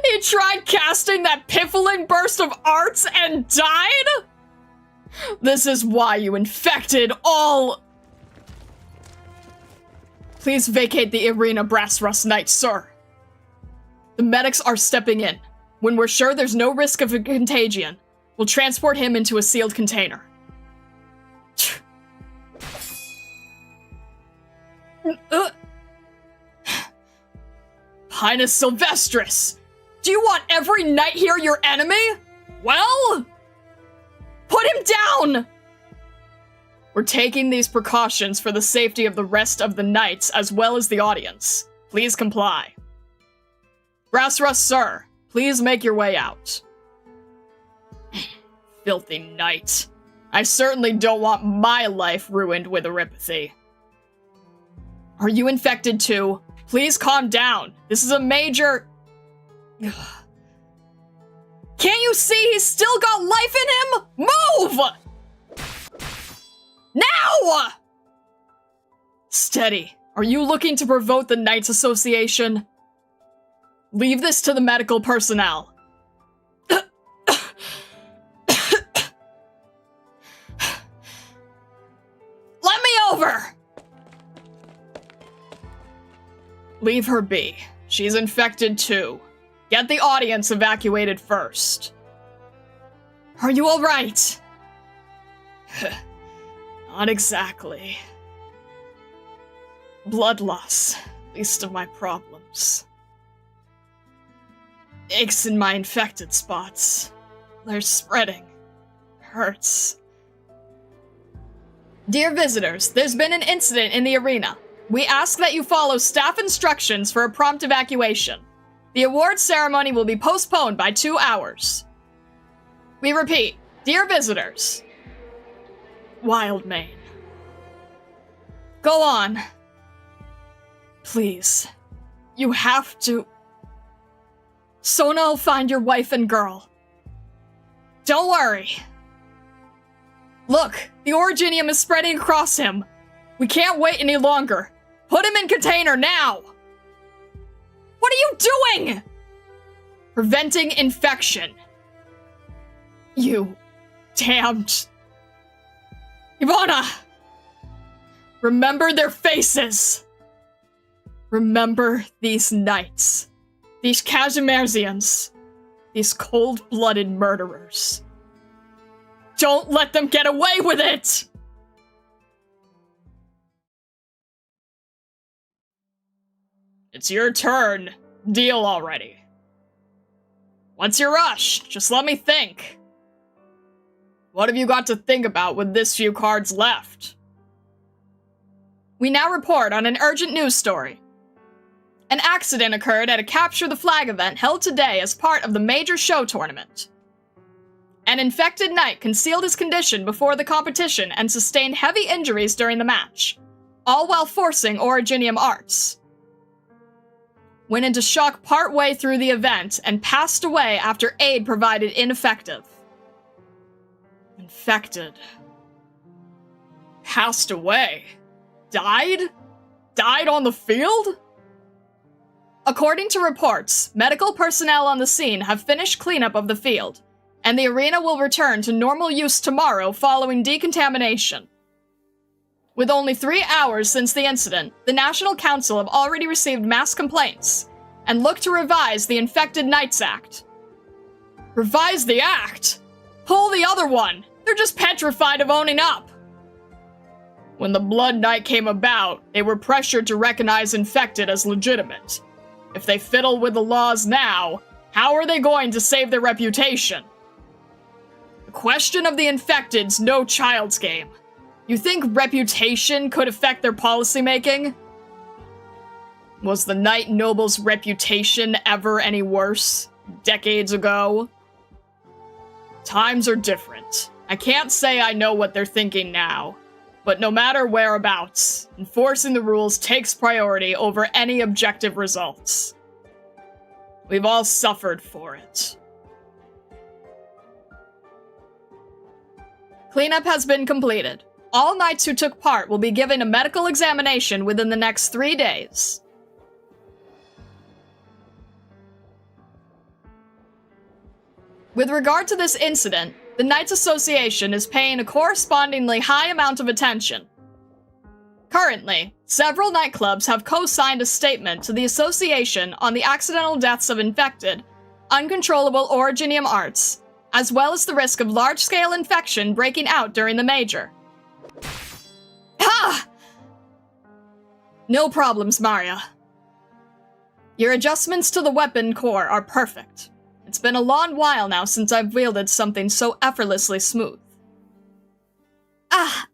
He tried casting that piffling burst of arts and died? This is why you infected all... Please vacate the arena, Brass Rust Knight, sir. The medics are stepping in. When we're sure there's no risk of a contagion, we'll transport him into a sealed container. Highness Sylvestris! Do you want every knight here your enemy? Well... Put him down! We're taking these precautions for the safety of the rest of the knights as well as the audience. Please comply. Brass Rust, sir, please make your way out. Filthy knight. I certainly don't want my life ruined with eripathy. Are you infected too? Please calm down. This is a major... Can't you see he's still got life in him? Move! Now! Steady. Are you looking to provoke the Knights Association? Leave this to the medical personnel. Let me over! Leave her be. She's infected too. Get the audience evacuated first. Are you all right? Not exactly. Blood loss, least of my problems. Aches in my infected spots. They're spreading. Hurts. Dear visitors, there's been an incident in the arena. We ask that you follow staff instructions for a prompt evacuation. The awards ceremony will be postponed by 2 hours. We repeat, Dear visitors, Wildmane, go on. Please, you have to. Sona will find your wife and girl. Don't worry. Look, the Originium is spreading across him. We can't wait any longer. Put him in container now! What are you doing? Preventing infection. You damned. Ivana! Remember their faces. Remember these knights. These Casimersians. These cold-blooded murderers. Don't let them get away with it! It's your turn. Deal already. What's your rush? Just let me think. What have you got to think about with this few cards left? We now report on an urgent news story. An accident occurred at a Capture the Flag event held today as part of the major show tournament. An infected knight concealed his condition before the competition and sustained heavy injuries during the match, all while forcing Originium arts. Went into shock partway through the event and passed away after aid provided ineffective. Infected. Passed away? Died? Died on the field? According to reports, medical personnel on the scene have finished cleanup of the field, and the arena will return to normal use tomorrow following decontamination. With only 3 hours since the incident, the National Council have already received mass complaints and look to revise the Infected Knights Act. Revise the act? Pull the other one! They're just petrified of owning up! When the Blood Knight came about, they were pressured to recognize infected as legitimate. If they fiddle with the laws now, how are they going to save their reputation? The question of the infected's no child's game. You think reputation could affect their policymaking? Was the Knight Noble's reputation ever any worse? Decades ago? Times are different. I can't say I know what they're thinking now, but no matter whereabouts, enforcing the rules takes priority over any objective results. We've all suffered for it. Cleanup has been completed. All knights who took part will be given a medical examination within the next 3 days. With regard to this incident, the Knights Association is paying a correspondingly high amount of attention. Currently, several nightclubs have co-signed a statement to the association on the accidental deaths of infected, uncontrollable Originium arts, as well as the risk of large-scale infection breaking out during the major. Ha! No problems, Maria. Your adjustments to the weapon core are perfect. It's been a long while now since I've wielded something so effortlessly smooth. I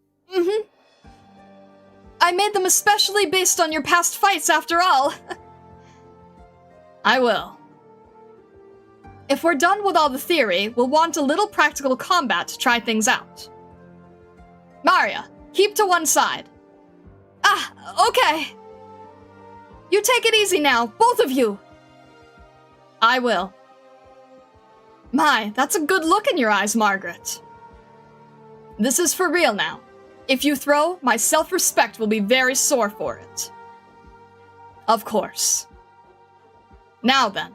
made them especially based on your past fights, after all. I will. If we're done with all the theory, we'll want a little practical combat to try things out. Maria, keep to one side. Okay. You take it easy now, both of you. I will. My, that's a good look in your eyes, Margaret. This is for real now. If you throw, my self-respect will be very sore for it. Of course. Now then.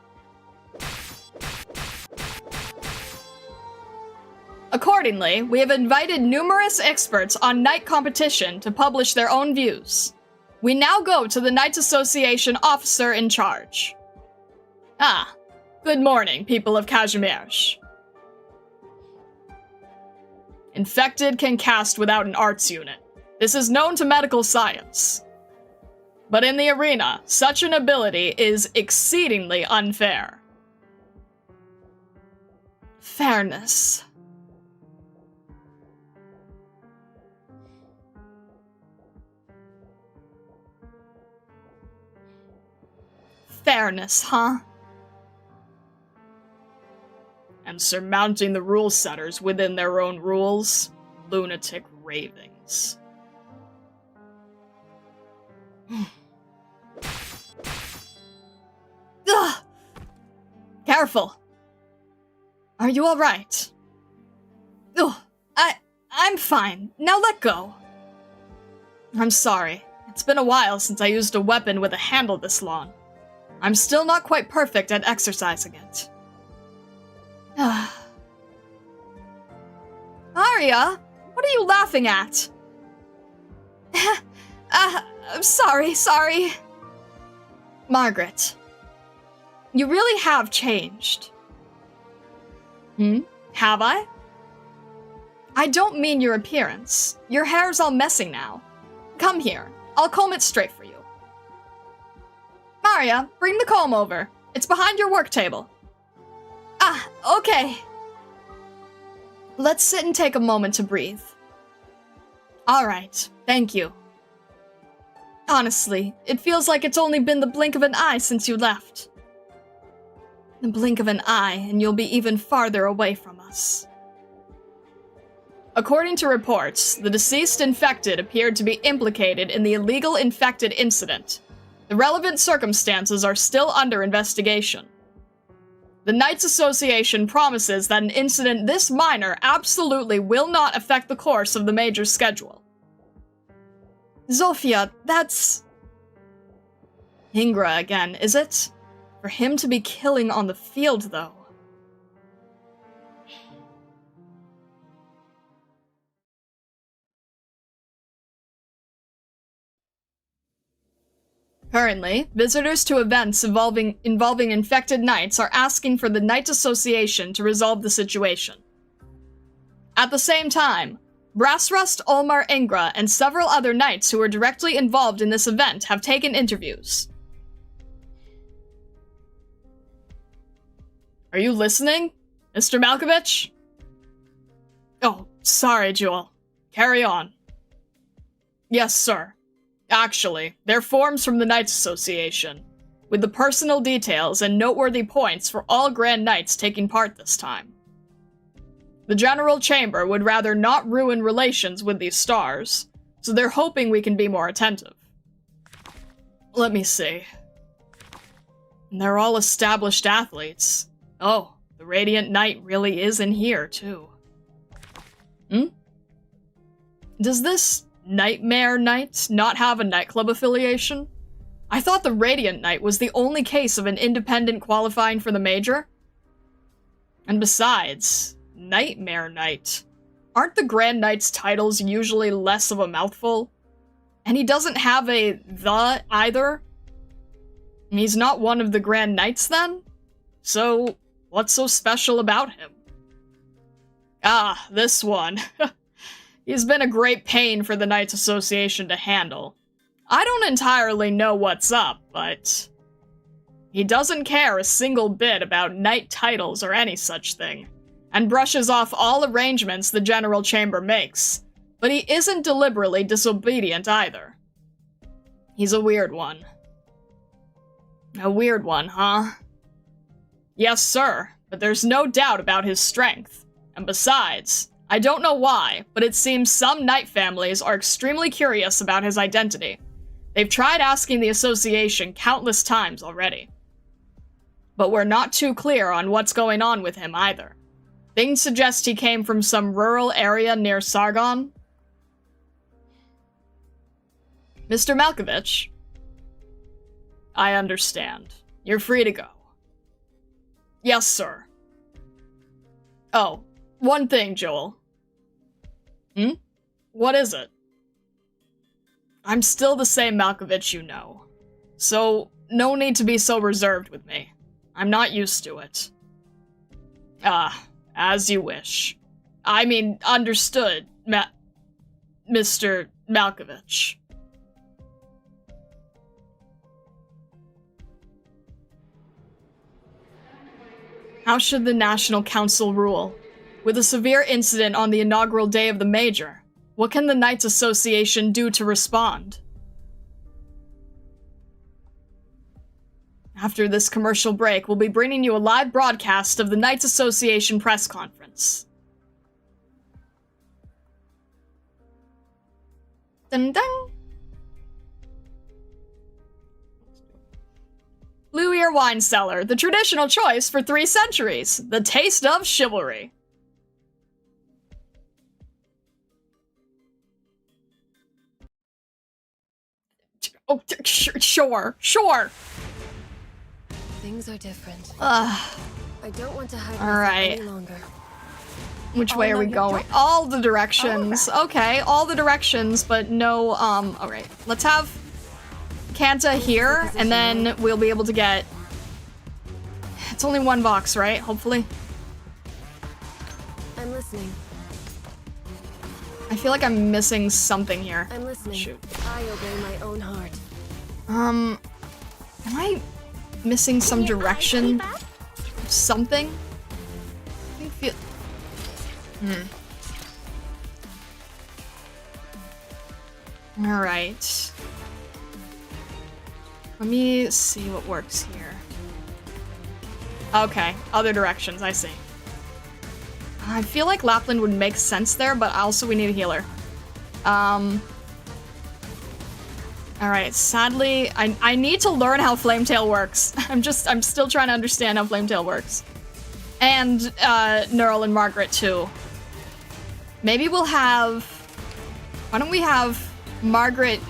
Accordingly, we have invited numerous experts on knight competition to publish their own views. We now go to the Knights Association officer in charge. Good morning, people of Kazimierz. Infected can cast without an arts unit. This is known to medical science. But in the arena, such an ability is exceedingly unfair. Fairness. Fairness, huh? And surmounting the rule setters within their own rules. Lunatic ravings. Ugh. Careful. Are you alright? Ugh. I'm fine. Now let go. I'm sorry. It's been a while since I used a weapon with a handle this long. I'm still not quite perfect at exercising it. Arya, what are you laughing at? I'm sorry. Margaret, you really have changed. Have I? I don't mean your appearance. Your hair's all messy now. Come here. I'll comb it straight for you. Arya, bring the comb over. It's behind your work table. Okay. Let's sit and take a moment to breathe. Alright, thank you. Honestly, it feels like it's only been the blink of an eye since you left. The blink of an eye, and you'll be even farther away from us. According to reports, the deceased infected appeared to be implicated in the illegal infected incident. The relevant circumstances are still under investigation. The Knights Association promises that an incident this minor absolutely will not affect the course of the major schedule. Zofia, that's... Ingra again, is it? For him to be killing on the field, though. Currently, visitors to events involving infected knights are asking for the Knights Association to resolve the situation. At the same time, Brassrust, Olmar Ingra, and several other knights who were directly involved in this event have taken interviews. Are you listening, Mr. Malkovich? Oh, sorry, Jewel. Carry on. Yes, sir. Actually, they're forms from the Knights Association, with the personal details and noteworthy points for all Grand Knights taking part this time. The General Chamber would rather not ruin relations with these stars, so they're hoping we can be more attentive. Let me see. They're all established athletes. Oh, the Radiant Knight really is in here, too. Does this Nightmare Knight not have a nightclub affiliation? I thought the Radiant Knight was the only case of an independent qualifying for the major. And besides, Nightmare Knight. Aren't the Grand Knight's titles usually less of a mouthful? And he doesn't have a "the" either? He's not one of the Grand Knights then? So, what's so special about him? Ah, this one. He's been a great pain for the Knights Association to handle. I don't entirely know what's up, but he doesn't care a single bit about knight titles or any such thing, and brushes off all arrangements the General Chamber makes, but he isn't deliberately disobedient either. He's a weird one. A weird one, huh? Yes, sir, but there's no doubt about his strength. And besides, I don't know why, but it seems some knight families are extremely curious about his identity. They've tried asking the association countless times already. But we're not too clear on what's going on with him either. Things suggest he came from some rural area near Sargon. Mr. Malkovich? I understand. You're free to go. Yes, sir. Oh, one thing, Joel. What is it? I'm still the same Malkovich you know. So, no need to be so reserved with me. I'm not used to it. As you wish. I mean, understood, Mr. Malkovich. How should the National Council rule? With a severe incident on the inaugural day of the Major, what can the Knights Association do to respond? After this commercial break, we'll be bringing you a live broadcast of the Knights Association press conference. Dun dun! Blue Ear Wine Cellar, the traditional choice for 3 centuries. The taste of chivalry. Oh, sure. Things are different. I don't want to hide All right. any longer. Which way are we going? All the directions. Okay, all the directions, but no, alright. Let's have Kanta here, and then we'll be able to get... It's only 1 box, right? Hopefully. I'm listening. I feel like I'm missing something here. I'm listening. Shoot. I obey my own heart. Am I missing some direction? Something? I feel... Alright. Let me see what works here. Okay, other directions, I see. I feel like Lapland would make sense there, but also we need a healer. Alright, sadly, I need to learn how Flametail works. I'm still trying to understand how Flametail works. And, Neural and Margaret, too. Maybe we'll have... Why don't we have Margaret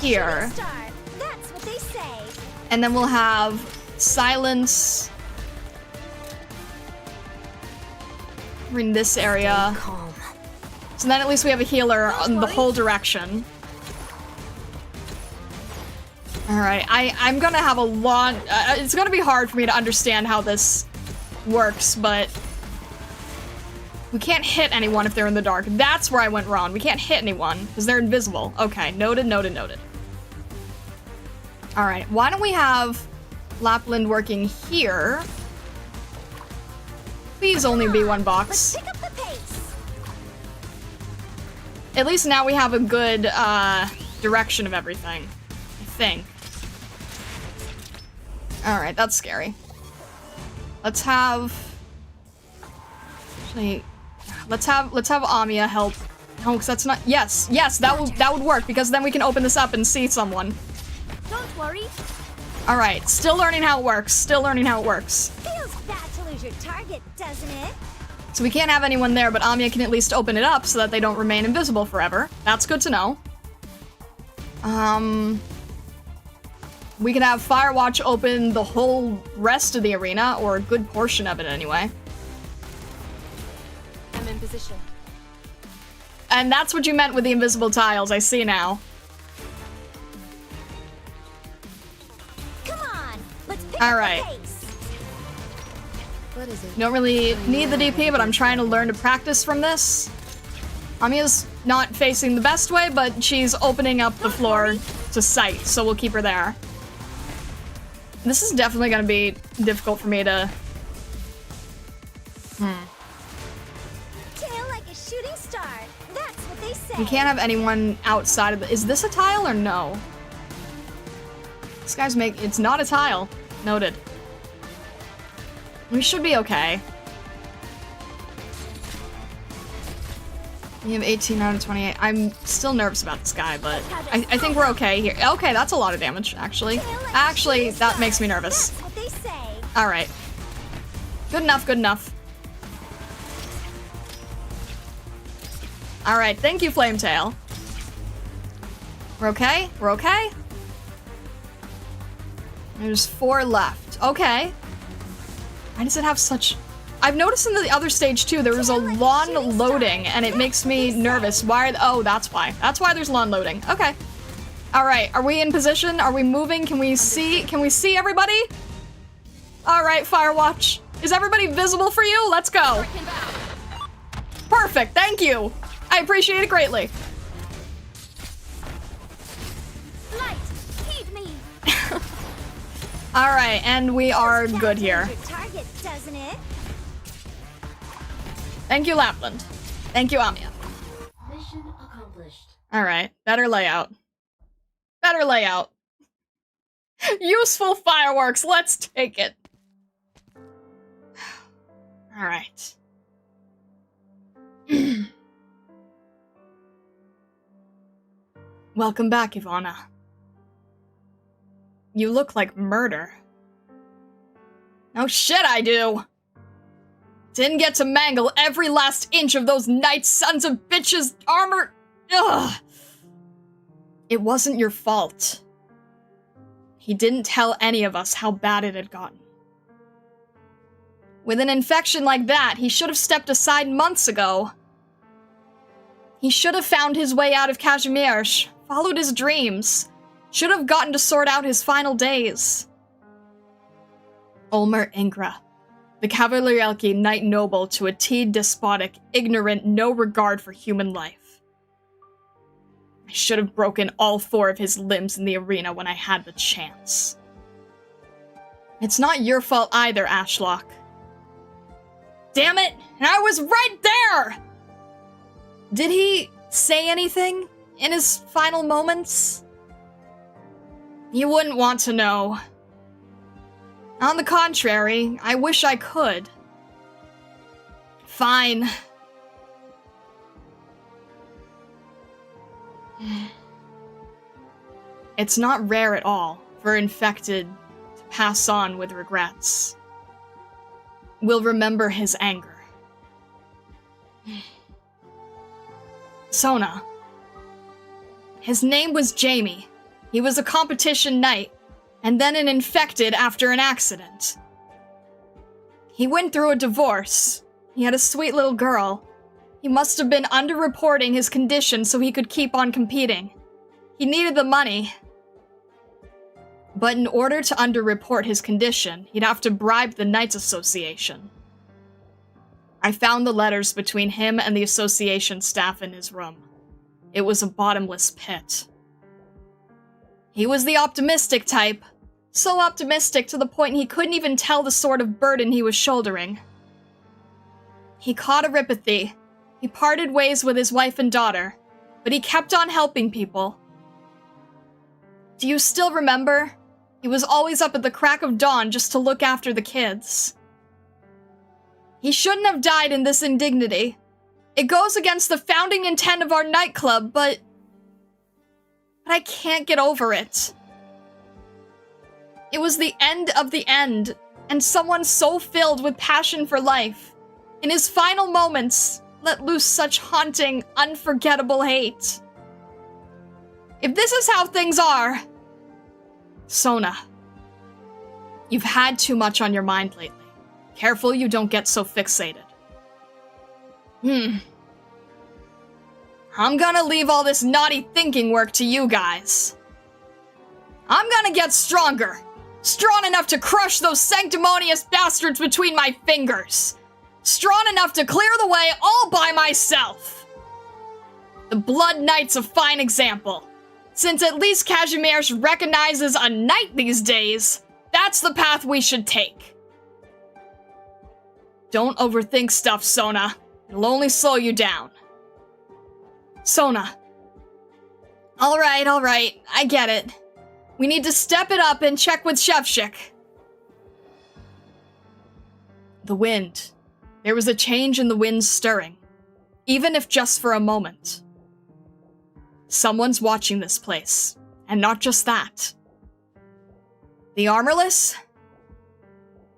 here? That's what they say. And then we'll have Silence... in this area. Calm. So then at least we have a healer on the whole direction. Alright, I'm gonna have a lot... it's gonna be hard for me to understand how this works, but... We can't hit anyone if they're in the dark. That's where I went wrong. We can't hit anyone, because they're invisible. Okay, noted. Alright, why don't we have Lapland working here? Please only be 1 box. Pick up the pace. At least now we have a good, direction of everything. I think. Alright, that's scary. Let's have... Actually... Let's have Amiya help. No, because that's not... Yes, that would work, because then we can open this up and see someone. Don't worry. Alright, still learning how it works. Feels bad to lose your target, doesn't it? So we can't have anyone there, but Amiya can at least open it up so that they don't remain invisible forever. That's good to know. We could have Firewatch open the whole rest of the arena, or a good portion of it anyway. I'm in position. And that's what you meant with the invisible tiles, I see now. Come on, let's pick All up right. the pace. What is it? Don't really need the DP, but I'm trying to learn to practice from this. Amiya's not facing the best way, but she's opening up the floor to sight, so we'll keep her there. This is definitely gonna be difficult for me to... Tail like a shooting star. That's what they say. We can't have anyone outside of the... Is this a tile or no? This guy's it's not a tile. Noted. We should be okay. We have 18 out of 28. I'm still nervous about this guy, but I think we're okay here. Okay, that's a lot of damage, actually. Actually, that makes me nervous. That's what they say. Alright. Good enough. Alright, thank you, Flametail. We're okay? There's 4 left. Okay. Why does it have such... I've noticed in the other stage too, there was a long loading, and it makes me nervous. Why oh, that's why. That's why there's long loading. Okay. Alright, are we in position? Are we moving? Can we see everybody? Alright, Firewatch. Is everybody visible for you? Let's go. Perfect, thank you. I appreciate it greatly. Light, heed me. Alright, and we are good here. Your target, doesn't it? Thank you, Lapland. Thank you, Amiya. Mission accomplished. Alright, better layout. Useful fireworks, let's take it. Alright. Welcome back, Ivana. You look like murder. Oh shit, I do! Didn't get to mangle every last inch of those knight sons of bitches' armor. Ugh! It wasn't your fault. He didn't tell any of us how bad it had gotten. With an infection like that, he should have stepped aside months ago. He should have found his way out of Kazimierz, followed his dreams, should have gotten to sort out his final days. Ulmer Ingra, the Kavalerielki Knight Noble to a T despotic, ignorant, no regard for human life. I should have broken all 4 of his limbs in the arena when I had the chance. It's not your fault either, Ashlock. Damn it! And I was right there! Did he say anything in his final moments? You wouldn't want to know. On the contrary, I wish I could. Fine. It's not rare at all for infected to pass on with regrets. We'll remember his anger. Sona. His name was Jamie. He was a competition knight, and then an infected after an accident. He went through a divorce. He had a sweet little girl. He must have been underreporting his condition so he could keep on competing. He needed the money. But in order to underreport his condition, he'd have to bribe the Knights Association. I found the letters between him and the association staff in his room. It was a bottomless pit. He was the optimistic type. So optimistic to the point he couldn't even tell the sort of burden he was shouldering. He caught erypathy. He parted ways with his wife and daughter, but he kept on helping people. Do you still remember? He was always up at the crack of dawn just to look after the kids. He shouldn't have died in this indignity. It goes against the founding intent of our nightclub, but I can't get over it. It was the end of the end, and someone so filled with passion for life, in his final moments, let loose such haunting, unforgettable hate. If this is how things are... Sona, you've had too much on your mind lately. Careful you don't get so fixated. I'm gonna leave all this naughty thinking work to you guys. I'm gonna get stronger. Strong enough to crush those sanctimonious bastards between my fingers. Strong enough to clear the way all by myself. The Blood Knight's a fine example. Since at least Kazimierz recognizes a knight these days, that's the path we should take. Don't overthink stuff, Sona. It'll only slow you down. Sona. Alright, I get it. We need to step it up and check with Shevchik. The wind. There was a change in the wind's stirring, even if just for a moment. Someone's watching this place, and not just that. The armorless?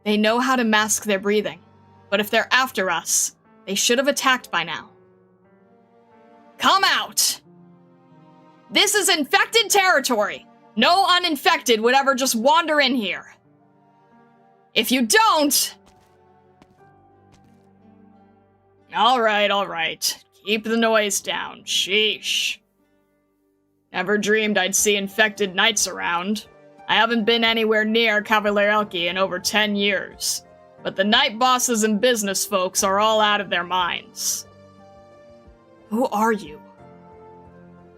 They know how to mask their breathing, but if they're after us, they should have attacked by now. Come out! This is infected territory! No uninfected would ever just wander in here. If you don't... Alright. Keep the noise down. Sheesh. Never dreamed I'd see infected knights around. I haven't been anywhere near Kavalerielki in over 10 years. But the knight bosses and business folks are all out of their minds. Who are you?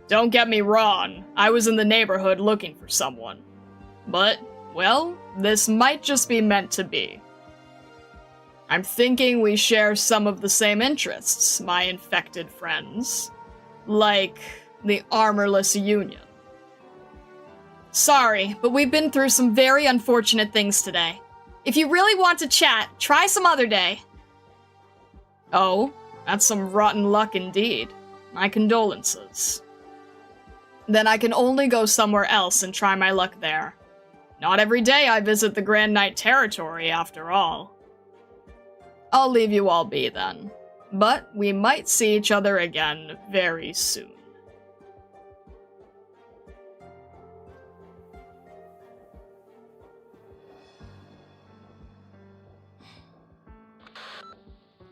Don't get me wrong, I was in the neighborhood looking for someone. But, well, this might just be meant to be. I'm thinking we share some of the same interests, my infected friends. Like the Armorless Union. Sorry, but we've been through some very unfortunate things today. If you really want to chat, try some other day. Oh, that's some rotten luck indeed. My condolences. Then I can only go somewhere else and try my luck there. Not every day I visit the Grand Knight territory, after all. I'll leave you all be then. But we might see each other again very soon.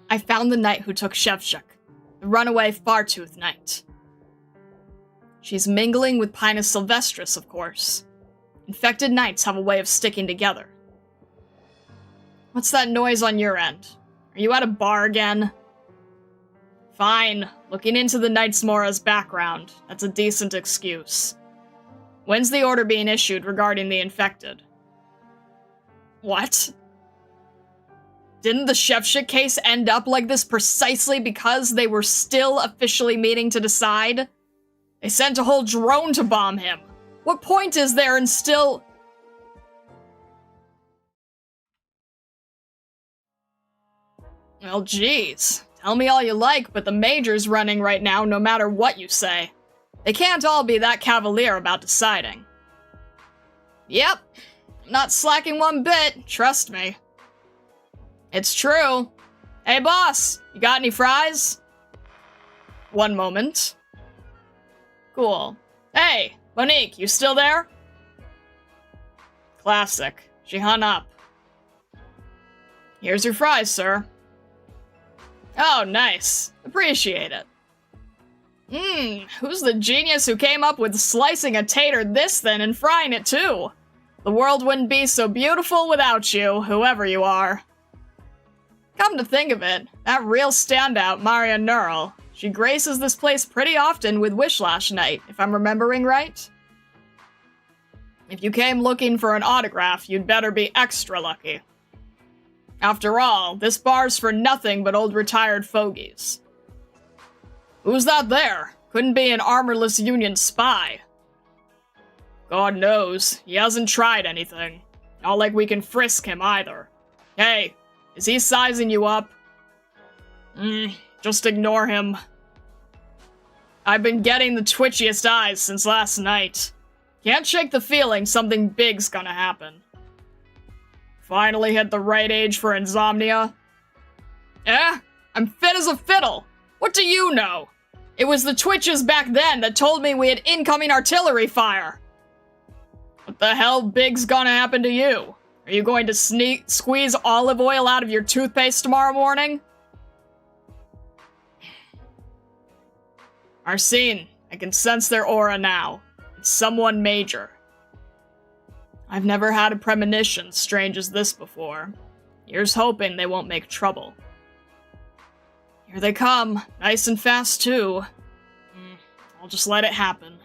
I found the knight who took Shevchuk, the runaway Fartooth knight. She's mingling with Pinus Sylvestris, of course. Infected knights have a way of sticking together. What's that noise on your end? Are you at a bar again? Fine, looking into the Knights Mora's background. That's a decent excuse. When's the order being issued regarding the infected? What? Didn't the Shevchuk case end up like this precisely because they were still officially meeting to decide? They sent a whole drone to bomb him. What point is there in still... Well, geez. Tell me all you like, but the Major's running right now no matter what you say. They can't all be that cavalier about deciding. Yep. I'm not slacking one bit, trust me. It's true. Hey, boss, you got any fries? One moment. Cool. Hey, Monique, you still there? Classic. She hung up. Here's your fries, sir. Oh, nice. Appreciate it. Who's the genius who came up with slicing a tater this thin and frying it too? The world wouldn't be so beautiful without you, whoever you are. Come to think of it, that real standout, Maria Neural, she graces this place pretty often with Wishlash Night, if I'm remembering right. If you came looking for an autograph, you'd better be extra lucky. After all, this bar's for nothing but old retired fogies. Who's that there? Couldn't be an armorless Union spy. God knows, he hasn't tried anything. Not like we can frisk him either. Hey, is he sizing you up? Just ignore him. I've been getting the twitchiest eyes since last night. Can't shake the feeling something big's gonna happen. Finally hit the right age for insomnia? I'm fit as a fiddle. What do you know? It was the twitches back then that told me we had incoming artillery fire. What the hell big's gonna happen to you? Are you going to squeeze olive oil out of your toothpaste tomorrow morning? Arsene, I can sense their aura now. It's someone major. I've never had a premonition strange as this before. Here's hoping they won't make trouble. Here they come, nice and fast too. I'll just let it happen.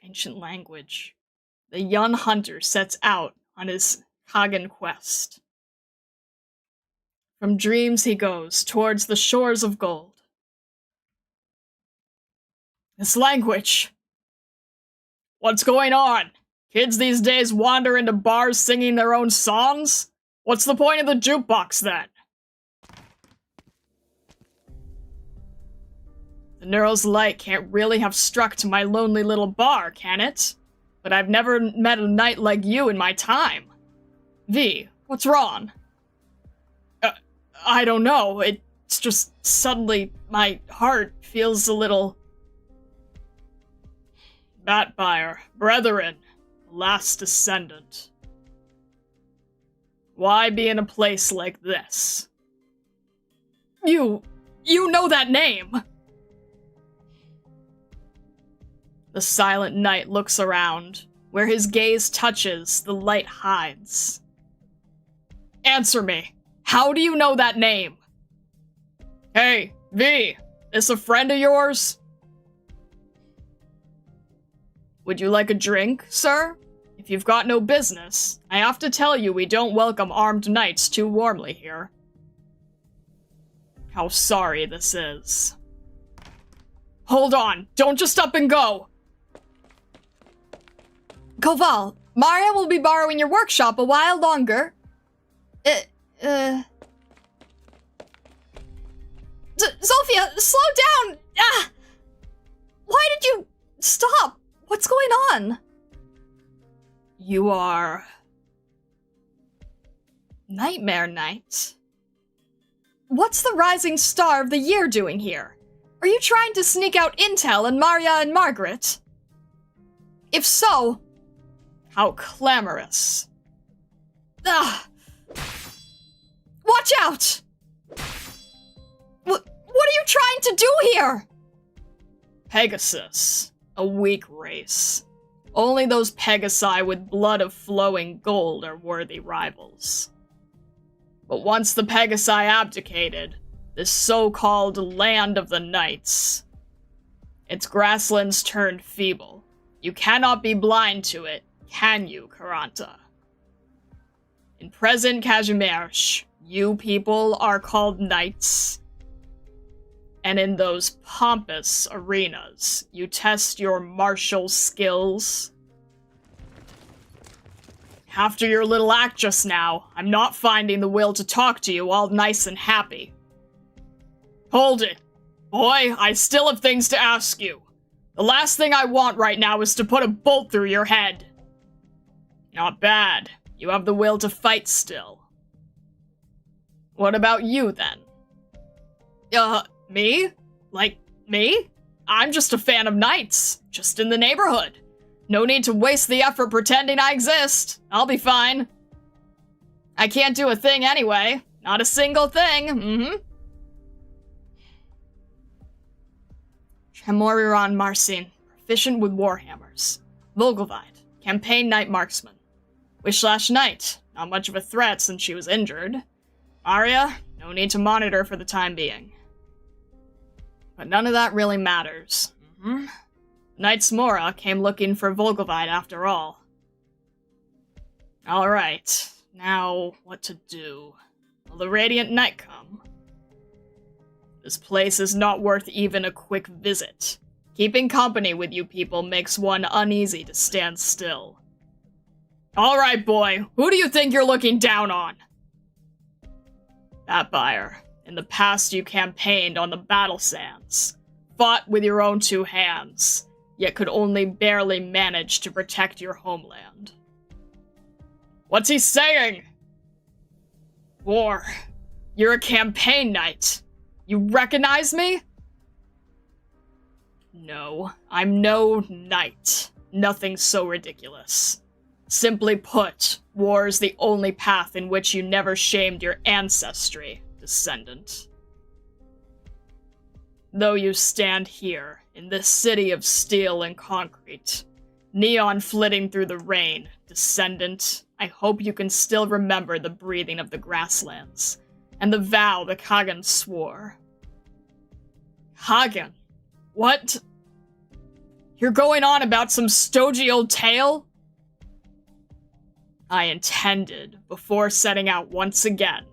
Ancient language. The young hunter sets out on his Hagen quest. From dreams he goes towards the shores of gold. This language. What's going on? Kids these days wander into bars singing their own songs? What's the point of the jukebox then? The Neural's light can't really have struck to my lonely little bar, can it? But I've never met a knight like you in my time. V, what's wrong? I don't know. It's just suddenly my heart feels a little... Batbuyer, brethren, last descendant. Why be in a place like this? You know that name! The silent knight looks around. Where his gaze touches, the light hides. Answer me. How do you know that name? Hey, V, this a friend of yours? Would you like a drink, sir? If you've got no business, I have to tell you we don't welcome armed knights too warmly here. How sorry this is. Hold on, don't just up and go. Koval, Maria will be borrowing your workshop a while longer. Sophia, slow down! Ah! Why did you stop? What's going on? You are... Nightmare Knight? What's the rising star of the year doing here? Are you trying to sneak out intel on Maria and Margaret? If so, how clamorous. Ah! Watch out! What are you trying to do here? Pegasus, a weak race. Only those Pegasi with blood of flowing gold are worthy rivals. But once the Pegasi abdicated, this so-called Land of the Knights, its grasslands turned feeble. You cannot be blind to it, can you, Karanta? In present Kazimierz, you people are called knights. And in those pompous arenas, you test your martial skills. After your little act just now, I'm not finding the will to talk to you all nice and happy. Hold it. Boy, I still have things to ask you. The last thing I want right now is to put a bolt through your head. Not bad. You have the will to fight still. What about you, then? Me? Like, me? I'm just a fan of knights. Just in the neighborhood. No need to waste the effort pretending I exist. I'll be fine. I can't do a thing anyway. Not a single thing. Tremoriron Marcin, proficient with warhammers. Vogelweid, campaign knight marksman. Wishlash Knight, not much of a threat since she was injured. Arya, no need to monitor for the time being. But none of that really matters. Knight Smora came looking for Vogelweid after all. Alright, now what to do? Will the Radiant Knight come? This place is not worth even a quick visit. Keeping company with you people makes one uneasy to stand still. Alright, boy, who do you think you're looking down on? That buyer. In the past you campaigned on the battle sands, fought with your own two hands, yet could only barely manage to protect your homeland. What's he saying? War. You're a campaign knight. You recognize me? No, I'm no knight. Nothing so ridiculous. Simply put, war is the only path in which you never shamed your ancestry, descendant. Though you stand here, in this city of steel and concrete, neon flitting through the rain, descendant, I hope you can still remember the breathing of the grasslands, and the vow the Kagan swore. Kagan? What? You're going on about some stodgy old tale? I intended, before setting out once again,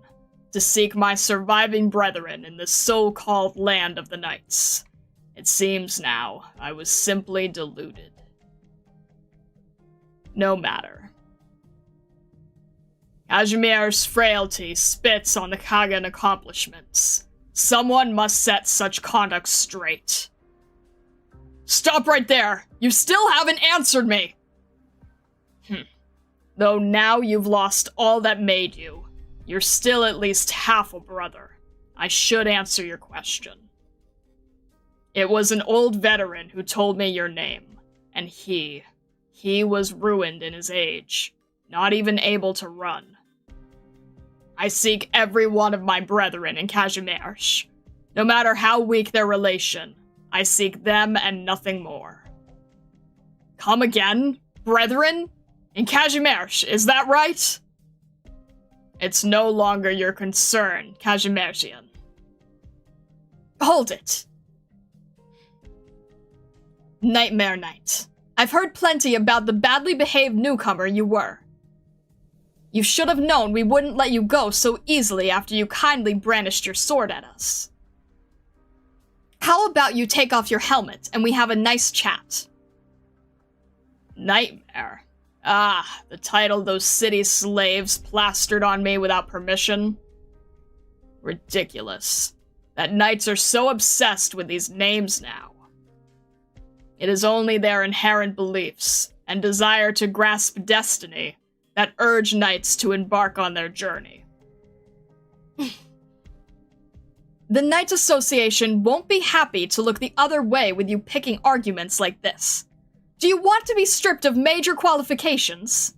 to seek my surviving brethren in the so-called Land of the Knights. It seems now I was simply deluded. No matter. Kazimier's frailty spits on the Kagan accomplishments. Someone must set such conduct straight. Stop right there! You still haven't answered me! Though now you've lost all that made you, you're still at least half a brother. I should answer your question. It was an old veteran who told me your name, and he was ruined in his age, not even able to run. I seek every one of my brethren in Kazimierz. No matter how weak their relation, I seek them and nothing more. Come again? Brethren? In Kazimierz, is that right? It's no longer your concern, Kazimierzian. Hold it. Nightmare Knight. I've heard plenty about the badly behaved newcomer you were. You should have known we wouldn't let you go so easily after you kindly brandished your sword at us. how about you take off your helmet and we have a nice chat? Nightmare. Ah, the title those city slaves plastered on me without permission. Ridiculous. That knights are so obsessed with these names now. It is only their inherent beliefs and desire to grasp destiny that urge knights to embark on their journey. The Knights Association won't be happy to look the other way with you picking arguments like this. Do you want to be stripped of major qualifications?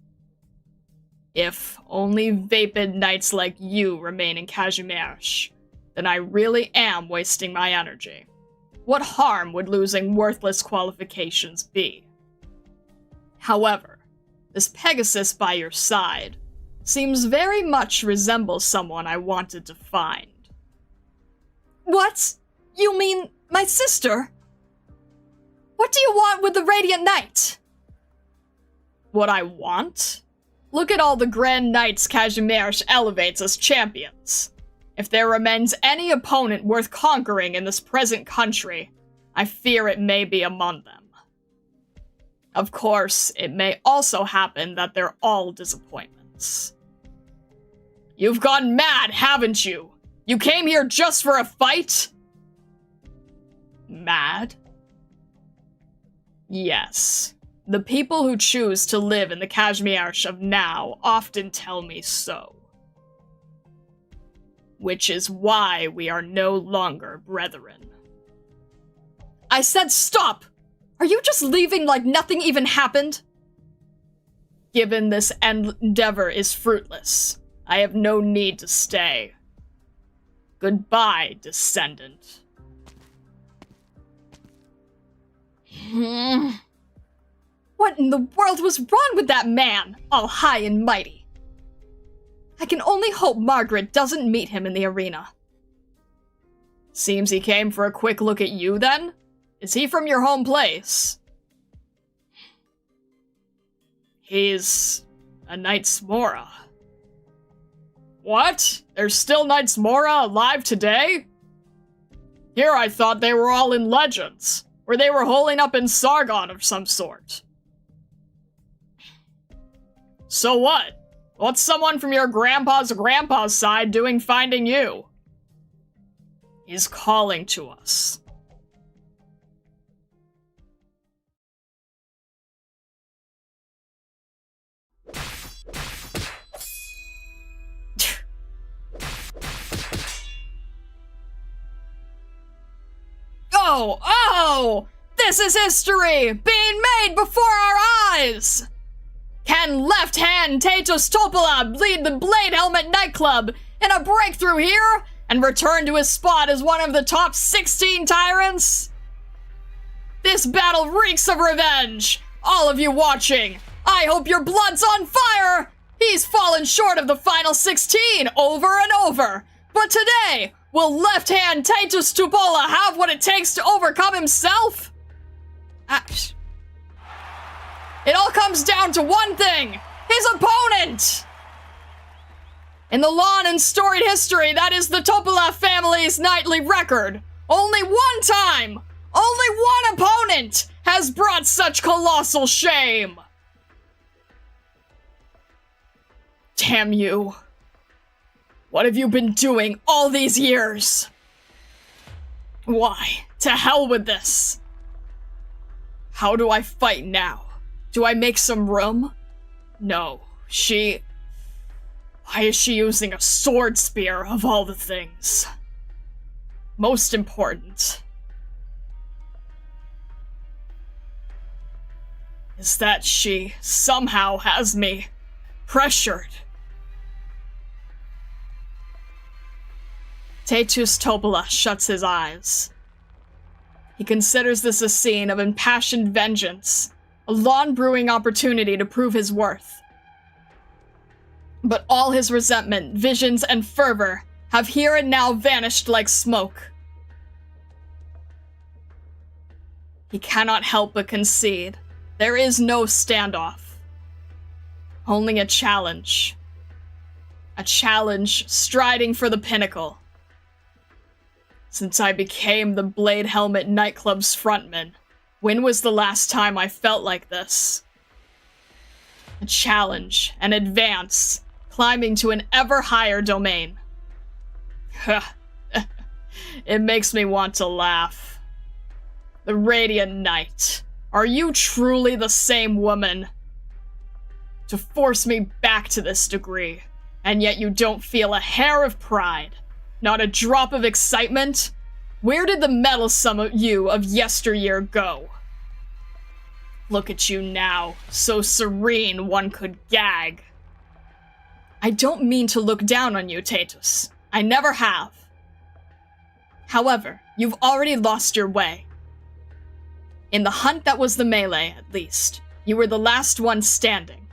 If only vapid knights like you remain in Kazimierz, then I really am wasting my energy. What harm would losing worthless qualifications be? However, this Pegasus by your side seems very much resembles someone I wanted to find. What? You mean my sister? What do you want with the Radiant Knight? What I want? Look at all the Grand Knights Kazimierz elevates as champions. If there remains any opponent worth conquering in this present country, I fear it may be among them. Of course, it may also happen that they're all disappointments. You've gone mad, haven't you? You came here just for a fight? Mad? Yes. The people who choose to live in the Kazimierz of now often tell me so. Which is why we are no longer brethren. I said stop! Are you just leaving like nothing even happened? Given this endeavor is fruitless, I have no need to stay. Goodbye, descendant. What in the world was wrong with that man, all high and mighty? I can only hope Margaret doesn't meet him in the arena. Seems he came for a quick look at you, then? Is he from your home place? He's a Knights Mora. What? There's still Knights Mora alive today? Here I thought they were all in Legends, where they were holing up in Sargon of some sort. So what? What's someone from your grandpa's side doing finding you? He's calling to us. Oh! This is history being made before our eyes! Can left-hand Tatus Topola lead the Blade Helmet nightclub in a breakthrough here and return to his spot as one of the top 16 tyrants? This battle reeks of revenge! All of you watching, I hope your blood's on fire! He's fallen short of the final 16 over and over, but today, will left-hand Tatus Tupola have what it takes to overcome himself? It all comes down to one thing, his opponent! In the long and storied history that is the Topola family's nightly record, only one time, only one opponent has brought such colossal shame. Damn you. What have you been doing all these years? Why? To hell with this. How do I fight now? Do I make some room? No, why is she using a sword spear of all the things? Most important is that she somehow has me pressured. Tatus Topola shuts his eyes. He considers this a scene of impassioned vengeance, a long-brewing opportunity to prove his worth. But all his resentment, visions, and fervor have here and now vanished like smoke. He cannot help but concede. There is no standoff. Only a challenge. A challenge striding for the pinnacle. Since I became the Blade Helmet nightclub's frontman, when was the last time I felt like this? A challenge, an advance, climbing to an ever higher domain. It makes me want to laugh. The Radiant Knight, are you truly the same woman? To force me back to this degree, and yet you don't feel a hair of pride, not a drop of excitement? Where did the meddlesome you of yesteryear go? Look at you now, so serene one could gag. I don't mean to look down on you, Tatus. I never have. However, you've already lost your way. In the hunt that was the melee, at least, you were the last one standing.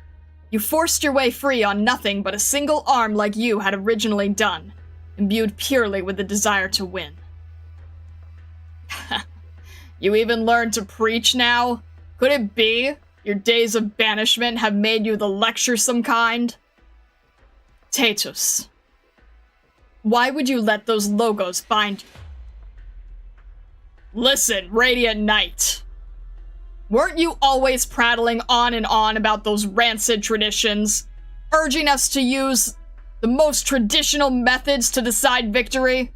You forced your way free on nothing but a single arm like you had originally done, imbued purely with the desire to win. You even learned to preach now? Could it be your days of banishment have made you the lecturesome kind? Tatus, why would you let those logos bind you? Listen, Radiant Knight. Weren't you always prattling on and on about those rancid traditions, urging us to use the most traditional methods to decide victory?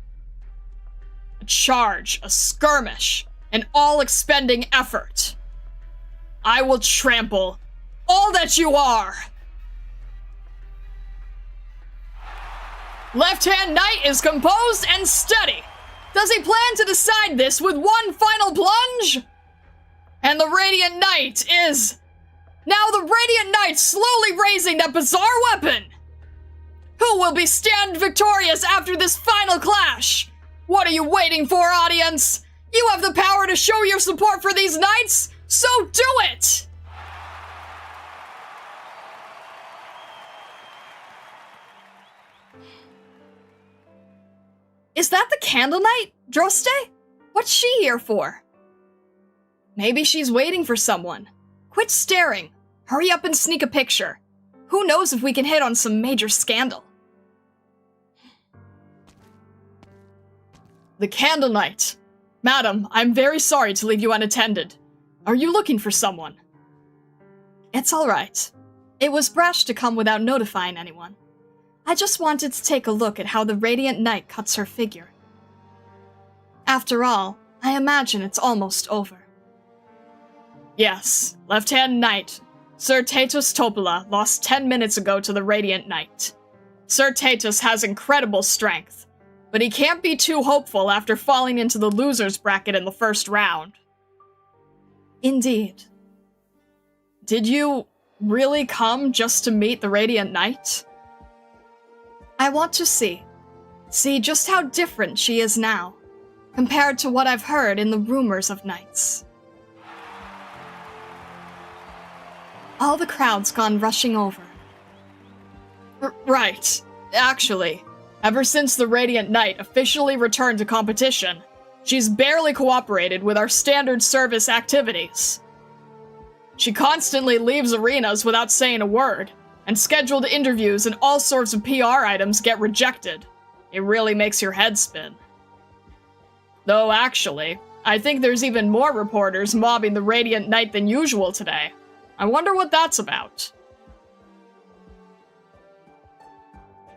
A charge, a skirmish, an all-expending effort. I will trample all that you are! Left-hand Knight is composed and steady. Does he plan to decide this with one final plunge? And the Radiant Knight is... Now the Radiant Knight slowly raising that bizarre weapon! Who will be stand victorious after this final clash? What are you waiting for, audience? You have the power to show your support for these knights, so do it! Is that the Candle Knight, Droste? What's she here for? Maybe she's waiting for someone. Quit staring. Hurry up and sneak a picture. Who knows if we can hit on some major scandal? The Candle Knight. Madam, I'm very sorry to leave you unattended. Are you looking for someone? It's all right. It was brash to come without notifying anyone. I just wanted to take a look at how the Radiant Knight cuts her figure. After all, I imagine it's almost over. Yes, Left-Hand Knight. Sir Tatus Topola lost 10 minutes ago to the Radiant Knight. Sir Tatus has incredible strength, but he can't be too hopeful after falling into the loser's bracket in the first round. Indeed. Did you really come just to meet the Radiant Knight? I want to see just how different she is now, compared to what I've heard in the rumors of knights. All the crowd's gone rushing over. Right. Actually, ever since the Radiant Knight officially returned to competition, she's barely cooperated with our standard service activities. She constantly leaves arenas without saying a word, and scheduled interviews and all sorts of PR items get rejected. It really makes your head spin. Though actually, I think there's even more reporters mobbing the Radiant Knight than usual today. I wonder what that's about.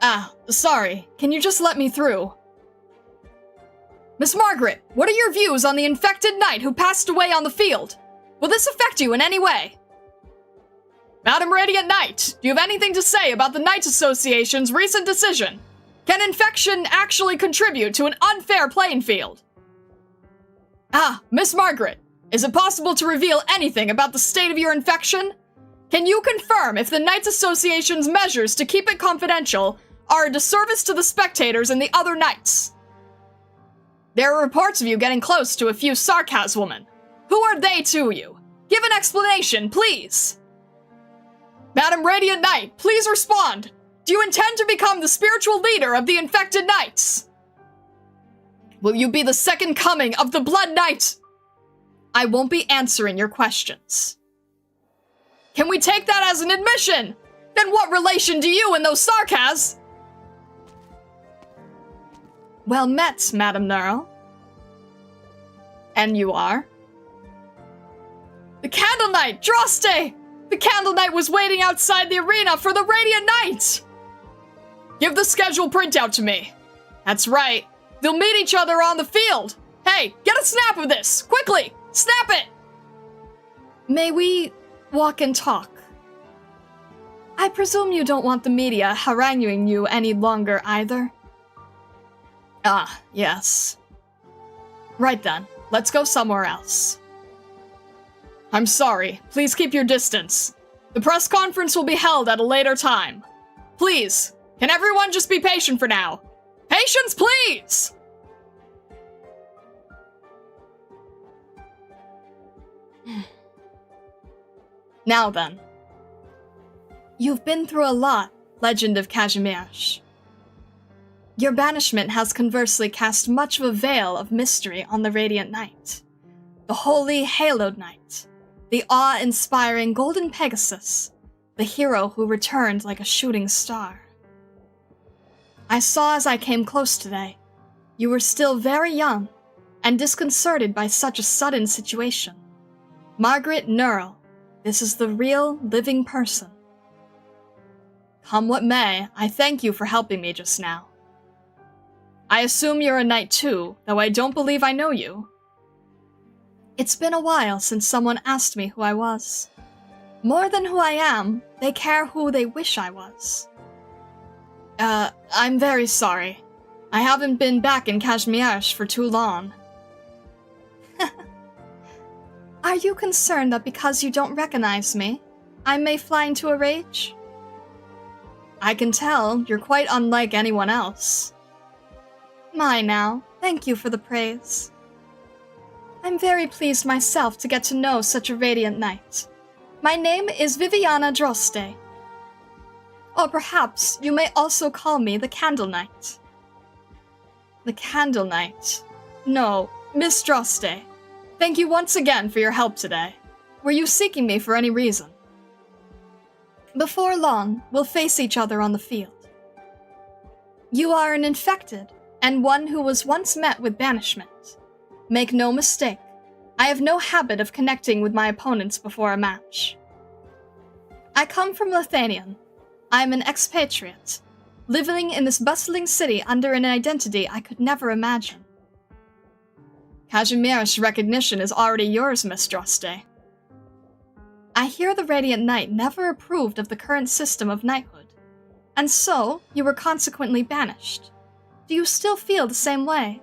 Ah, sorry. Can you just let me through? Miss Margaret, what are your views on the infected knight who passed away on the field? Will this affect you in any way? Madam Radiant Knight, do you have anything to say about the Knights Association's recent decision? Can infection actually contribute to an unfair playing field? Ah, Miss Margaret, is it possible to reveal anything about the state of your infection? Can you confirm if the Knights Association's measures to keep it confidential are a disservice to the spectators and the other knights? There are reports of you getting close to a few Sarkaz women. Who are they to you? Give an explanation, please! Madam Radiant Knight, please respond! Do you intend to become the spiritual leader of the infected knights? Will you be the second coming of the Blood Knight? I won't be answering your questions. Can we take that as an admission? Then what relation do you and those Sarkaz? Well met, Madam Neural. And you are? The Candle Knight, Droste! The Candle Knight was waiting outside the arena for the Radiant Knight! Give the schedule printout to me. That's right. They'll meet each other on the field. Hey, get a snap of this! Quickly! Snap it! May we walk and talk? I presume you don't want the media haranguing you any longer either? Ah, yes. Right then, let's go somewhere else. I'm sorry, please keep your distance. The press conference will be held at a later time. Please, can everyone just be patient for now? Patience, please! Now then. You've been through a lot, Legend of Kazimierz. Your banishment has conversely cast much of a veil of mystery on the Radiant Knight. The holy Haloed Knight. The awe-inspiring Golden Pegasus. The hero who returned like a shooting star. I saw as I came close today. You were still very young, and disconcerted by such a sudden situation. Margaret Nurl, this is the real, living person. Come what may, I thank you for helping me just now. I assume you're a knight too, though I don't believe I know you. It's been a while since someone asked me who I was. More than who I am, they care who they wish I was. I'm very sorry. I haven't been back in Kazimierz for too long. Are you concerned that because you don't recognize me, I may fly into a rage? I can tell you're quite unlike anyone else. My now, thank you for the praise. I'm very pleased myself to get to know such a radiant knight. My name is Viviana Droste. Or perhaps you may also call me the Candle Knight. The Candle Knight. No, Miss Droste. Thank you once again for your help today. Were you seeking me for any reason? Before long, we'll face each other on the field. You are an infected, and one who was once met with banishment. Make no mistake, I have no habit of connecting with my opponents before a match. I come from Lithanian. I am an expatriate, living in this bustling city under an identity I could never imagine. Kazimierz recognition is already yours, Miss Droste. I hear the Radiant Knight never approved of the current system of knighthood, and so you were consequently banished. Do you still feel the same way?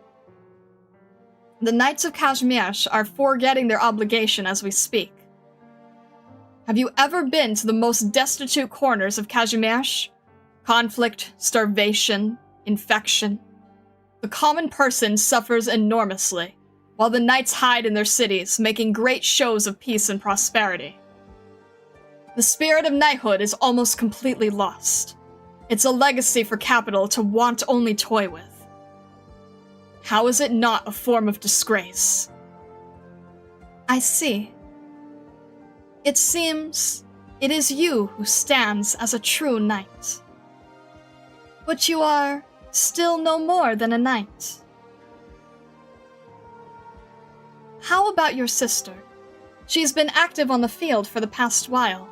The Knights of Kazimierz are forgetting their obligation as we speak. Have you ever been to the most destitute corners of Kazimierz? Conflict, starvation, infection. The common person suffers enormously, while the knights hide in their cities, making great shows of peace and prosperity. The spirit of knighthood is almost completely lost. It's a legacy for capital to want only toy with. How is it not a form of disgrace? I see. It seems it is you who stands as a true knight. But you are still no more than a knight. How about your sister? She's been active on the field for the past while.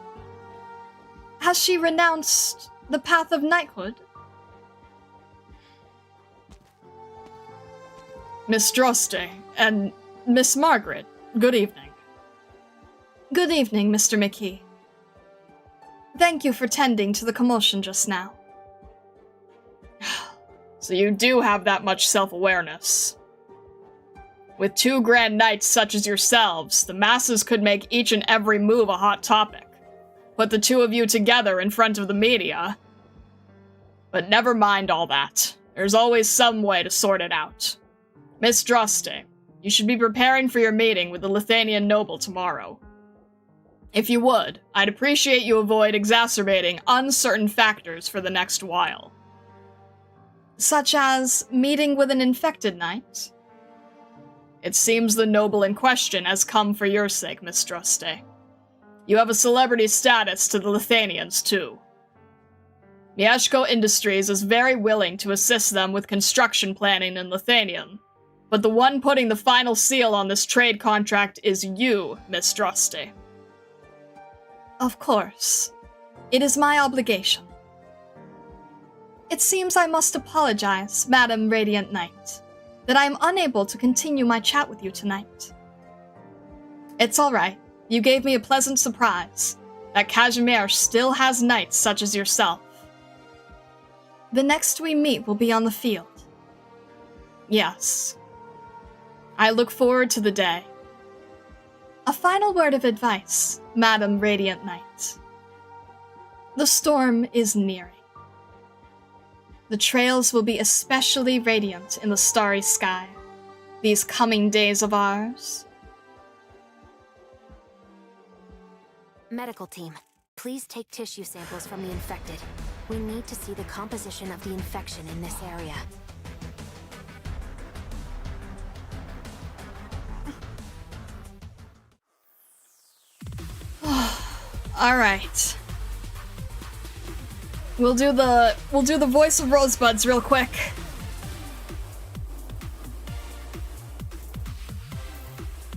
Has she renounced the path of knighthood? Miss Droste and Miss Margaret, good evening. Good evening, Mr. McKee. Thank you for tending to the commotion just now. So you do have that much self-awareness. With two grand knights such as yourselves, the masses could make each and every move a hot topic. Put the two of you together in front of the media. But never mind all that. There's always some way to sort it out. Miss Droste, you should be preparing for your meeting with the Lithanian noble tomorrow. If you would, I'd appreciate you avoid exacerbating uncertain factors for the next while. Such as meeting with an infected knight? It seems the noble in question has come for your sake, Miss Droste. You have a celebrity status to the Lithanians, too. Mieszko Industries is very willing to assist them with construction planning in Lithanian, but the one putting the final seal on this trade contract is you, Miss Drusty. Of course. It is my obligation. It seems I must apologize, Madam Radiant Knight, that I am unable to continue my chat with you tonight. It's alright. You gave me a pleasant surprise. That Kazimierz still has knights such as yourself. The next we meet will be on the field. Yes. I look forward to the day. A final word of advice, Madam Radiant Knight. The storm is nearing. The trails will be especially radiant in the starry sky, these coming days of ours. Medical team, please take tissue samples from the infected. We need to see the composition of the infection in this area. All right. We'll do the voice of Rosebuds real quick.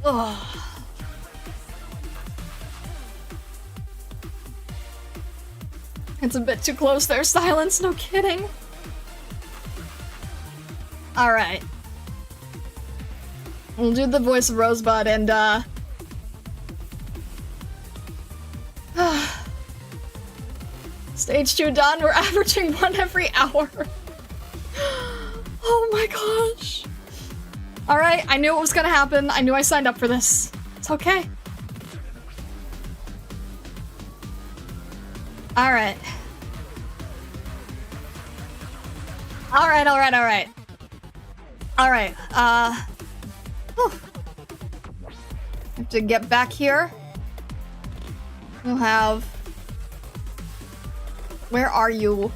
Ugh. It's a bit too close there, Silence, no kidding. Alright. We'll do the voice of Rosebud and, Stage 2 done, we're averaging one every hour. Oh my gosh. Alright, I knew it was gonna happen. I knew I signed up for this. It's okay. Alright. Alright. Whew. Have to get back here. We'll have... Where are you?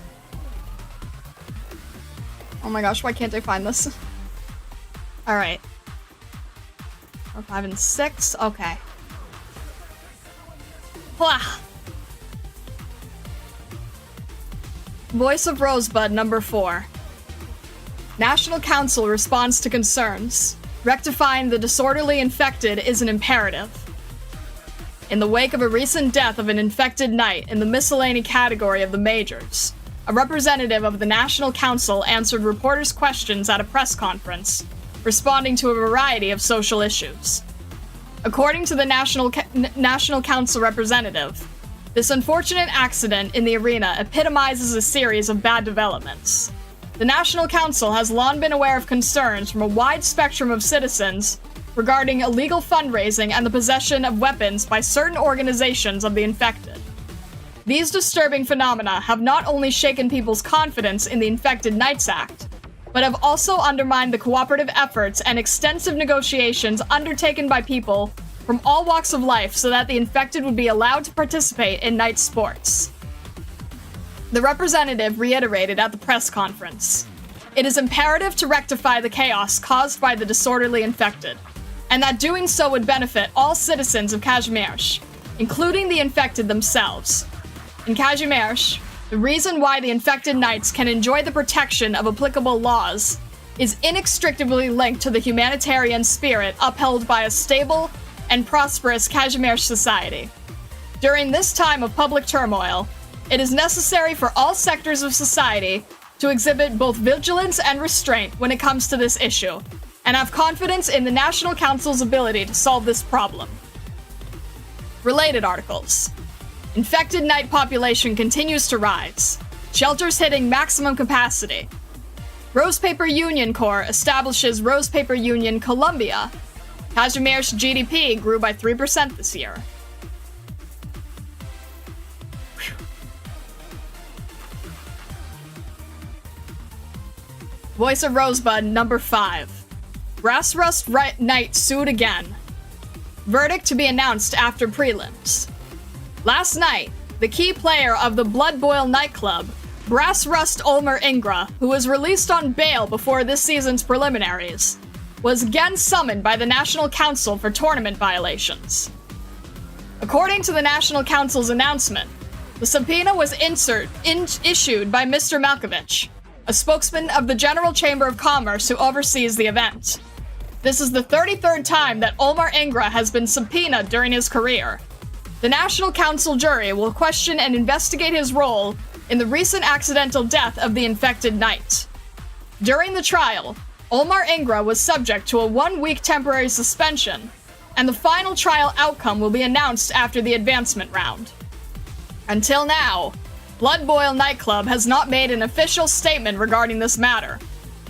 Oh my gosh, why can't I find this? Alright. 4, 5, and 6. Okay. Blah. Voice of Rosebud, number 4. National Council responds to concerns. Rectifying the disorderly infected is an imperative. In the wake of a recent death of an infected knight in the miscellany category of the majors, a representative of the National Council answered reporters' questions at a press conference, responding to a variety of social issues. According to the National Council representative, this unfortunate accident in the arena epitomizes a series of bad developments. The National Council has long been aware of concerns from a wide spectrum of citizens regarding illegal fundraising and the possession of weapons by certain organizations of the infected. These disturbing phenomena have not only shaken people's confidence in the Infected Knights Act, but have also undermined the cooperative efforts and extensive negotiations undertaken by people from all walks of life so that the infected would be allowed to participate in night sports. The representative reiterated at the press conference, "It is imperative to rectify the chaos caused by the disorderly infected, and that doing so would benefit all citizens of Kazimierz, including the infected themselves. In Kazimierz, the reason why the infected knights can enjoy the protection of applicable laws is inextricably linked to the humanitarian spirit upheld by a stable and prosperous Kazimierz society. During this time of public turmoil, it is necessary for all sectors of society to exhibit both vigilance and restraint when it comes to this issue, and have confidence in the National Council's ability to solve this problem." Related articles. Infected knight population continues to rise. Shelters hitting maximum capacity. Rose Paper Union Corps establishes Rose Paper Union Colombia. Kazimierz GDP grew by 3% this year. Whew. Voice of Rosebud, number 5. Brass Rust Knight sued again. Verdict to be announced after prelims. Last night, the key player of the Blood Boil nightclub, Brass Rust Ulmer Ingra, who was released on bail before this season's preliminaries, was again summoned by the National Council for tournament violations. According to the National Council's announcement, the subpoena was issued by Mr. Malkovich, a spokesman of the General Chamber of Commerce who oversees the event, This is the 33rd time that Olmar Ingra has been subpoenaed during his career. The National Council jury will question and investigate his role in the recent accidental death of the infected knight. During the trial, Olmar Ingra was subject to a 1-week temporary suspension, and the final trial outcome will be announced after the advancement round. Until now, Blood Boil Nightclub has not made an official statement regarding this matter,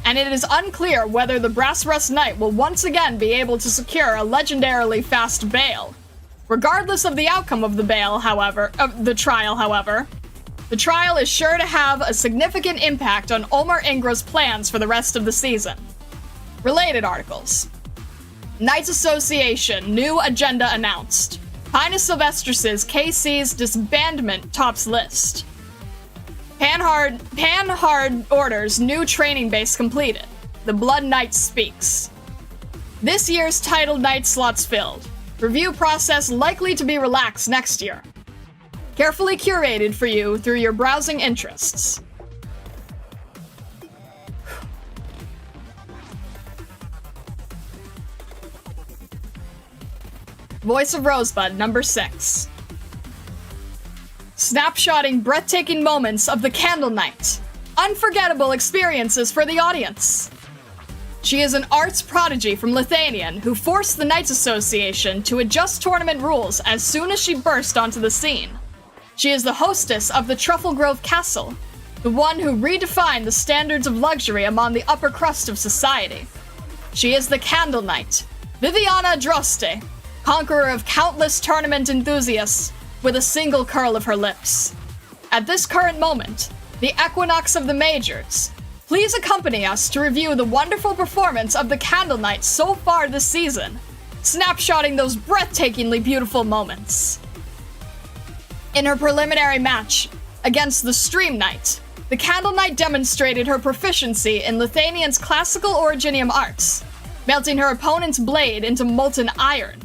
and it is unclear whether the Brass Rust Knight will once again be able to secure a legendarily fast bail. Regardless of the outcome of the trial, however, the trial is sure to have a significant impact on Olmar Ingra's plans for the rest of the season. Related articles. Knights Association, new agenda announced. Pinus Sylvestris' KC's disbandment tops list. Panhard orders new training base completed. The Blood Knight speaks. This year's titled Knight slots filled. Review process likely to be relaxed next year. Carefully curated for you through your browsing interests. Voice of Rosebud, number 6. Snapshotting breathtaking moments of the Candle Knight. Unforgettable experiences for the audience. She is an arts prodigy from Lithuania who forced the Knights Association to adjust tournament rules as soon as she burst onto the scene. She is the hostess of the Truffle Grove Castle, the one who redefined the standards of luxury among the upper crust of society. She is the Candle Knight, Viviana Droste, conqueror of countless tournament enthusiasts, with a single curl of her lips. At this current moment, the equinox of the majors, please accompany us to review the wonderful performance of the Candle Knight so far this season, snapshotting those breathtakingly beautiful moments. In her preliminary match against the Stream Knight, the Candle Knight demonstrated her proficiency in Lithuanian's classical originium arts, melting her opponent's blade into molten iron.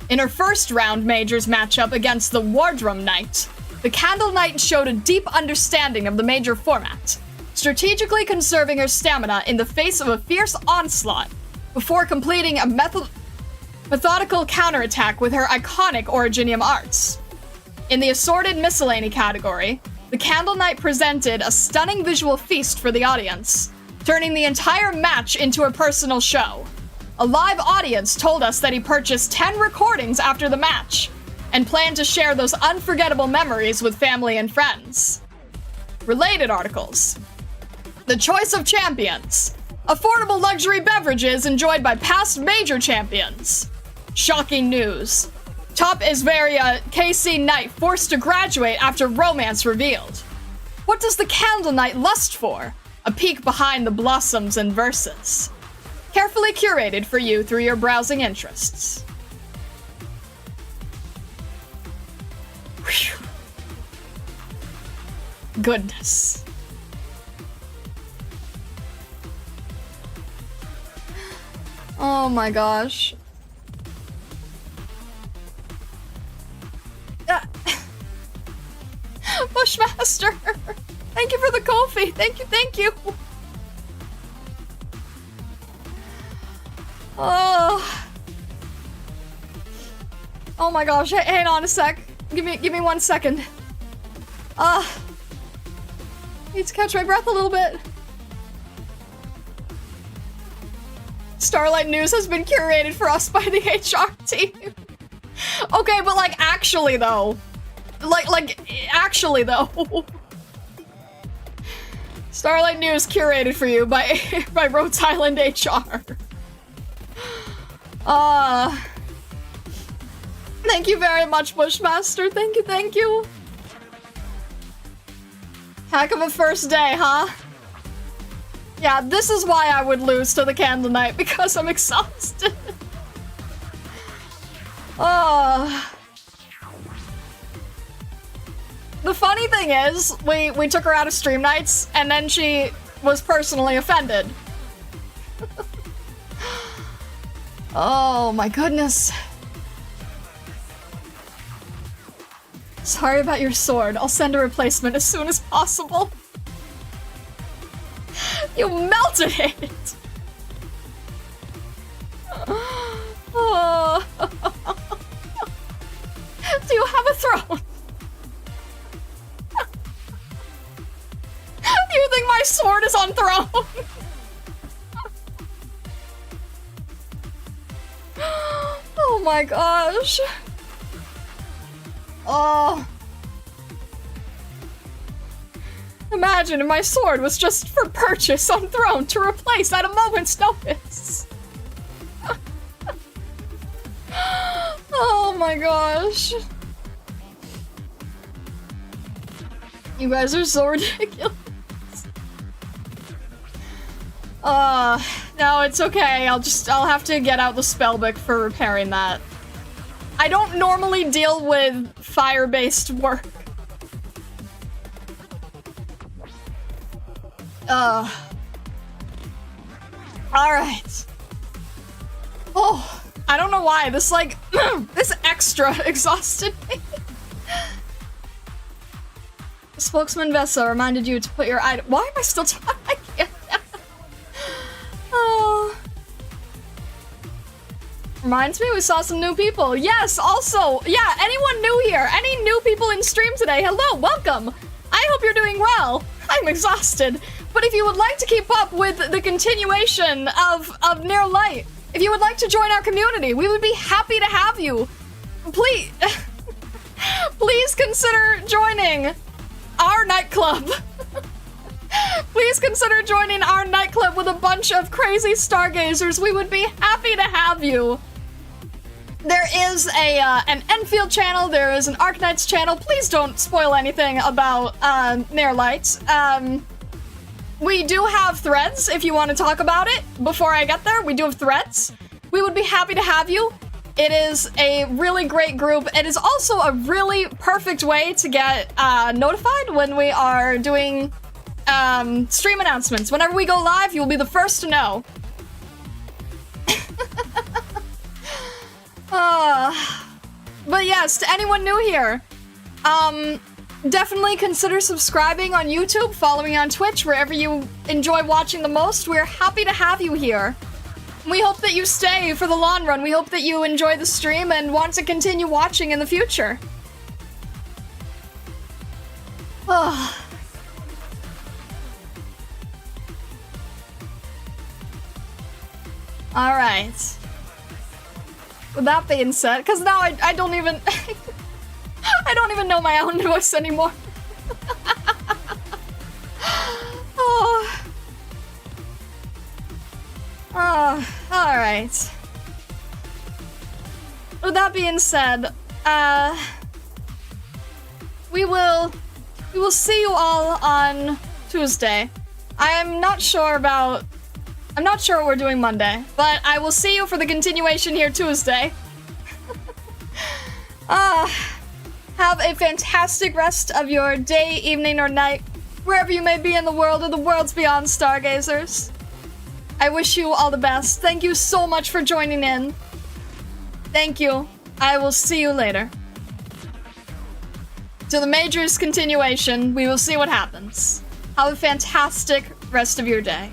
In her first round Majors matchup against the Wardrum Knight, the Candle Knight showed a deep understanding of the Major format, strategically conserving her stamina in the face of a fierce onslaught before completing a methodical counterattack with her iconic Originium arts. In the assorted miscellany category, the Candle Knight presented a stunning visual feast for the audience, turning the entire match into a personal show. A live audience told us that he purchased 10 recordings after the match, and planned to share those unforgettable memories with family and friends. Related articles. The choice of champions. Affordable luxury beverages enjoyed by past major champions. Shocking news. Top Isveria KC Knight forced to graduate after romance revealed. What does the Candle Knight lust for? A peek behind the blossoms and verses. Carefully curated for you through your browsing interests. Whew. Goodness. Oh my gosh. Bushmaster! Thank you for the coffee! Thank you, thank you! Oh. Oh my gosh, hang on a sec. Give me 1 second. Need to catch my breath a little bit. Starlight News has been curated for us by the HR team. Okay, but like actually though. Actually though. Starlight News curated for you by Rhode Island HR. Thank you very much, Bushmaster. Thank you, thank you. Heck of a first day, huh? Yeah, this is why I would lose to the Candle Knight, because I'm exhausted. The funny thing is, we took her out of Stream Nights, and then she was personally offended. Oh my goodness. Sorry about your sword. I'll send a replacement as soon as possible. You melted it! perches on throne. Oh my gosh. Oh. Imagine if my sword was just for purchase on throne to replace at a moment's notice. Oh my gosh. You guys are so ridiculous. No, it's okay. I'll have to get out the spellbook for repairing that. I don't normally deal with fire-based work. Alright. Oh, I don't know why. This, like, this extra exhausted me. The spokesman Vessa reminded you to put your item. Why am I still talking? I can't. Oh. Reminds me we saw some new people. Yes, also, yeah, anyone new here? Any new people in stream today? Hello, welcome. I hope you're doing well. I'm exhausted. But if you would like to keep up with the continuation of Near Light, if you would like to join our community, we would be happy to have you. Please, please consider joining our nightclub. Please consider joining our nightclub with a bunch of crazy stargazers. We would be happy to have you. There is an Enfield channel. There is an Arknights channel. Please don't spoil anything about Near Light. We do have threads if you want to talk about it. Before I get there, we do have threads. We would be happy to have you. It is a really great group. It is also a really perfect way to get notified when we are doing stream announcements. Whenever we go live, you'll be the first to know. But yes, to anyone new here, definitely consider subscribing on YouTube, following on Twitch, wherever you enjoy watching the most. We're happy to have you here. We hope that you stay for the long run. We hope that you enjoy the stream and want to continue watching in the future. Oh. All right. With that being said, because now I don't even I don't even know my own voice anymore. Oh. Oh, all right. With that being said, we will see you all on Tuesday. I'm not sure what we're doing Monday, but I will see you for the continuation here Tuesday. Have a fantastic rest of your day, evening, or night, wherever you may be in the world or the worlds beyond, stargazers. I wish you all the best. Thank you so much for joining in. Thank you. I will see you later. To the Major's continuation, we will see what happens. Have a fantastic rest of your day.